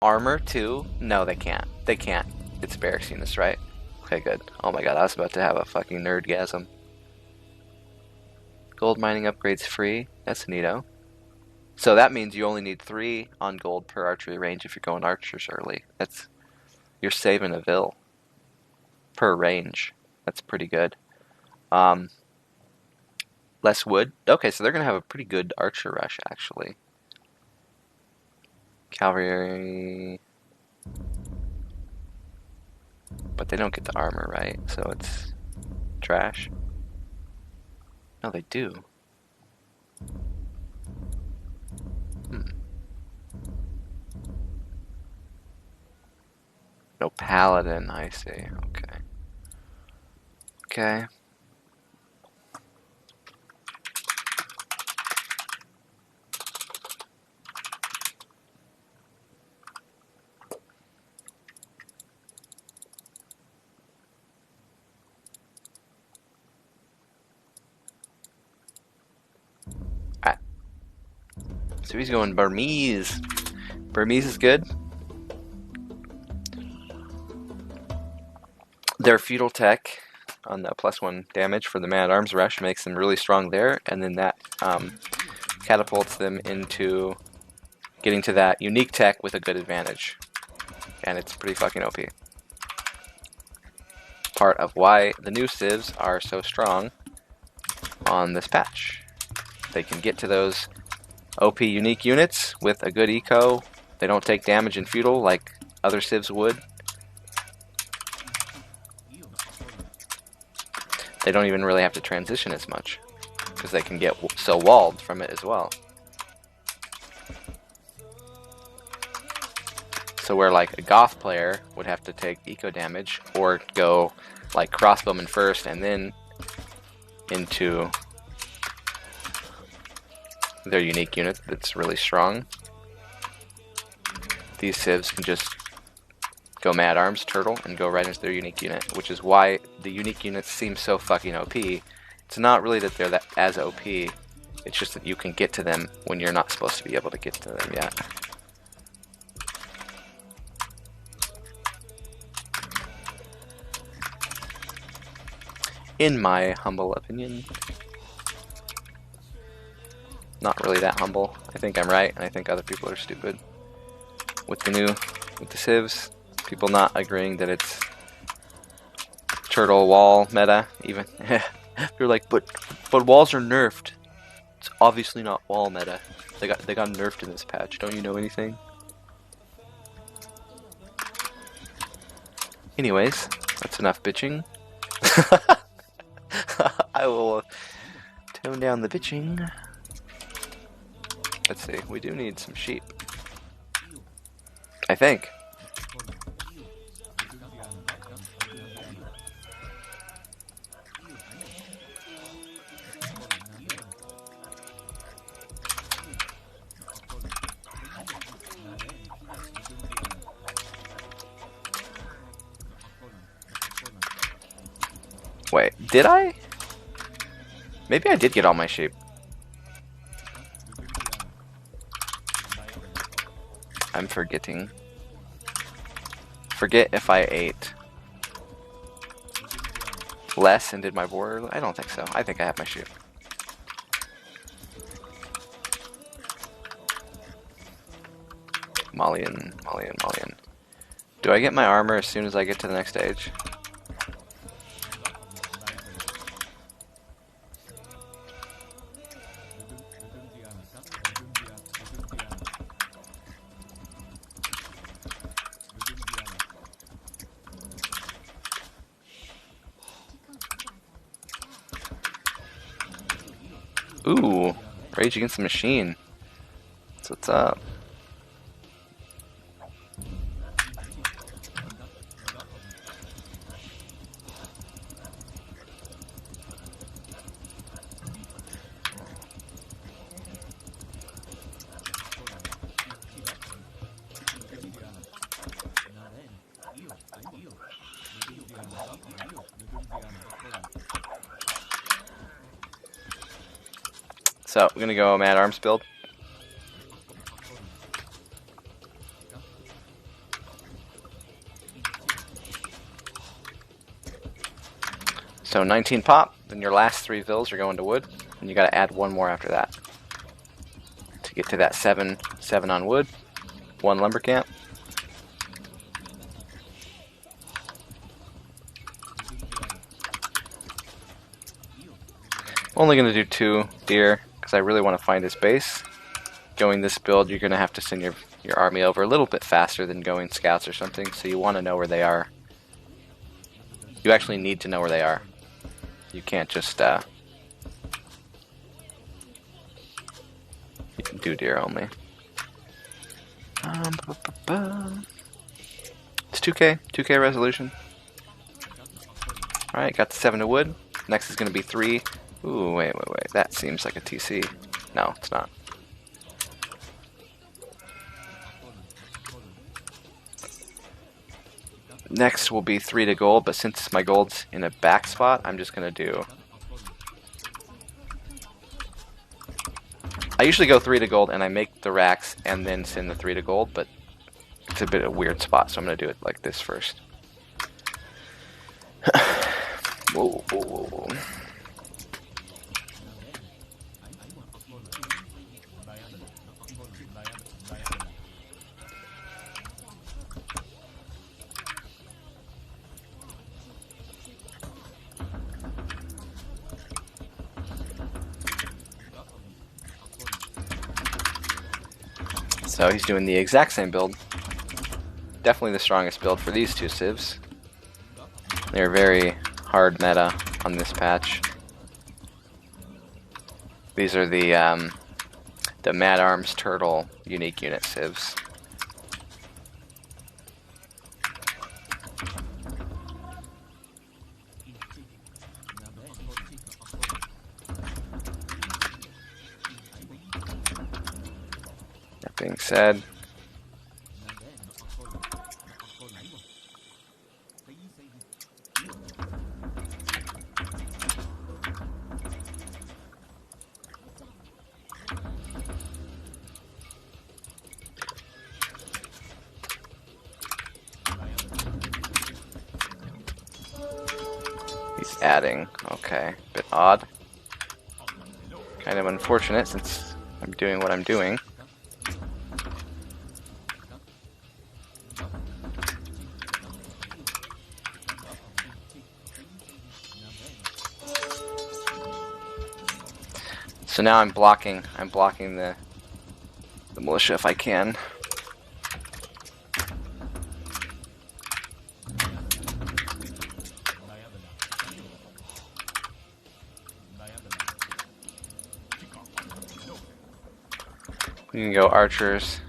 S1: armor too? No, they can't. They can't. It's embarrassing, right? Okay, good. Oh my god, I was about to have a fucking nerdgasm. Gold mining upgrades free. That's neato. So that means you only need 3 on gold per archery range if you're going archers early. You're saving a vil per range. That's pretty good. Less wood. Okay, so they're gonna have a pretty good archer rush actually. Cavalry, but they don't get the armor, right? So it's trash. No, they do. No paladin, I see. Okay. Okay. Alright. So he's going Burmese. Burmese is good. Their feudal tech on the +1 damage for the man-at-arms rush makes them really strong there, and then that catapults them into getting to that unique tech with a good advantage. And it's pretty fucking OP. Part of why the new civs are so strong on this patch. They can get to those OP unique units with a good eco. They don't take damage in feudal like other civs would. They don't even really have to transition as much because they can get so walled from it as well. So where like a goth player would have to take eco damage or go like crossbowman first and then into their unique unit that's really strong, these civs can just go mad arms, turtle, and go right into their unique unit, which is why the unique units seem so fucking OP. It's not really that they're that as OP, it's just that you can get to them when you're not supposed to be able to get to them yet. In my humble opinion. Not really that humble. I think I'm right, and I think other people are stupid. With the civs, people not agreeing that it's turtle wall meta, even. They're like, but walls are nerfed. It's obviously not wall meta. They got nerfed in this patch. Don't you know anything? Anyways, that's enough bitching. I will tone down the bitching. Let's see, we do need some sheep. I think. Wait, did I? Maybe I did get all my sheep. I'm forgetting. Forget if I ate less and did my border. I don't think so. I think I have my sheep. Malian. Do I get my armor as soon as I get to the next stage? Ooh, Rage Against the Machine. That's what's up. So, we're gonna go Mad Arms build. So 19 pop, then your last 3 vills are going to wood, and you gotta add 1 more after that. To get to that 7 on wood, 1 lumber camp. Only gonna do 2 deer, because I really want to find his base. Going this build, you're gonna have to send your army over a little bit faster than going scouts or something, so you want to know where they are. You actually need to know where they are. You can't just you can do deer only. It's 2K resolution. Alright, got the 7 to wood. Next is going to be 3. Ooh, wait. That seems like a TC. No, it's not. Next will be 3 to gold, but since my gold's in a back spot, I'm just going to do... I usually go 3 to gold and I make the racks and then send the 3 to gold, but it's a bit of a weird spot, so I'm going to do it like this first. Whoa. So he's doing the exact same build. Definitely the strongest build for these 2 civs. They're very hard meta on this patch. These are the Mad Arms Turtle unique unit civs. That being said, he's adding. Okay, bit odd. Kind of unfortunate since I'm doing what I'm doing. So now I'm blocking the militia if I can. We can go archers.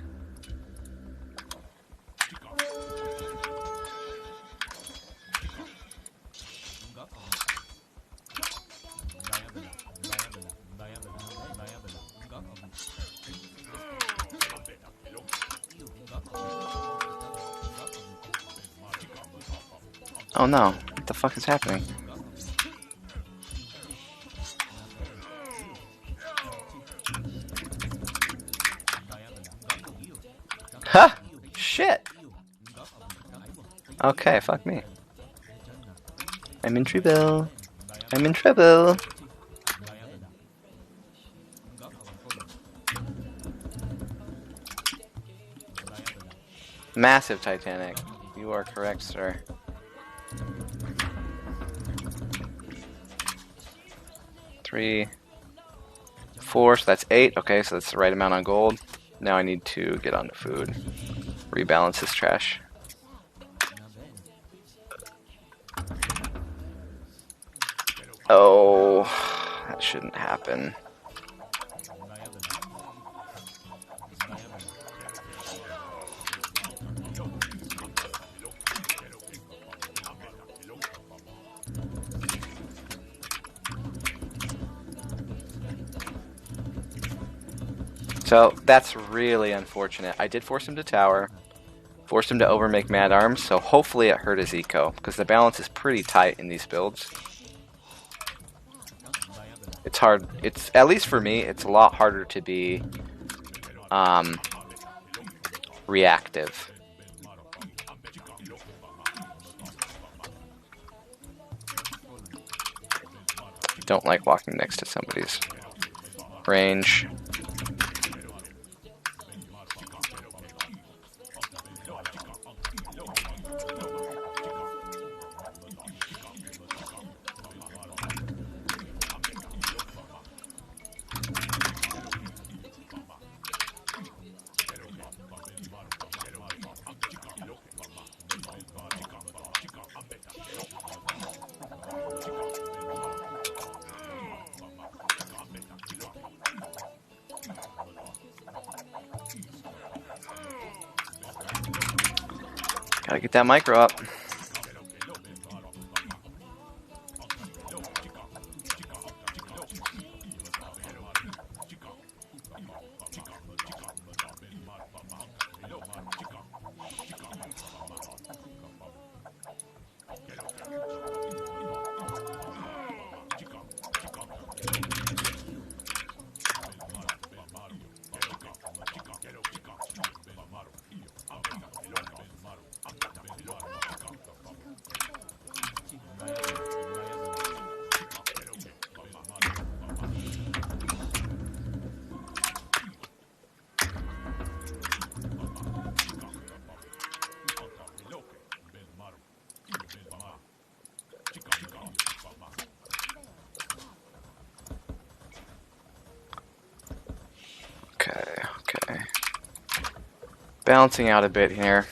S1: Oh no, what the fuck is happening? Ha! Shit! Okay, fuck me. I'm in trouble. I'm in trouble. Massive Titanic. You are correct, sir. Three, 4, so that's 8. Okay, so that's the right amount on gold. Now I need to get onto food. Rebalance this trash. Oh, that shouldn't happen. So that's really unfortunate. I did force him to tower, forced him to overmake Mad Arms, so hopefully it hurt his eco, because the balance is pretty tight in these builds. It's hard, it's, at least for me, it's a lot harder to be reactive. Don't like walking next to somebody's range. Gotta get that micro up. Okay. Balancing out a bit here.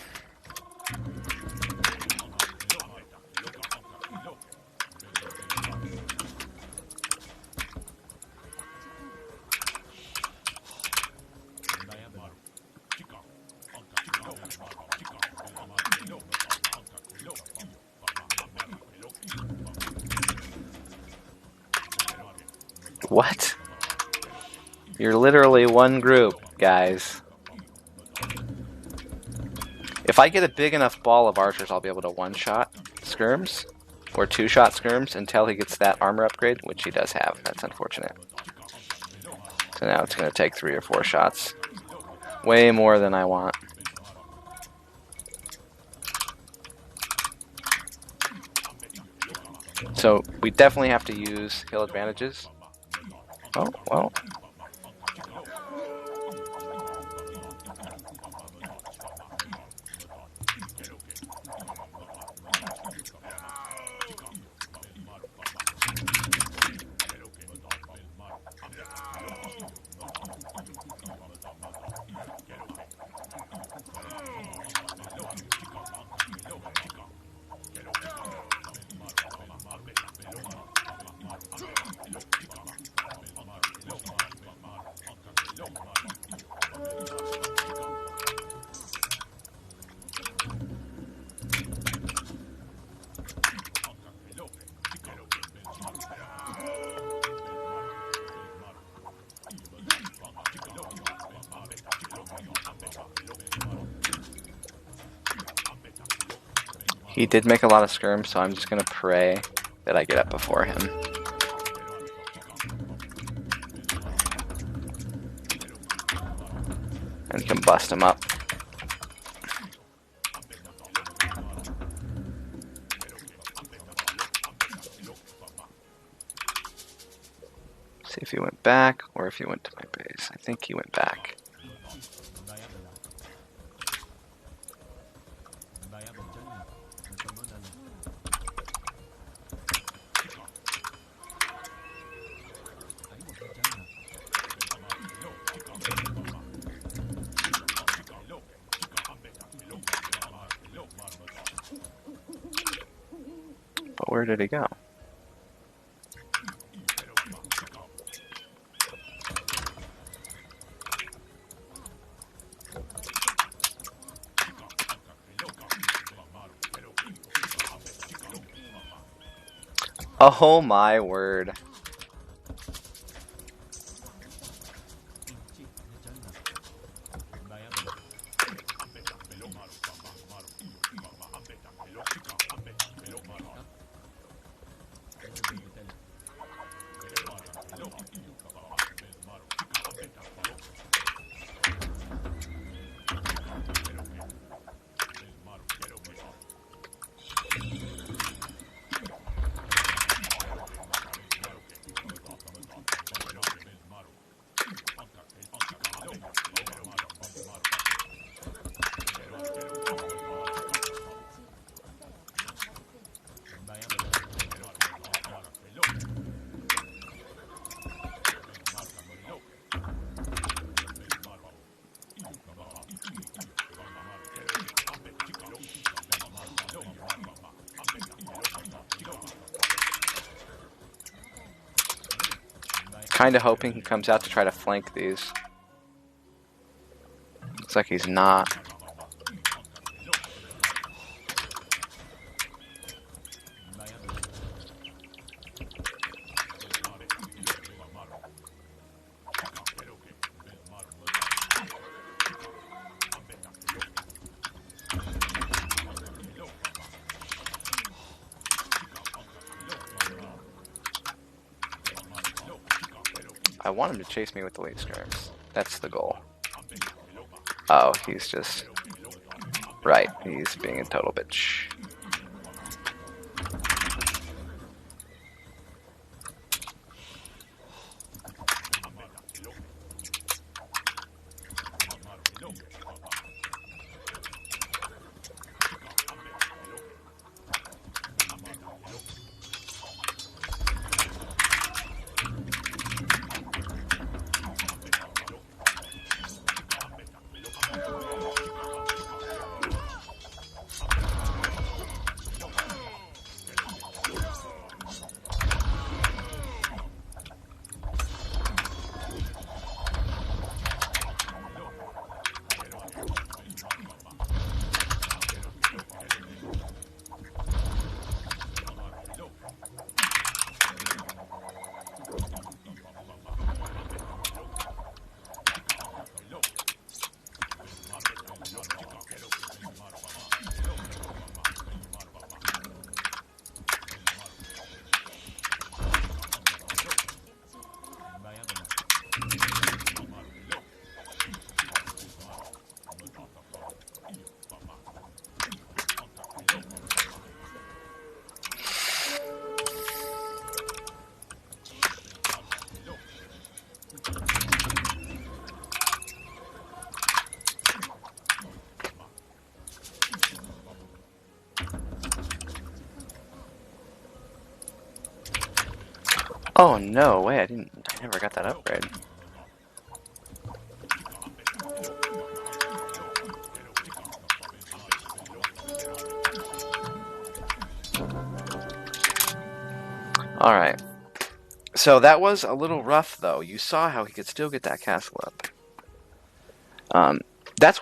S1: What? You're literally one group, guys. If I get a big enough ball of archers, I'll be able to one-shot skirms, or two-shot skirms until he gets that armor upgrade, which he does have. That's unfortunate. So now it's going to take 3 or 4 shots. Way more than I want. So we definitely have to use hill advantages. Oh, well. He did make a lot of skirms, so I'm just going to pray that I get up before him. And can bust him up. See if he went back or if he went to my base. I think he went back. But where did he go? Oh my word. kind of hoping he comes out to try to flank these. Looks like he's not. I want him to chase me with the late skirms. That's the goal. Oh, he's just... Right, he's being a total bitch. Oh no way! I never got that upgrade. All right. So that was a little rough, though. You saw how he could still get that castle up. That's what.